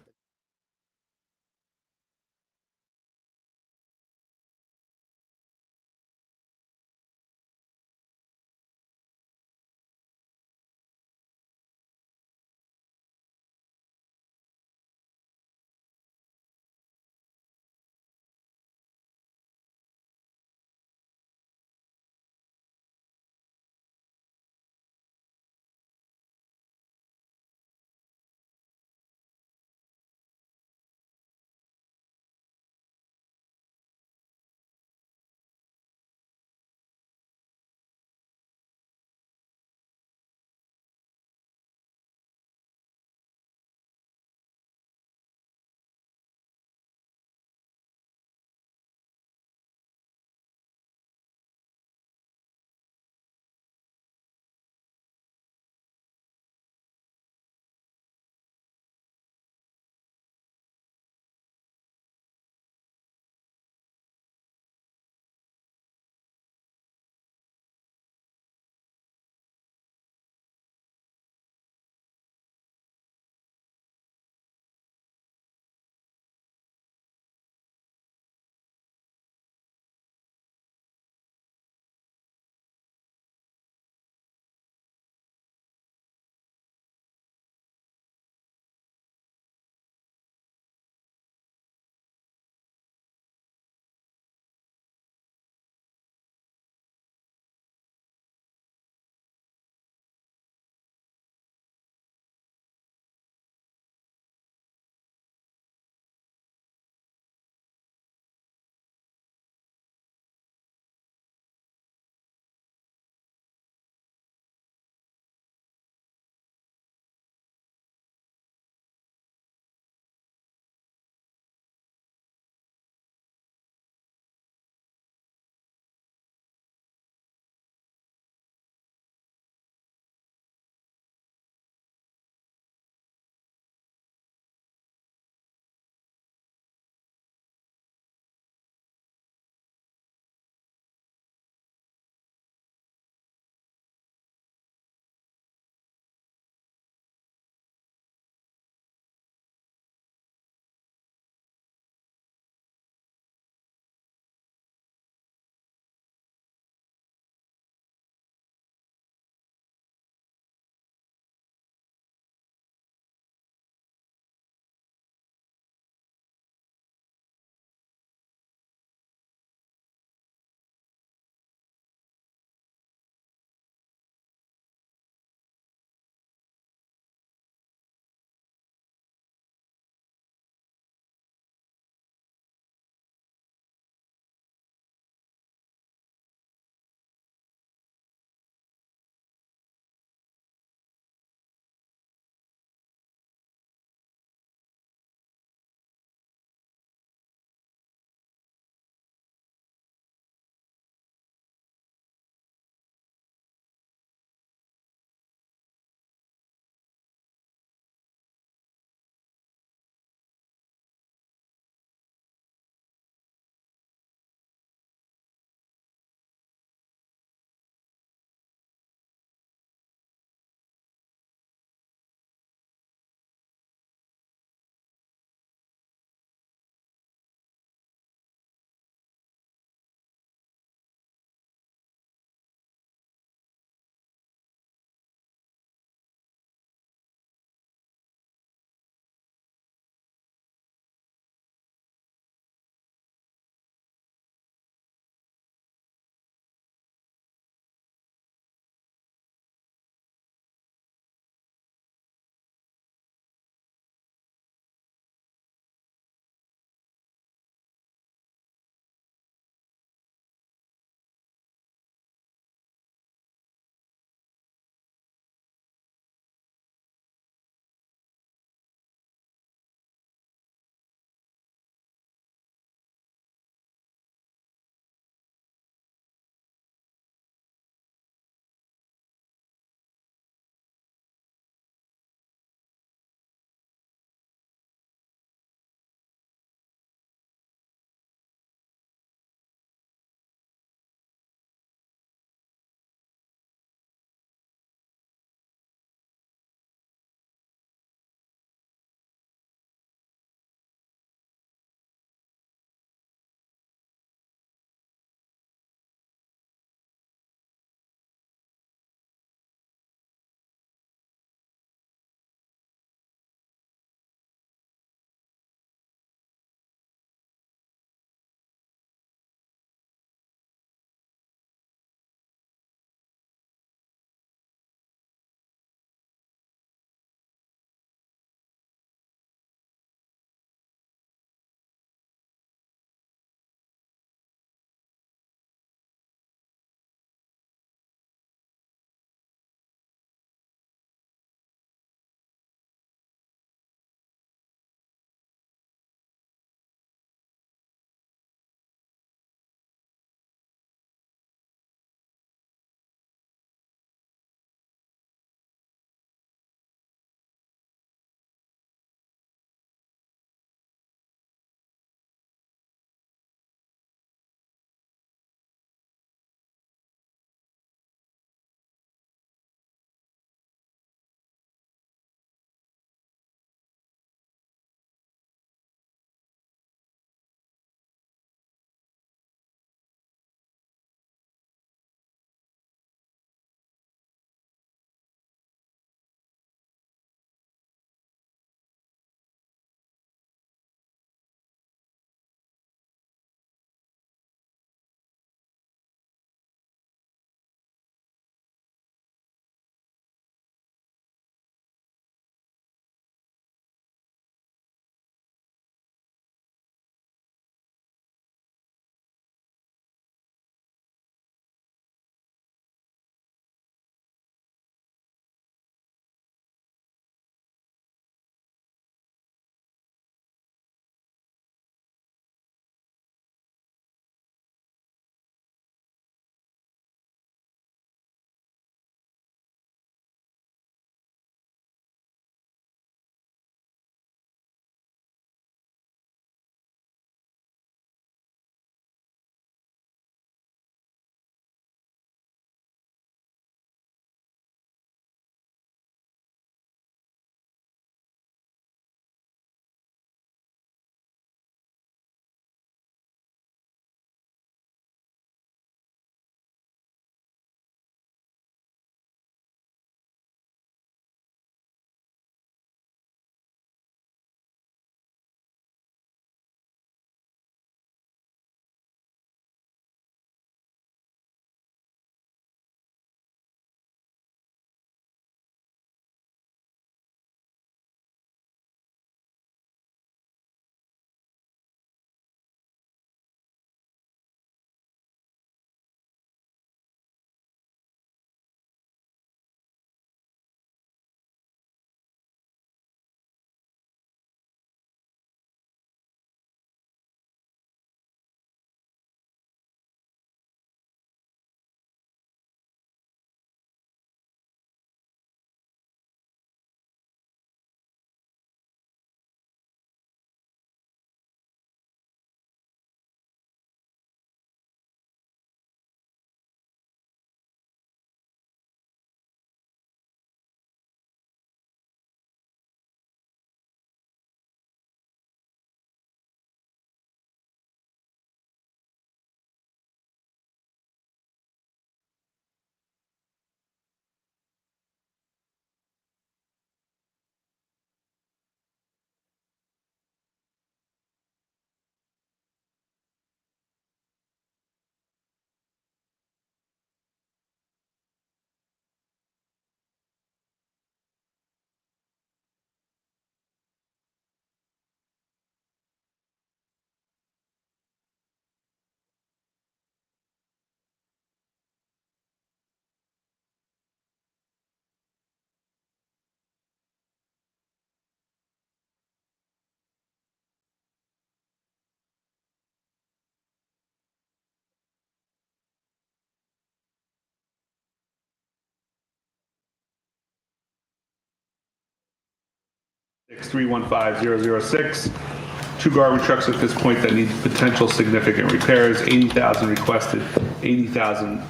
315-006. 2 garbage trucks at this point that need potential significant repairs, 80,000 requested, 80,000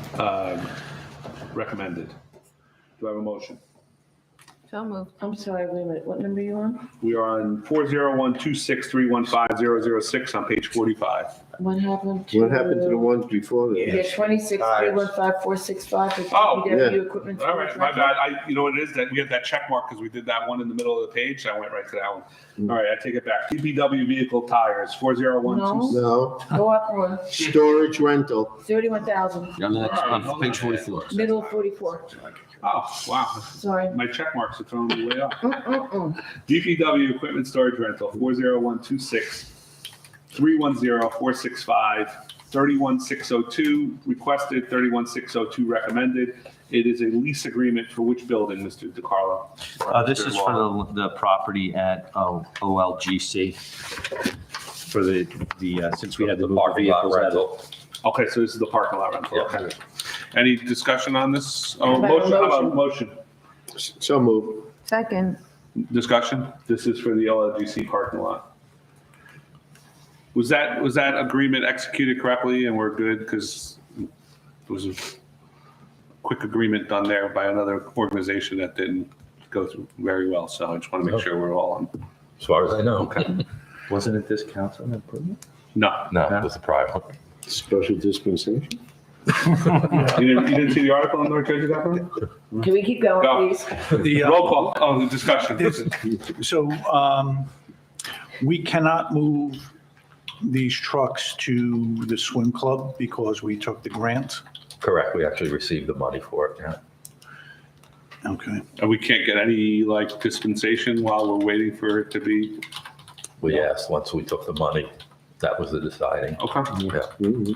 recommended. Do I have a motion? So moved. I'm sorry, wait a minute, what number are you on? We are on 401-26315-006 on page 45. What happened to? What happened to the ones before that? Yeah, 26-315-465 for Oh, yeah. DPW equipment. All right, my bad. You know what it is, that we have that check mark because we did that one in the middle of the page. So I went right to that one. All right, I take it back. DPW vehicle tires, 401-2. No, Go up one, storage rental. 31,000, On the next, on page 44. middle of 44, Oh, wow. sorry. My check marks are throwing me way off. Mm-mm-mm. DPW equipment storage rental, 401-26-310-465, 31602 requested, 31602 recommended. It is a lease agreement for which building, Mr. DeCarlo? This is for the property at OLGC. For the since we had the Parking lot vehicles out of. rental. Okay, so this is the parking lot rental. Yeah. Okay. Any discussion on this? How about a Motion, how about motion? So moved. Second. Discussion? This is for the LLGC parking lot. Was that agreement executed correctly and we're good? Because it was a quick agreement done there by another organization that didn't go through very well. So I just want to make sure we're all on. As far as I know. Okay. Wasn't it this council that approved it? No. No, it was a private one. Special dispensation? You didn't see the article on North Jersey Government? Can we keep going, Go. please? Roll call. Oh, the discussion. So we cannot move these trucks to the swim club because we took the grant? Correct. We actually received the money for it, yeah. Okay. And we can't get any like dispensation while we're waiting for it to be. We asked, once we took the money, that was the deciding. Okay. Yeah. Mhm.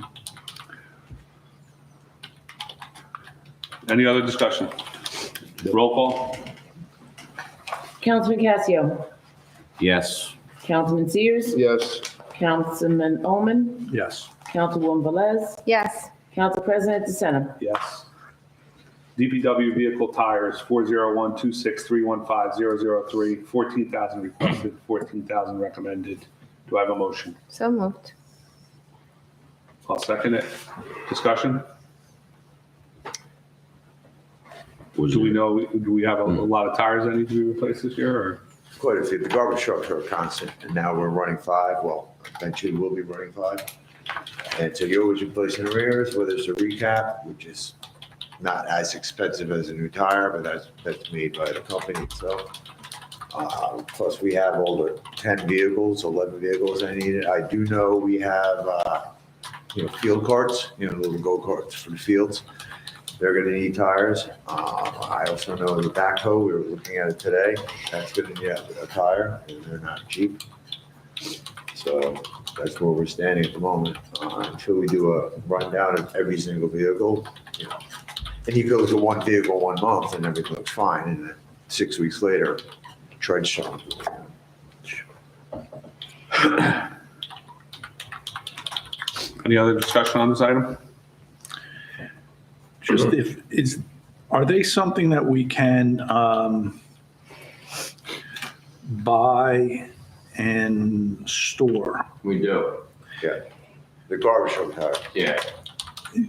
Any other discussion? Roll call. Councilman Casio, Yes. Councilman Sears, Yes. Councilman Omen, Yes. Councilwoman Velez, Yes. Council President DeSena. Yes. DPW vehicle tires, 401-26315-003, 14,000 requested, 14,000 recommended. Do I have a motion? So moved. I'll second it. Discussion? Do we know, do we have a lot of tires that need to be replaced this year or? Quite a few. The garbage trucks are constant, and now we're running 5. Well, eventually we'll be running 5. And so you're always replacing arrears, whether it's a recap, which is not as expensive as a new tire, but that's made by the company itself. Plus we have all the 10 vehicles, 11 vehicles I needed. I do know we have, field carts, little go-karts for the fields. They're gonna need tires. I also know the backhoe, we were looking at it today, that's gonna need a tire, and they're not cheap. So that's where we're standing at the moment, until we do a rundown of every single vehicle, And you go to one vehicle 1 month and everything looks fine, and then 6 weeks later, tread showing. Any other discussion on this item? Just are they something that we can buy and store? We do. Yeah, the garbage truck tire. Yeah.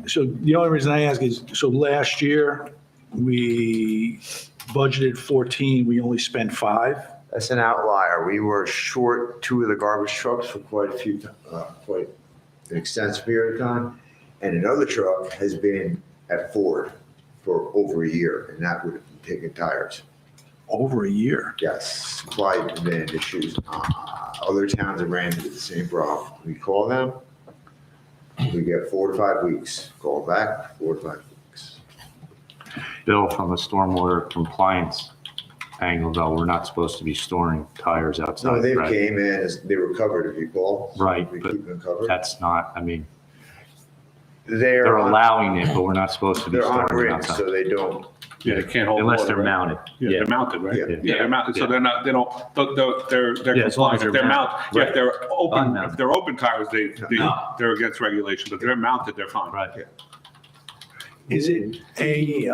So the only reason I ask is, so last year, we budgeted 14, we only spent 5. That's an outlier. We were short 2 of the garbage trucks for quite an extensive period of time. And another truck has been at Ford for over a year, and that would have been taking tires. Over a year? Yes, quite been issues. Other towns have ran into the same problem. We call them, we get 4 to 5 weeks. Call back, 4 to 5 weeks. Bill, from a stormwater compliance angle, though, we're not supposed to be storing tires outside, No, they right? came in, they were covered if you call. Right, We but keep them covered. That's not, I mean, They're they're on- allowing it, but we're not supposed to be They're on storing them rigs, outside. so they don't. Yeah, they can't hold. Unless water, they're right? mounted. Yeah, they're mounted, right? Yeah. Yeah, they're mounted, so Yeah. they're not, they don't, they're Yeah, as long as compliant. If they're they're mounted. Yeah, if right. they're open, Unmounted. if they're open tires, No. they're against regulation, but they're mounted, they're fine. Right. Is it a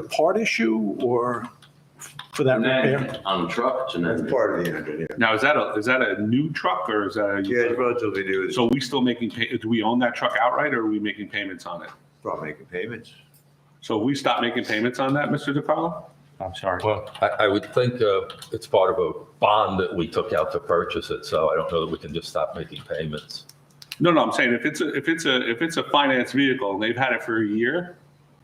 part issue or for that And repair? then on trucks and That's then. part of the engine, yeah. Now, is that a new truck or is that a? Yeah, it's relatively new. So we still making, do we own that truck outright or are we making payments on it? Probably making payments. So we stop making payments on that, Mr. DiCarlo? I'm sorry. Well, I would think it's part of a bond that we took out to purchase it, so I don't know that we can just stop making payments. No, I'm saying if it's a finance vehicle and they've had it for a year,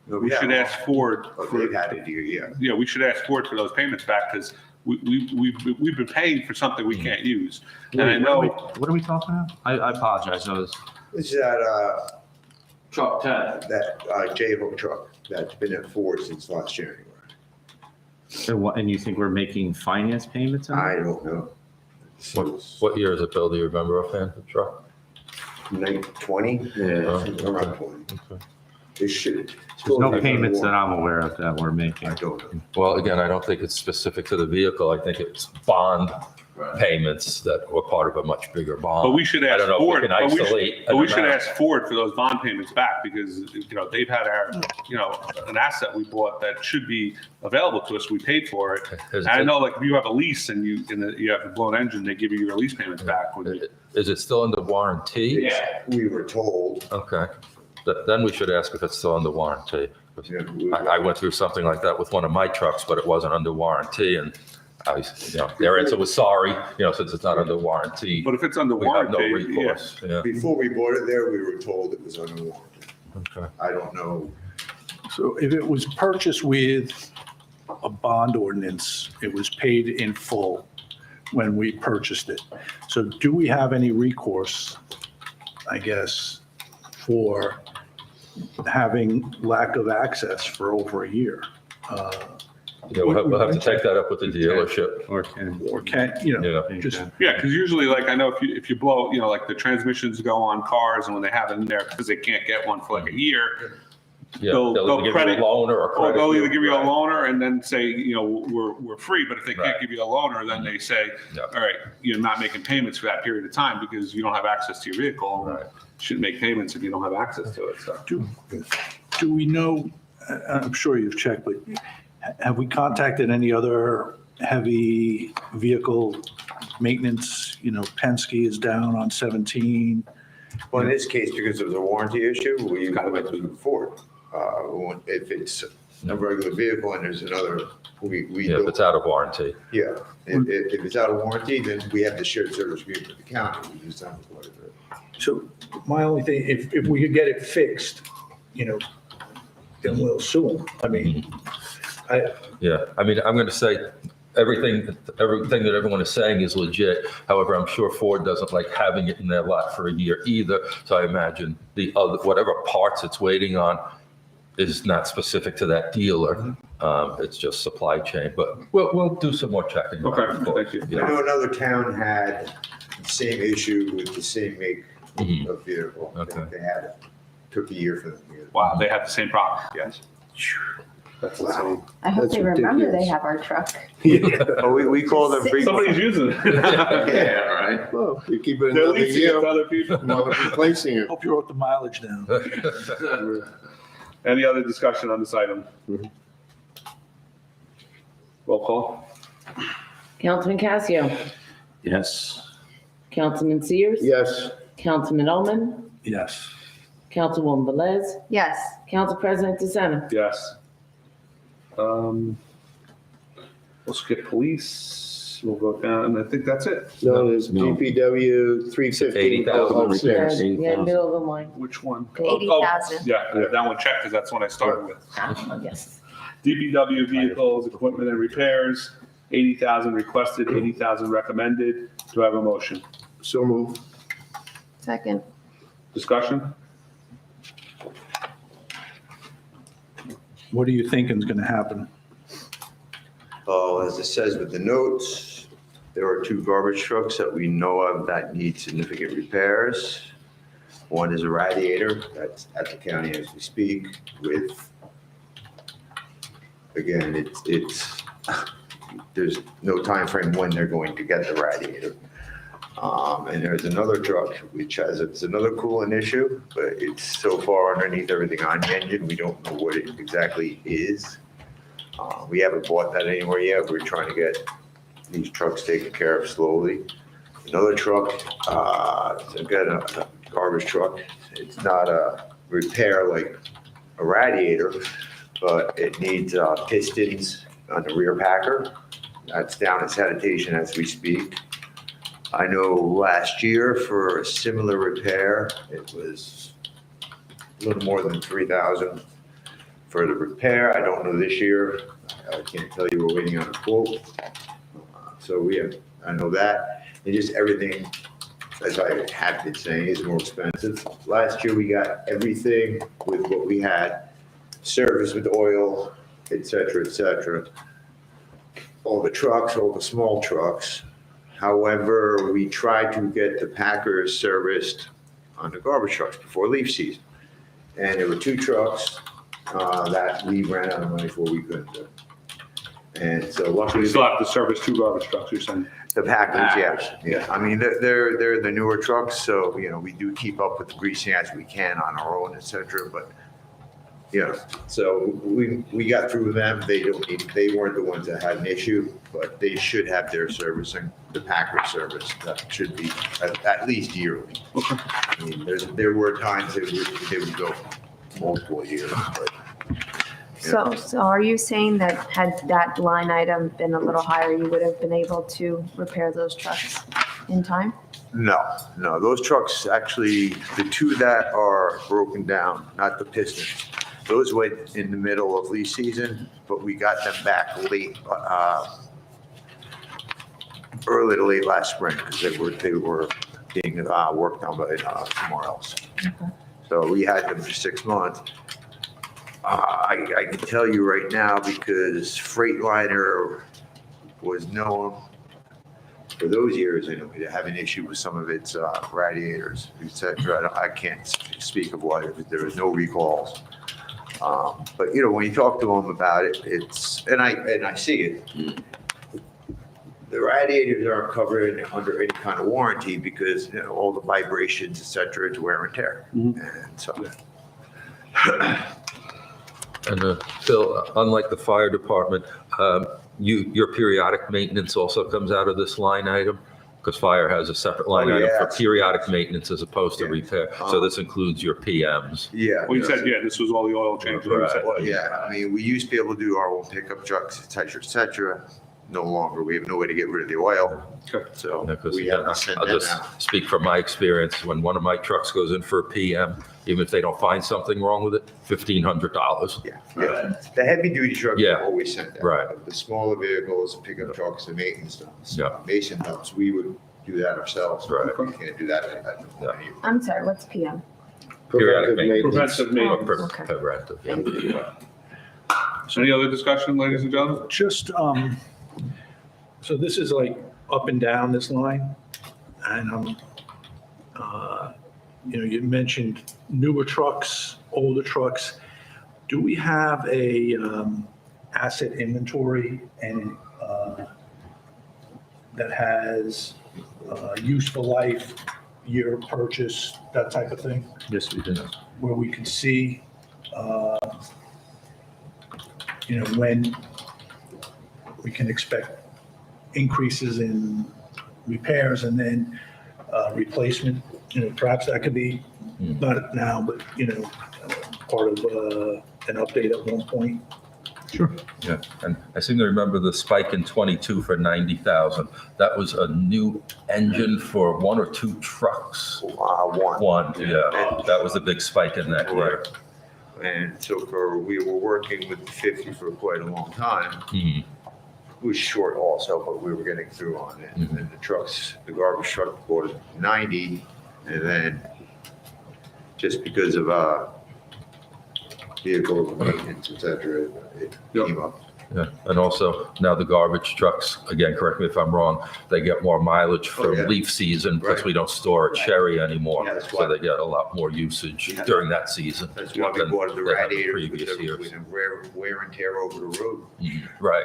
No, we yeah, should ask Ford. oh, they've had it here, yeah. Yeah, we should ask Ford for those payments back because we've been paying for something we can't use. And I know, What are we talking about? I apologize. I was, This is that, Truck 10. that J-Hook truck that's been at Ford since last January. and you think we're making finance payments on it? I don't know. What year is it, Bill? Do you remember offhand, the truck? 20? Yeah. Around 20. It should. There's no payments that I'm aware of that we're making. I don't know. Well, again, I don't think it's specific to the vehicle. I think it's bond payments that were part of a much bigger bond. but we should I ask don't know if Ford. we can isolate. But an we should amount. ask Ford for those bond payments back because, they've had an asset we bought that should be available to us. We paid for it. Is And I it- know like if you have a lease and you have a blown engine, they give you your lease payments back. Is it still under warranty? Yeah, we were told. Okay. Then we should ask if it's still under warranty. Yeah, I went through something like that with one of my trucks, but it wasn't under warranty, and their answer was sorry, since it's not under warranty. But if it's under We have no warranty, yeah. recourse, yeah, Before we bought it there, we were told it was under warranty. okay. I don't know. So if it was purchased with a bond ordinance, it was paid in full when we purchased it. So do we have any recourse, I guess, for having lack of access for over a year? Yeah, we'll have to take that up with the dealership. Or can? Or can, Yeah. just, Yeah, because usually, like, I know if you blow, like the transmissions go on cars and when they have it in there because they can't get one for like a year, Yeah, They'll they'll either give you credit- a loaner or or credit. they'll either you. give you a Right. loaner and then say, we're free, but if they can't Right. give you a loaner, then they say, Yeah. all right, you're not making payments for that period of time because you don't have access to your vehicle. Right. You shouldn't make payments if you don't have access to it, so. do we know, I'm sure you've checked, but have we contacted any other heavy vehicle maintenance? Penske is down on 17. Well, in this case, because it was a warranty issue, we went to Ford. If it's a regular vehicle and there's another, we Yeah, if do, it's out of warranty. yeah. If it's out of warranty, then we have the shared service agreement with the county. We use them as part of it. So my only thing, if we could get it fixed, then we'll sue them. I mean, Yeah, I mean, I'm going to say everything that everyone is saying is legit. However, I'm sure Ford doesn't like having it in their lot for a year either. So I imagine whatever parts it's waiting on is not specific to that dealer. It's just supply chain, but we'll do some more checking. Okay, thank you. I Yeah. know another town had the same issue with the same make Mhm. of vehicle. Okay. They had it. Took a year for them to get it. Wow, they have the same problem, yes. That's insane. I hope That's they remember they ridiculous. have our truck. Oh, we call them big. Somebody's using it. Yeah, right. Well, you keep it They're another leasing it to year, other people. not replacing it. hope you wrote the mileage down. Any other discussion on this item? Roll call? Councilman Casio, Yes. Councilman Sears. Yes, Councilman Oman, Yes. Councilwoman Velez, Yes. Council President DeSena. Yes. We'll skip police, we'll go down, I think that's it. no, there's No. DPW 350. 80,000 Oh, upstairs. Yeah, middle of the line. Which one? 80,000. Yeah, that one checked because that's what I started with. Yes. DPW vehicles, equipment and repairs, 80,000 requested, 80,000 recommended. Do I have a motion? So move. Second. Discussion? What are you thinking is going to happen? Oh, as it says with the notes, there are 2 garbage trucks that we know of that need significant repairs. One is a radiator that's at the county as we speak with, again, it's, there's no time frame when they're going to get the radiator. And there's another truck which it's another coolant issue, but it's so far underneath everything on the engine, we don't know what it exactly is. We haven't bought that anywhere yet. We're trying to get these trucks taken care of slowly. Another truck, again, a garbage truck. It's not a repair like a radiator, but it needs pistons on the rear packer. That's down in sanitation as we speak. I know last year for a similar repair, it was a little more than 3,000 for the repair. I don't know this year. I can't tell you, we're waiting on a quote. So I know that. And just everything, as I have been saying, is more expensive. Last year, we got everything with what we had, service with oil, et cetera, all the trucks, all the small trucks. However, we tried to get the Packers serviced on the garbage trucks before leaf season. And there were 2 trucks that we ran out of money for, we couldn't do. And so So luckily. you still have to service 2 garbage trucks, you're saying? The Packers, yeah. I mean, they're the newer trucks, so, we do keep up with the greasing as we can on our own, et cetera, but, so we got through them. They weren't the ones that had an issue, but they should have their servicing, the Packers service. That should be at least yearly. I mean, there were times they would go multiple years, but. So are you saying that had that line item been a little higher, you would have been able to repair those trucks in time? No, those trucks, actually, the 2 that are broken down, not the pistons, those went in the middle of leaf season, but we got them back late, early to late last spring, because they were being worked on by somewhere else. Okay. So we had them for 6 months. I can tell you right now, because Freightliner was known for those years, anyway, to have an issue with some of its radiators, et cetera. I can't speak of why there was no recalls. But when you talk to them about it, and I see it. The radiators aren't covered under any kind of warranty because all the vibrations, et cetera, it's wear and tear. And so. And Phil, unlike the fire department, your periodic maintenance also comes out of this line item? Because fire has a separate line item for periodic maintenance as opposed to repair. So this includes your PMs. Yeah. Well, you said, this was all the oil changes. You said. Well, yeah, I mean, we used to be able to do our own pickup trucks, et cetera. No longer. We have no way to get rid of the oil. Okay. So Because we have to send I'll them just out. speak from my experience. When one of my trucks goes in for a PM, even if they don't find something wrong with it, $1,500. Yeah. The heavy duty trucks are always sent out. Right. The smaller vehicles, pickup trucks, and maintenance stuff. Mason helps. We would do that ourselves. Right. We can't do that at the moment. I'm sorry, what's PM? Periodic maintenance. Preventive maintenance. Okay. Preventive. So any other discussion, ladies and gentlemen? Just, so this is like up and down this line, and you mentioned newer trucks, older trucks. Do we have a asset inventory and that has useful life, year of purchase, that type of thing, Yes, we do. where we can see, when we can expect increases in repairs and then replacement? Perhaps that could be, not now, but, part of an update at one point. Sure. Yeah, and I seem to remember the spike in 22 for 90,000. That was a new engine for 1 or 2 trucks. One. Yeah, that was a big spike in that year. And so we were working with the 50 for quite a long time. It was short also, but we were getting through on it. And then the garbage truck bought 90, and then just because of vehicle maintenance, et cetera, it came up. Yeah, and also now the garbage trucks, again, correct me if I'm wrong, they get more mileage from leaf season because we don't store at Cherry anymore. Yeah, that's So why- they get a lot more usage during that season. That's why we than bought the they had in radiators previous with years. the wear and tear over the road. Right.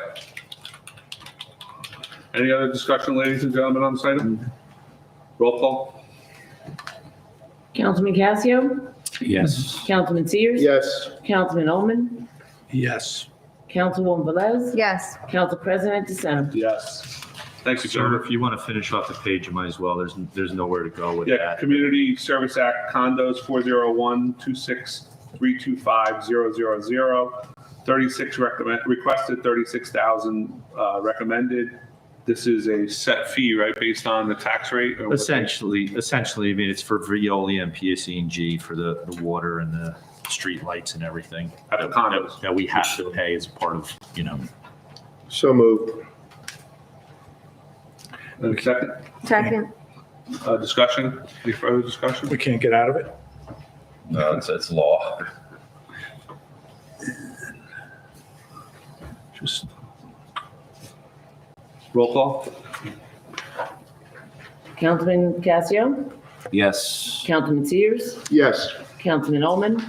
Any other discussion, ladies and gentlemen, on this item? Roll call? Councilman Casio, Yes. Councilman Sears. Yes. Councilman Ullman, Yes. Councilwoman Velez, Yes. Council President DeSena. Yes. Thank you, Sir, sir. if you want to finish off the page, you might as well. There's nowhere to go with Yeah, that. Community Service Act condos, 401-26325-000. 36 requested, 36,000 recommended. This is a set fee, right, based on the tax rate? or what- Essentially, I mean, it's for Veolia and PSE&G for the water and the street lights and everything. At the condos. That we have to pay as part of, So moved. And second, Second. discussion? Any further discussion? We can't get out of it? No, it's law. Just roll call? Councilman Casio, Yes. Councilman Sears, Yes. Councilman Ullman,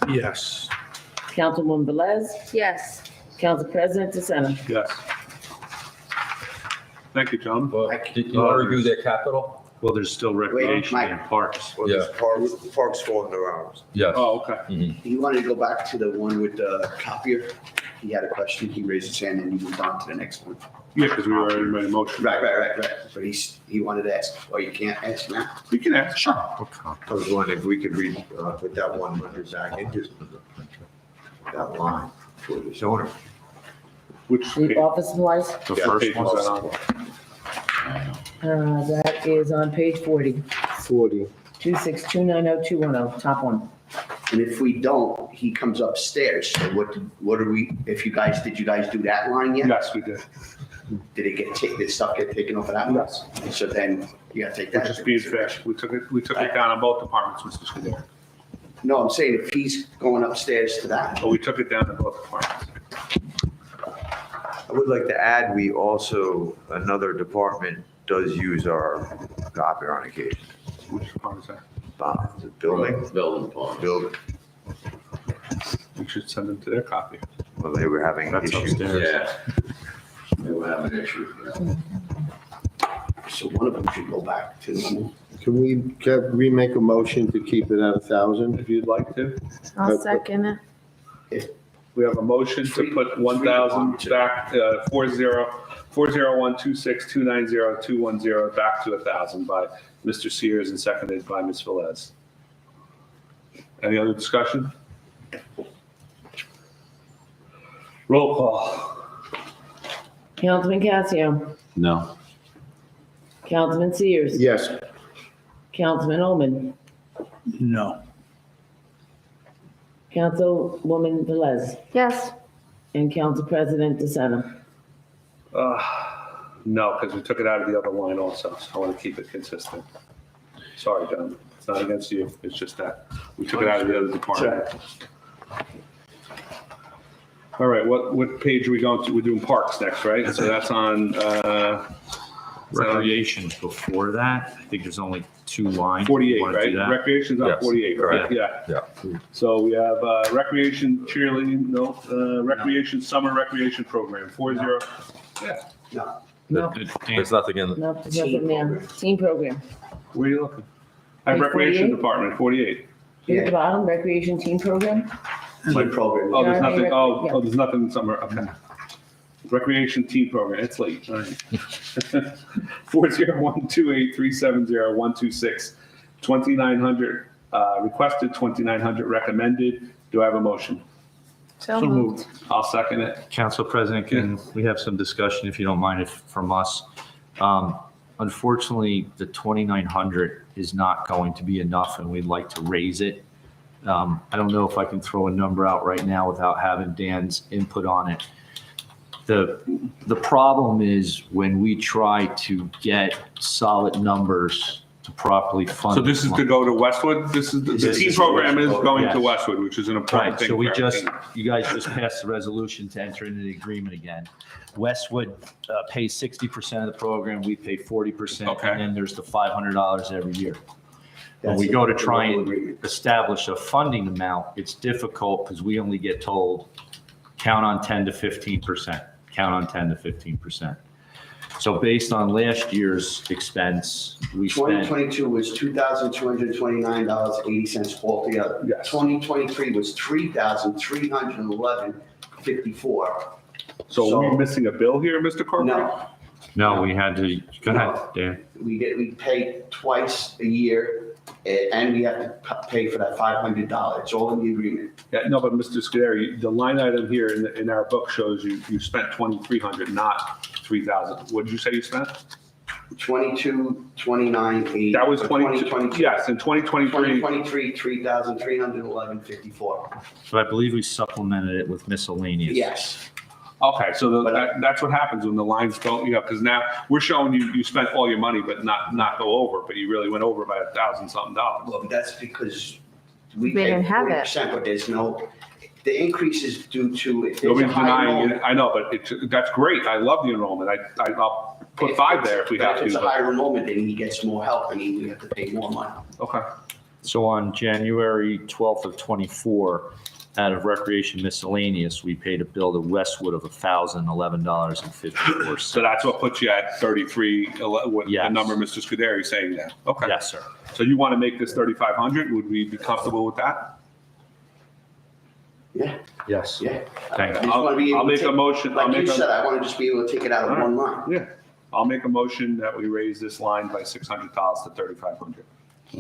Yes. Councilwoman Velez, Yes. Council President DeSena. Yes. Thank you, John. Well, did you want to review their capital? well, there's still recreation Mike. and parks. Well, Yeah. Parks fall under ours. Yes. Oh, okay. He wanted to go back to the one with the copier. He had a question. He raised his hand and he moved on to the next one. Yeah, because we already made a motion. Right. But he wanted to ask, oh, you can't ask now? We can ask. Sure. I was wondering if we could read, put that one under Zach into that line for the owner. Which The page? office supplies, The Yeah, first page one. was that on? that is on page 40, 40. 26290-210, top one. And if we don't, he comes upstairs. So what are we, did you guys do that line yet? Yes, we did. Did it did stuff get taken off of that one? Yes. So then you gotta take We're that. just being fair. We took it down on both departments, Mr. Scudero. No, I'm saying if he's going upstairs to that. But we took it down on both departments. I would like to add, we also, another department does use our copier on occasion. Which department is that? The building, Building department. building, We should send them to their copy. well, they were having That's issues. upstairs. Yeah. They were having issues. So one of them should go back to the Can we make a motion to keep it at 1,000? If you'd like to. I'll second it. We have a motion to put 1,000 back, 401-26290-210 back to 1,000 by Mr. Sears and seconded by Ms. Velez. Any other discussion? Roll call. Councilman Casio, No. Councilman Sears. Yes. Councilman Ullman, No. Councilwoman Velez, Yes. and Council President DeSena. No, because we took it out of the other line also, so I want to keep it consistent. Sorry, John, it's not against you, it's just that we took it out of the other department. All right, what page are we going to? We're doing parks next, right? So that's on, Recreation before that, I think there's only 2 lines. 48, Want to do right? that? Recreation's on Yes, 48, right? correct. Yeah. Yeah. So we have recreation cheerleading, recreation, summer recreation program, 40. Yeah, No, There's nothing in, no, there's nothing there. Team program. where are you looking? I have Page recreation 48? department, 48. Here at the bottom, recreation team program. team program. Oh, there's Yeah, nothing, yeah. oh, there's nothing in summer, okay. Recreation team program, it's late, all right. 401-28370-126, 2,900 requested, 2,900 recommended. Do I have a motion? So moved. I'll second it. Council President, can we have some discussion, if you don't mind, from us? Unfortunately, the 2,900 is not going to be enough, and we'd like to raise it. I don't know if I can throw a number out right now without having Dan's input on it. The problem is when we try to get solid numbers to properly fund. So this is to go to Westwood? This is, the This team is- program is going to Yes. Westwood, which is an important Right, thing. so we for our just, team. you guys just passed the resolution to enter into the agreement again. Westwood pays 60% of the program, we pay 40%, Okay. and then there's the $500 every year. When we go to try and establish a funding amount, it's difficult because we only get told, count on 10 to 15%, count on 10 to 15%. So based on last year's expense, we spent, 2022 was $2,229.80 altogether. Yes. 2023 was $3,311 54. So are we So- missing a bill here, Mr. Corcoran? No, No, we had to, go ahead, Dan. we pay twice a year, and we have to pay for that $500. It's all in the agreement. Yeah, no, but Mr. Scuderi, the line item here in our book shows you spent 2,300, not 3,000. What did you say you spent? 22, 29, 8. That was 2022. 22, yes, in 2023. 2023, 3,311.54. So I believe we supplemented it with miscellaneous. Yes. Okay, so that's what happens when the lines don't, because now we're showing you spent all your money, but not go over, but you really went over by $1,000-something. Well, that's because we They pay didn't have it. 40%, but there's no, the increase is due to, if there's a Nobody's high denying enrollment. it. I know, but that's great. I love the enrollment. I'll put 5 there if we have If it's a to. higher enrollment, then he gets more help and we have to pay more money. Okay. So on January 12th of '24, out of recreation miscellaneous, we paid a bill to Westwood of $1,011.54. So that's what puts you at 33, what the Yes. number Mr. Scuderi is saying now. Okay. Yes, sir. So you want to make this 3,500? Would we be comfortable with that? Yeah, Yes. yeah. Thank I just wanna be able I'll to make a take- motion. Like you said, I want to just be able to take it out of one line. Yeah, I'll make a motion that we raise this line by $600 to 3,500.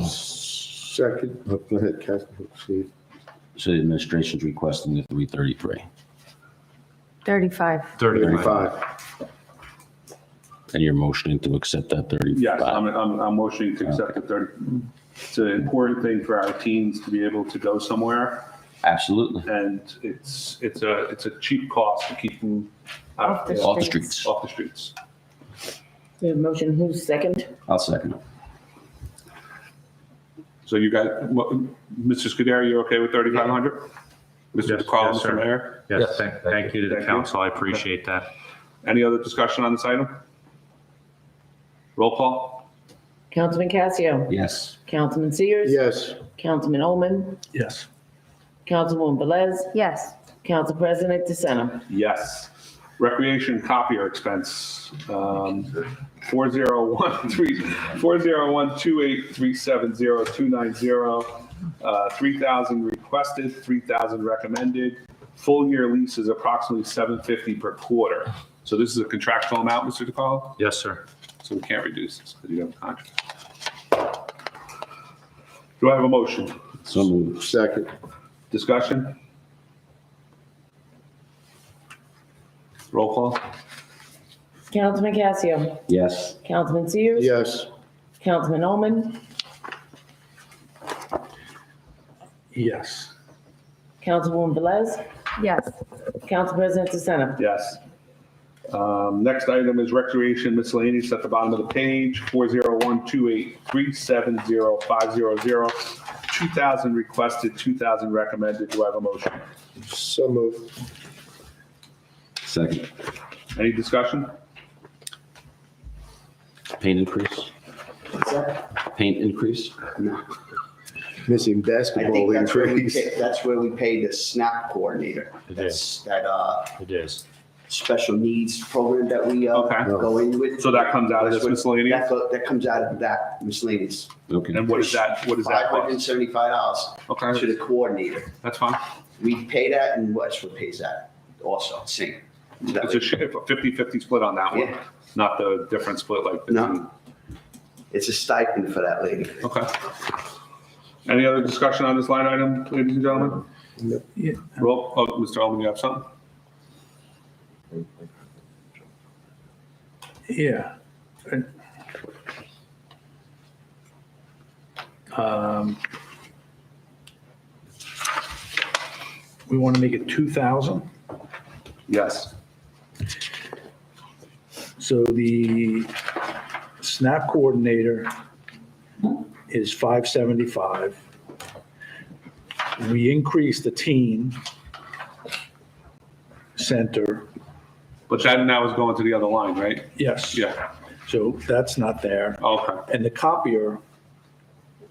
Second, go ahead, Steve. So the administration's requesting the 333. 35. 35. And you're motioning to accept that 35? Yes, I'm motioning to accept the 30. It's an important thing for our teens to be able to go somewhere, Absolutely. and it's a cheap cost to keep them Off the Off the streets. streets. off the streets. We have a motion, who's second? I'll second it. So you got, Mr. Scuderi, you're okay with 3,500? Mr. Yes, DeCarlo, yes, sir. Mr. Mayor? Yes, Yes. thank you to the Thank you. council. I appreciate that. Any other discussion on this item? Roll call? Councilman Casio. Yes. Councilman Sears. Yes. Councilman Omen. Yes. Councilwoman Velez. Yes. Council President DeSena. Yes. Recreation copier expense, 40128370290, 3,000 requested, 3,000 recommended. Full year lease is approximately $750 per quarter. So this is a contractual amount, Mr. DeCarlo? Yes, sir. So we can't reduce this because you have a contract. Do I have a motion? So moved. Second. Discussion? Roll call? Councilman Casio. Yes. Councilman Sears. Yes. Councilman Omen. Yes. Councilwoman Velez. Yes. Council President DeSena. Yes. Next item is recreation miscellaneous at the bottom of the page, 40128370500, 2,000 requested, 2,000 recommended. Do I have a motion? So moved. Second. Any discussion? Paint increase? What's that? Paint increase? No. Missing I basketball think increase. that's where we pay the SNAP coordinator. It That's that It is. special needs program that we Okay. go in with. So that comes out of this That's what- miscellaneous? That comes out of that miscellaneous. Okay. And what is that cost? $575 to Okay, the coordinator. that's fine. We pay that and Westwood pays that also, same. It's a 50-50 split on that one, Yeah. not the different split like. No. It's a stipend for that lady. Okay. Any other discussion on this line item, ladies and gentlemen? Yeah. Roll, oh, Mr. Ullman, you have something? Yeah. We want to make it 2,000. Yes. So the SNAP coordinator is 575. We increased the teen center. But that now is going to the other line, right? Yes. Yeah. So that's not there. Okay. And the copier,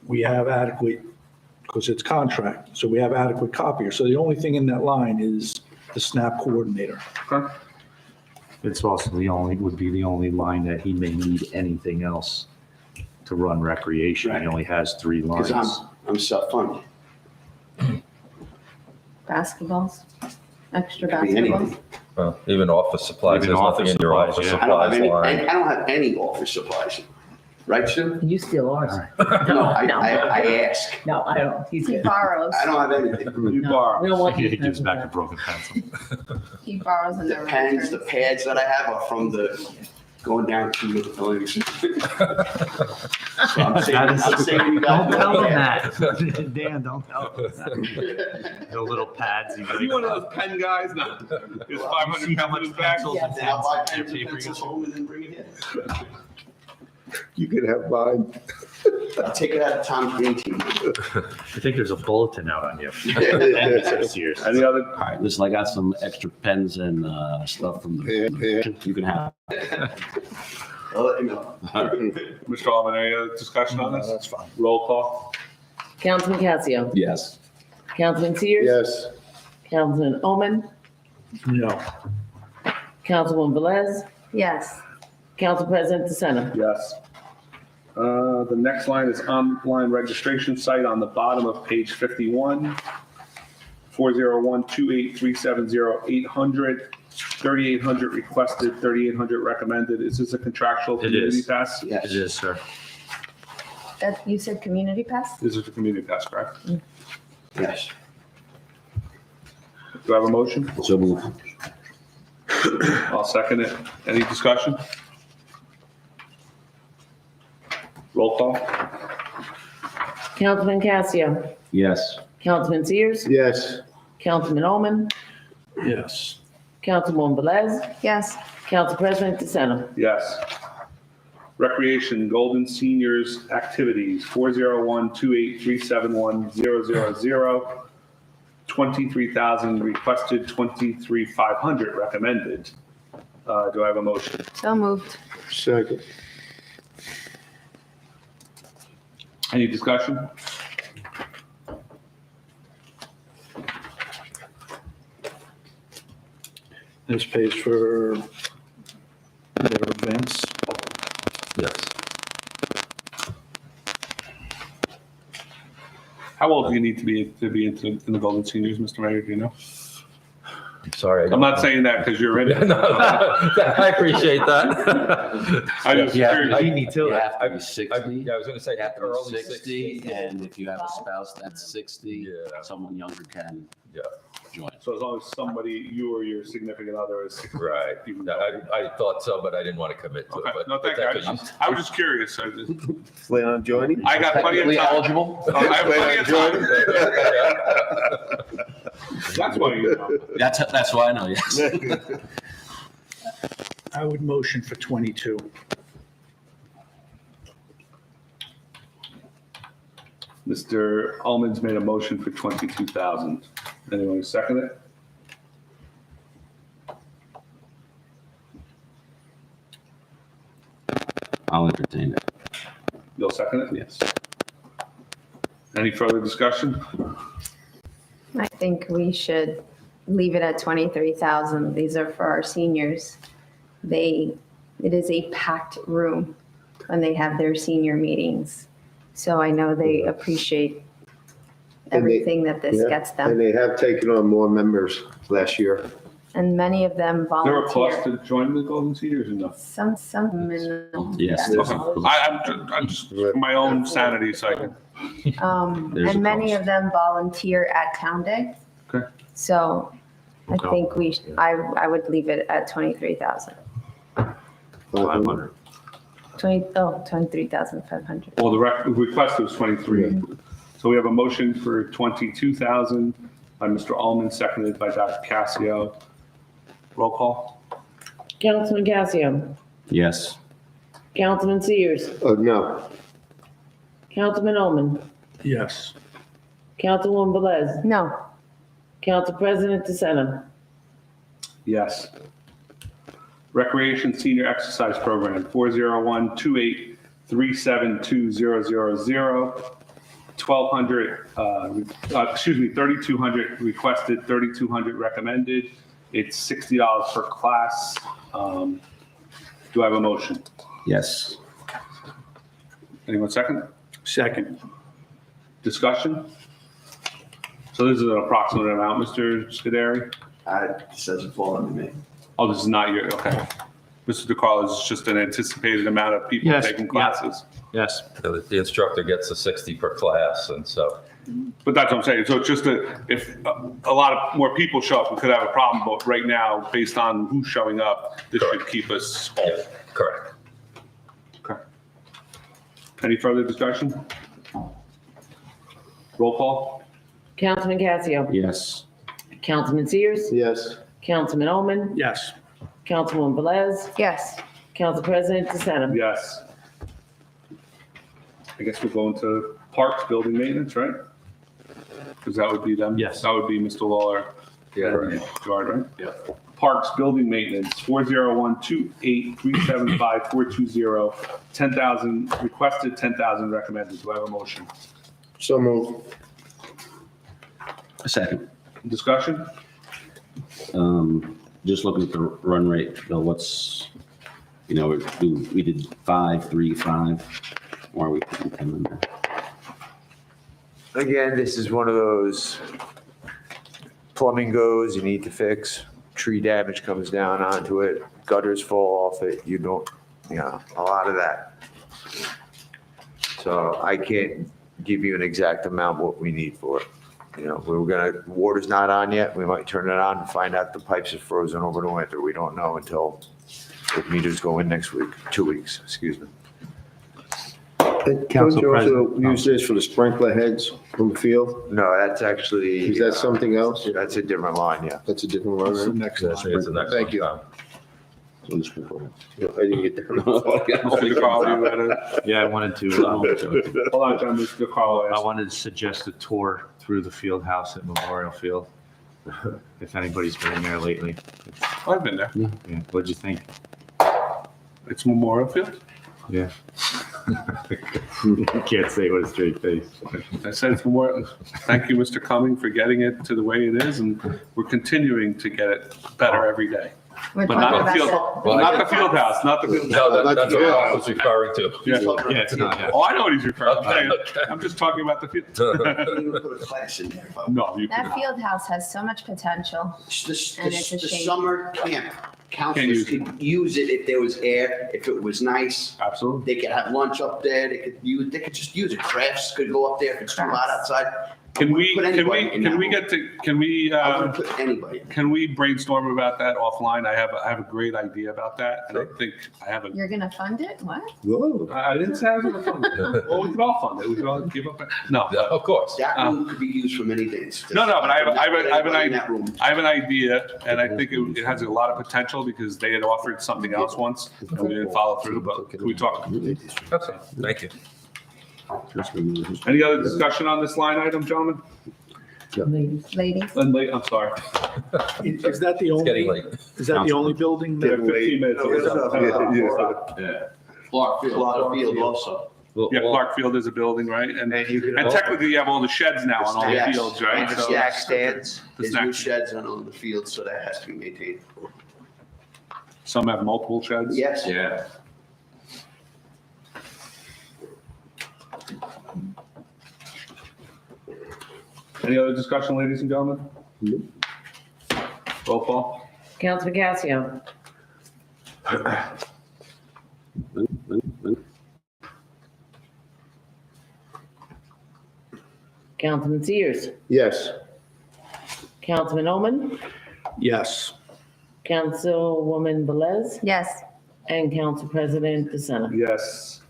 we have adequate, because it's contract, so we have adequate copier. So the only thing in that line is the SNAP coordinator. Okay. It's also would be the only line that he may need anything else to run recreation. He only has 3 lines. Because I'm self-funded. Basketballs. Extra Could be basketballs? anything. Well, even office supplies, Even there's nothing office in your supplies, office yeah. I don't have supplies any, line. I don't have any office supplies. Right, Stu? You steal ours. No, I No. ask. No, I don't. He's He good. borrows. I don't have anything. You No, borrow. we don't want you He to gives pencil back a back. broken pencil. He borrows and The never pens, the returns. pads that I have are from the, going down to the buildings. So I'm saving you guys. Don't tell money. him that. Dan, don't tell him that. The little pads. Are you one of those pen guys? No. There's 500 pounds in his bag. Yes. Then I'll buy pens and pencils home and then bring it in. You could have mine. I'll take it out of Tom's green tea. I think there's a bulletin out on you. Serious. Any other? All right, listen, I got some extra pens and stuff from Yeah, yeah. the, you can have. I'll let you know. Mr. Alman, any other discussion on this? That's fine. Roll call. Councilman Casio. Yes. Councilman Sears. Yes. Councilman Omen. No. Councilwoman Velez. Yes. Council President DeSena. Yes. The next line is online registration site on the bottom of page 51. 401-28370-800. 3,800 requested, 3,800 recommended. Is this a contractual It community is. pass? Yes. It is, sir. That, you said community pass? This is a community pass, correct? Yes. Do I have a motion? So move. I'll second it. Any discussion? Roll call. Councilman Casio. Yes. Councilman Sears. Yes. Councilman Omen. Yes. Councilwoman Velez. Yes. Council President DeSena. Yes. Recreation Golden Seniors Activities, 401-28371-000. 23,000 requested, 23,500 recommended. Do I have a motion? So moved. Second. Any discussion? This pays for their events. Yes. How old do you need to be in the Golden Seniors, Mr. Mayor, do you know? I'm sorry. I'm not saying that because you're in it. I appreciate that. I just Yeah, curious. you need to. You have to be Yeah, 60. I was gonna say You have to be early 60, 60s. and if you have a spouse that's 60, Yeah. someone younger can Yeah. join. So as long as somebody, you or your significant other is. Right. Even No, I thought so, but I didn't want to commit to it. Okay, But no, thank you. I was just curious. Plan on joining? I got plenty of time. eligible? I have plenty of time. That's why you know. That's why I know, yes. I would motion for 22. Mr. Ullman's made a motion for 22,000. Anyone second it? I'll entertain it. You'll second it? Yes. Any further discussion? I think we should leave it at 23,000. These are for our seniors. It is a packed room when they have their senior meetings. So I know they appreciate everything that this Yeah, gets And them. they have taken on more members last year. And many of them Is there a cost volunteer. to join the Golden Seniors or no? Some minimum. Yes. Yeah. Okay. I'm just for my own sanity, so I can. There's a And many cost. of them volunteer at Town Day. Okay. So I Okay. think I would leave it at 23,000. 500. 23,500. Well, the request was 23. So we have a motion for 22,000 by Mr. Ullman, seconded by Dr. Casio. Roll call. Councilman Casio. Yes. Councilman Sears. No. Councilman Omen. Yes. Councilwoman Velez. No, Council President DeSena. Yes. Recreation Senior Exercise Program, 401-28372-000. 3,200 requested, 3,200 recommended. It's $60 per class. Do I have a motion? Yes. Anyone second? Second. Discussion? So this is an approximate amount, Mr. Scuderi? This doesn't fall under me. Oh, this is not your, okay. Mr. DeCarlo, this is just an anticipated amount of people Yes, taking yeah. classes. Yes. The instructor gets a 60 per class, and so, But that's what I'm saying. So it's just that if a lot of more people show up, we could have a problem. But right now, based on who's showing up, this should keep us whole. yeah, correct. Okay. Any further discussion? Roll call? Councilman Casio, Yes. Councilman Sears, Yes. Councilman Omen, Yes. Councilwoman Velez, Yes. Council President DeSena. Yes. I guess we're going to Parks Building Maintenance, right? Because that would be them. Yes. That would be Mr. Lawler. Yeah. Guard, right? Yeah. Parks Building Maintenance, 401-28375-420, 10,000 requested, 10,000 recommended. Do I have a motion? So move. A second. Discussion? Just looking at the run rate, Bill, what's, we did 5, 3, 5, or are we putting 10 in there? Again, this is one of those plumbing goes, you need to fix, tree damage comes down onto it, gutters fall off it, a lot of that. So I can't give you an exact amount what we need for it. Water's not on yet. We might turn it on and find out the pipes are frozen over the winter. We don't know until the meters go in next week, 2 weeks, excuse me. Don't Council you also President. use this for the sprinkler heads from the field? No, that's actually. Is that something else? That's a different line, yeah. That's a different one, right? Next Yeah, it's the next Thank you. one. I didn't get that. Mr. DeCarlo, you had a- Yeah, I wanted to, Hold on, John, Mr. DeCarlo I asked. wanted to suggest a tour through the field house at Memorial Field. If anybody's been in there lately. I've been there. Yeah. What'd you think? It's Memorial Field. Yeah. You can't say it with a straight face. I said it's Memorial. Thank you, Mr. Cumming, for getting it to the way it is, and we're continuing to get it better every day. We're But talking not the about field, Well, not the field house, not the field. No, Not that's the what I field. was referring to. Yeah. Yeah, it's not, yeah. Oh, I know what he's referring to. I'm just talking about the field. You can put a class in there. No, you That can. field house has so much potential. And it's a The shame. summer camp, Can't counselors use it. could use it if there was air, if it was nice. Absolutely. They could have lunch up there, they could just use it. Crafts could go up there if it's too hot outside. Can we, Put can anybody we, in can that we room. get to, can we, I wouldn't put anybody in. can we brainstorm about that offline? I have a great idea about that, and I think I have a, You're gonna fund it? What? Whoa. I didn't say I was gonna fund it. Well, we could all fund it. We could all give up. No. Yeah, of course. That room could be used for many things. No, but I have an Anybody in that idea. room. I have an idea, and I think it has a lot of potential because they had offered something else once, and we didn't follow through, but can we talk? Okay, thank you. Any other discussion on this line item, gentlemen? Ladies? I'm sorry. Is that the It's getting only, late. is that the only building Yeah, that? 15 minutes. Clark Field. Clark Field also. Yeah, Clark Field is a building, right? And And you can. and technically you have all the sheds now on all the Yes. fields, right? And the So- Stack stands. The There's snack- new sheds on all the fields, so that has to be maintained. Some have multiple sheds. Yes. Yeah. Any other discussion, ladies and gentlemen? Roll call. Councilman Casio, Councilman Sears, Yes. Councilman Omen, Yes. Councilwoman Velez, Yes. and Council President DeSena. Yes.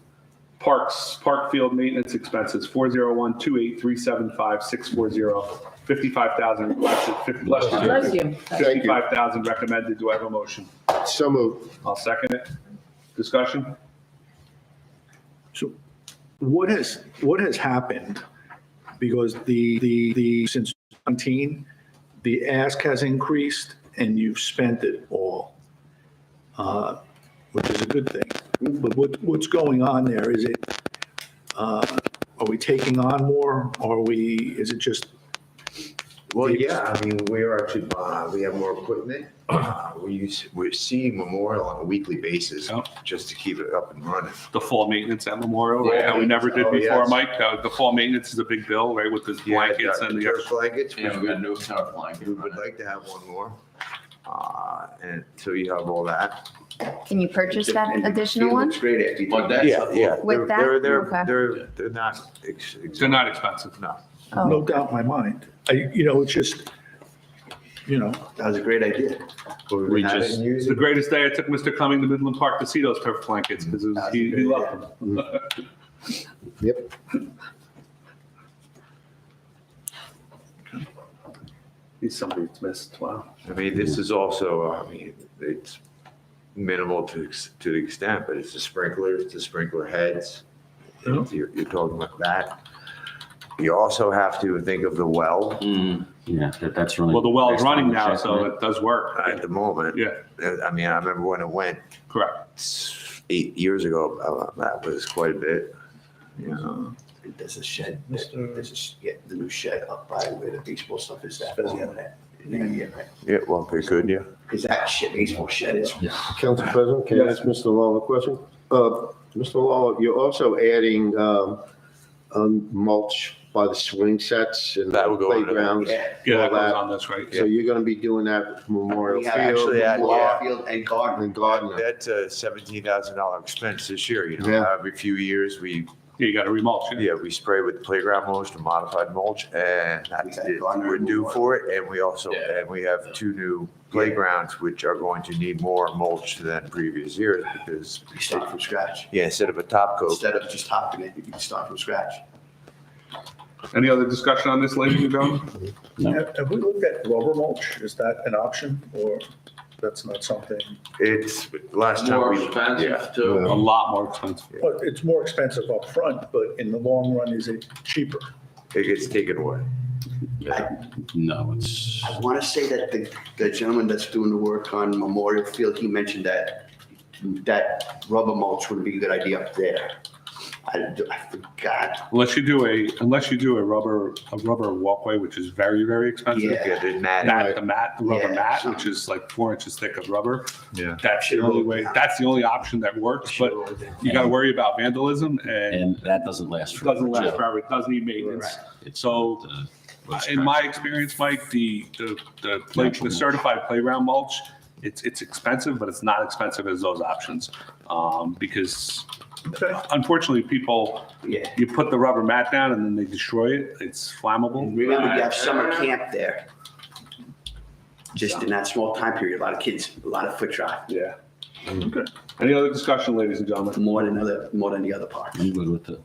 Park field maintenance expenses, 401-28375-640, 55,000 requested, Bless you. 55,000 recommended. Do I have a motion? So moved. I'll second it. Discussion? So what has happened? Because since 19, the ask has increased and you've spent it all, which is a good thing. But what's going on there? Is it, are we taking on more? Or is it just Well, yeah, I mean, we're actually, we have more equipment. We're seeing Memorial on a weekly basis Yep. just to keep it up and running. The fall maintenance at Memorial, right? Yeah. That we never did Oh, before, yes. Mike. The fall maintenance is a big bill, right, with the blankets and the turf extra. blankets. Yeah, we got no turf blanket. We would like to have one more. And so you have all that. Can you purchase that And the additional field one? looks great after you But take that's- that Yeah, stuff yeah. With that? Okay. They're not. They're not expensive. No. Oh, No doubt in my mind. It's just, off. That was a great idea. We Have it just, and use the it. greatest day I took Mr. Cumming to Midland Park to see those turf blankets because he loved them. Yep. He's somebody that's missed. Wow. I mean, this is also, it's minimal to the extent, but it's the sprinklers, the sprinkler heads. You're talking about that. You also have to think of the well Yeah, that's really. Well, the well's based running on now, check, so right? it does work. at the moment. Yeah, I mean, I remember when it went correct. 8 years ago, that was quite a bit. There's a shed, the new shed up by where the baseball stuff is at. Yeah, well, they could, yeah. Is that shit, baseball shed is. Council President, can I ask Mr. Lawler a question? Mr. Lawler, you're also adding mulch by the swing sets and That will go into- playgrounds. Yeah, that all goes on this, right? So you're gonna be doing that with Memorial We have Field? actually had- Memorial Field and garden. And Gardner. That's a $17,000 expense this year, Yeah. Every few years, Yeah, you got to remulch. we spray with playground mulch, or modified mulch, and that's got it. Gardner We're and due Memorial. for it, and we also, Yeah. and we have 2 new playgrounds, which are going to need more mulch than previous years, because, You start from scratch. instead of a top coat, Instead of just topping it, you can start from scratch. Any other discussion on this, ladies and gentlemen? have we looked at rubber mulch? Is that an option or that's not something? it's, last time More we. expensive Yeah. too. A lot more expensive. Well, it's more expensive up front, but in the long run, is it cheaper? It gets taken away. No, it's, I want to say that the gentleman that's doing the work on Memorial Field, he mentioned that rubber mulch would be a good idea up there. I forgot. Unless you do a rubber walkway, which is very, very expensive. Yeah. Yeah, there's mat. The rubber Yeah, mat, something. which is like 4 inches thick of rubber. Yeah. That's the only way, that's the only option that works, but you got to worry about vandalism and and that doesn't last it forever. doesn't last too. forever. It does need maintenance. It's So the- in my experience, Mike, the certified playground mulch, it's expensive, but it's not expensive as those options. Because Okay. unfortunately, people, Yeah. you put the rubber mat down and then they destroy it. It's flammable. Remember, you have summer camp there. Just in that small time period, a lot of kids, a lot of foot traffic, Yeah. Okay. Any other discussion, ladies and gentlemen? more than the other parts. I'm good with it.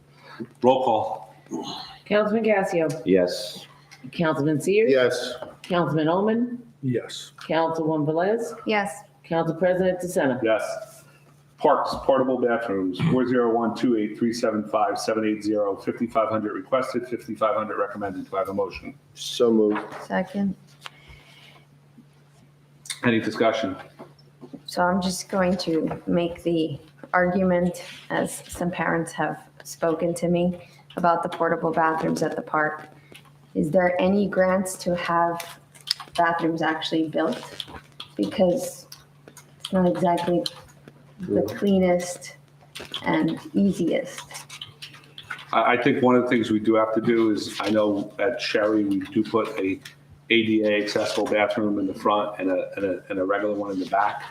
Roll call. Councilman Casio, Yes. Councilman Sears. Yes. Councilman Oman, Yes. Councilwoman Velez, yes. Council President DeSena. Yes. Parks, portable bathrooms, 401-28375-780, 5,500 requested, 5,500 recommended. Do I have a motion? So moved. Second. Any discussion? So I'm just going to make the argument, as some parents have spoken to me, about the portable bathrooms at the park. Is there any grants to have bathrooms actually built? Because it's not exactly the cleanest and easiest. I think one of the things we do have to do is, I know at Sherry, we do put a ADA accessible bathroom in the front and a regular one in the back.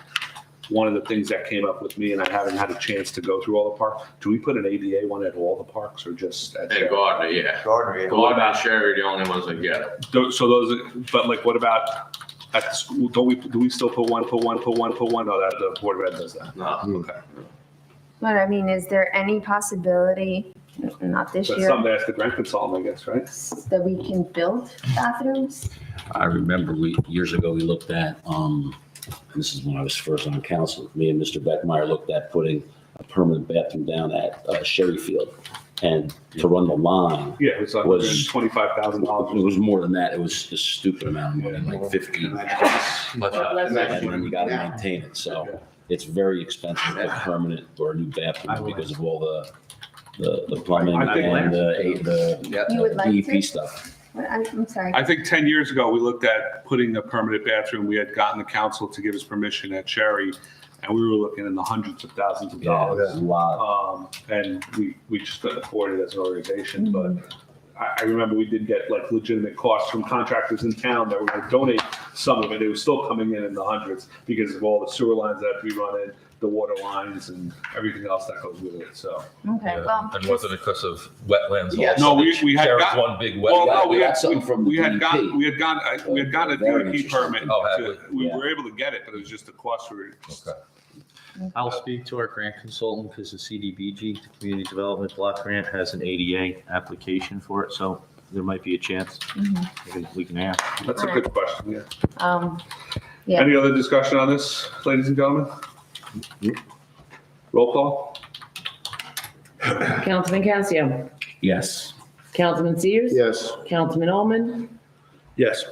One of the things that came up with me, and I haven't had a chance to go through all the parks, do we put an ADA one at all the parks or just at And Sherry? Gardner, yeah. Gardner, yeah. Gardner and Sherry are the only ones that get it. So those, but like, what about at the school? Do we still put one? No, that the Board of Ed does that. No. Okay. But I mean, is there any possibility, not this That's year, something to ask the grant consultant, I guess, right? that we can build bathrooms? I remember years ago, we looked at, and this is when I was first on council, me and Mr. Beckmeyer looked at putting a permanent bathroom down at Sherry Field. And to run the line, Yeah, it's like Was- $25,000. it was more than that. It was a stupid amount of money, like 50. And then you gotta maintain it. So it's very expensive to put permanent or new bathrooms because of all the plumbing I think- and the You would like DEP to? stuff. I'm sorry. I think 10 years ago, we looked at putting a permanent bathroom. We had gotten the council to give us permission at Cherry, and we were looking in the hundreds of thousands of dollars. Wow. And we just couldn't afford it as an organization, but I remember we did get like legitimate costs from contractors in town that were going to donate some of it. It was still coming in the hundreds because of all the sewer lines that we run in, the water lines and everything else that goes with it, so. Okay, well. And wasn't it because of wetlands? Yeah, also? no, we had There was got- one big Well, wetland. no, we had something from we had DEP. got, we had got a DEP permit. Oh, had we? We were able to get it, but it was just the cost for it. Okay. I'll speak to our grant consultant because the CDBG, the Community Development Block Grant, has an ADA application for it, so there might be a chance. We can ask. That's a good question, yeah. Yeah. Any other discussion on this, ladies and gentlemen? Roll call? Councilman Casio, Yes. Councilman Sears, Yes. Councilman Ullman, Yes.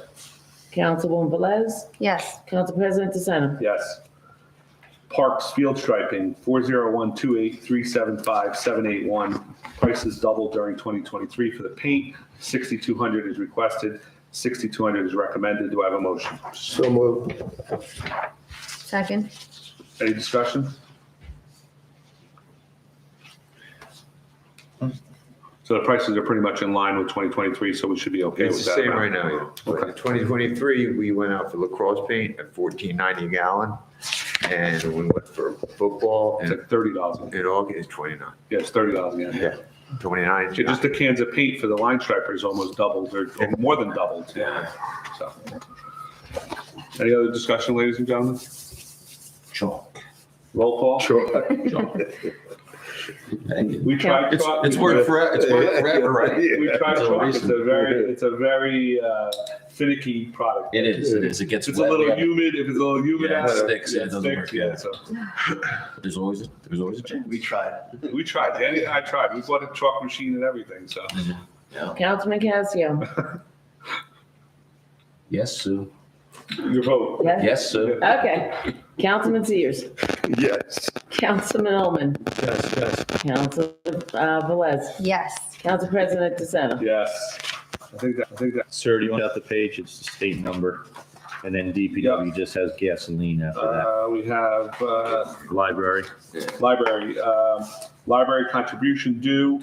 Councilwoman Velez, Yes. Council President DeSena. Yes. Parks field striping, 401-28375-781. Prices doubled during 2023 for the paint. $6,200 is requested, $6,200 is recommended. Do I have a motion? So moved. Second. Any discussion? So the prices are pretty much in line with 2023, so we should be okay It's with the that. same right amount. now, yeah. Okay. 2023, we went out for lacrosse paint at $14.90 a gallon. And we went for football It's like $30. in August, it's 29. Yeah, it's $30 again. Yeah, 29. Yeah, just the cans of paint for the line stripers almost doubled, or more than doubled, yeah. So. Any other discussion, ladies and gentlemen? Chalk. Roll call? Sure. We tried chalk. It's worked forever, right? We tried chalk. It's a very finicky product. It is. It gets It's a wet. little humid. If it's a little humid Yeah, it out, sticks. Yeah, it doesn't sticks, work, yeah, yeah. so. There's always a chance. We tried. We tried. Danny and I tried. We bought a chalk machine and everything, so. Councilman Casio, Yes, Sue. Your vote. yes? Yes, Sue. Okay. Councilman Sears, Yes. Councilman Ullman, Yes. Council Velez, Yes. Council President DeSena. Yes. I think that. Sir, do you want out the page? It's the state number. And then DPW just has gasoline after that. We have, Library. library contribution due,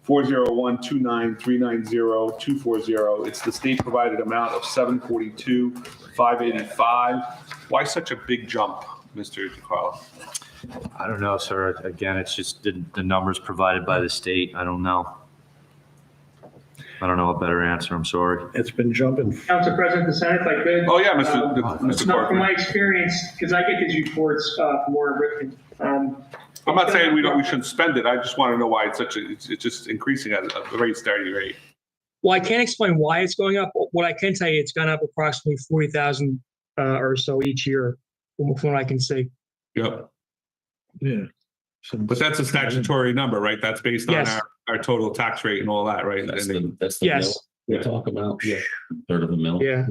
401-29390-240. It's the state provided amount of $742,585. Why such a big jump, Mr. DeCarlo? I don't know, sir. Again, it's just the numbers provided by the state. I don't know. I don't know a better answer. I'm sorry. It's been jumping. Council President DeSena, if I could. Oh, yeah, Mr. Now, from Corcoran. my experience, because I get these reports from Warren Richmond. I'm not saying we shouldn't spend it. I just want to know why it's just increasing at a very steady rate. Well, I can't explain why it's going up. What I can tell you, it's gone up approximately 40,000 or so each year, from what I can see. Yep. Yeah. But that's a statutory number, right? That's based on Yes. our total tax rate and all that, right? That's And the Yes. mill we're talking about. Yeah. Third of the mill. Yeah.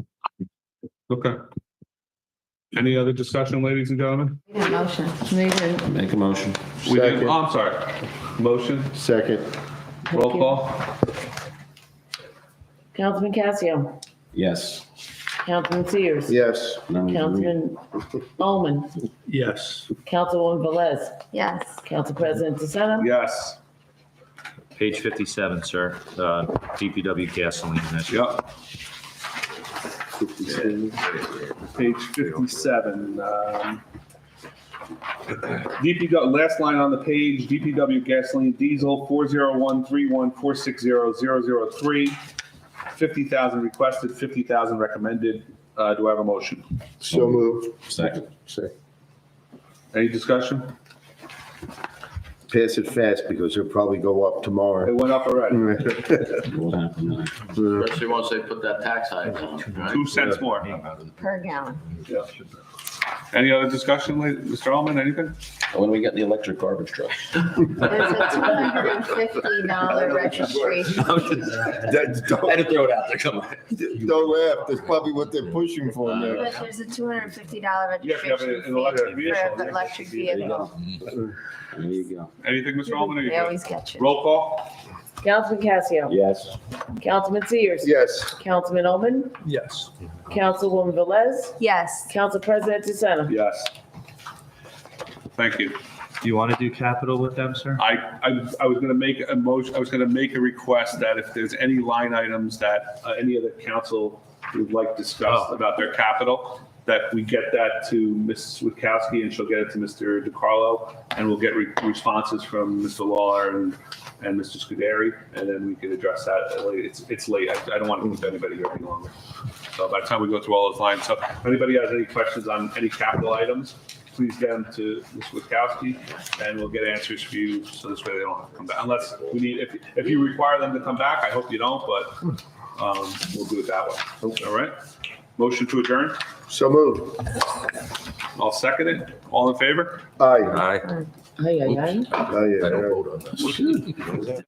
Okay. Any other discussion, ladies and gentlemen? Motion. Make a motion. We did, Second. I'm sorry. Motion, Second. roll call? Councilman Casio, Yes. Councilman Sears, Yes. Councilman Ullman, Yes. Councilwoman Velez, Yes. Council President DeSena. Yes. Page 57, sir. DPW gasoline. That's Yep. Page 57. DPW, last line on the page, DPW gasoline diesel, 401-31460-003. 50,000 requested, 50,000 recommended. Do I have a motion? So moved. Second. Any discussion? Pass it fast because it'll probably go up It tomorrow. went up already. What happened? Especially once they put that tax hike on, right? 2 cents more. Per gallon. Yeah. Any other discussion, Mr. Allman, anything? When we get the electric garbage truck. There's a $250 registration. I had to throw it out there. Come on. Don't laugh. That's probably what they're pushing for now. But there's a $250 Yeah, if you have registration an electric fee vehicle. for an electric vehicle. There you go. Anything, Mr. Allman? or you They good? always get you. Roll call? Councilman Casio. Yes. Councilman Sears. Yes. Councilman Oman. Yes. Councilwoman Velez. Yes. Council President DeSena. Yes. Thank you. Do you want to do capital with them, sir? I was going to make a motion, I was going to make a request that if there's any line items that any of the council would like discussed about their capital, that we get that to Ms. Witkowski and she'll get it to Mr. DeCarlo, and we'll get responses from Mr. Lawler and Mr. Scuderi, and then we can address that later. It's late. I don't want to keep anybody here any longer. So by the time we go through all those lines, so if anybody has any questions on any capital items, please get them to Ms. Witkowski, and we'll get answers for you, so this way they don't have to come back. Unless we need, if you require them to come back, I hope you don't, but we'll do it that way. All right? Motion to adjourn? So moved. I'll second it. All in favor? Aye. Aye. Aye, aye, aye. Aye, I aye, don't aye. vote on this.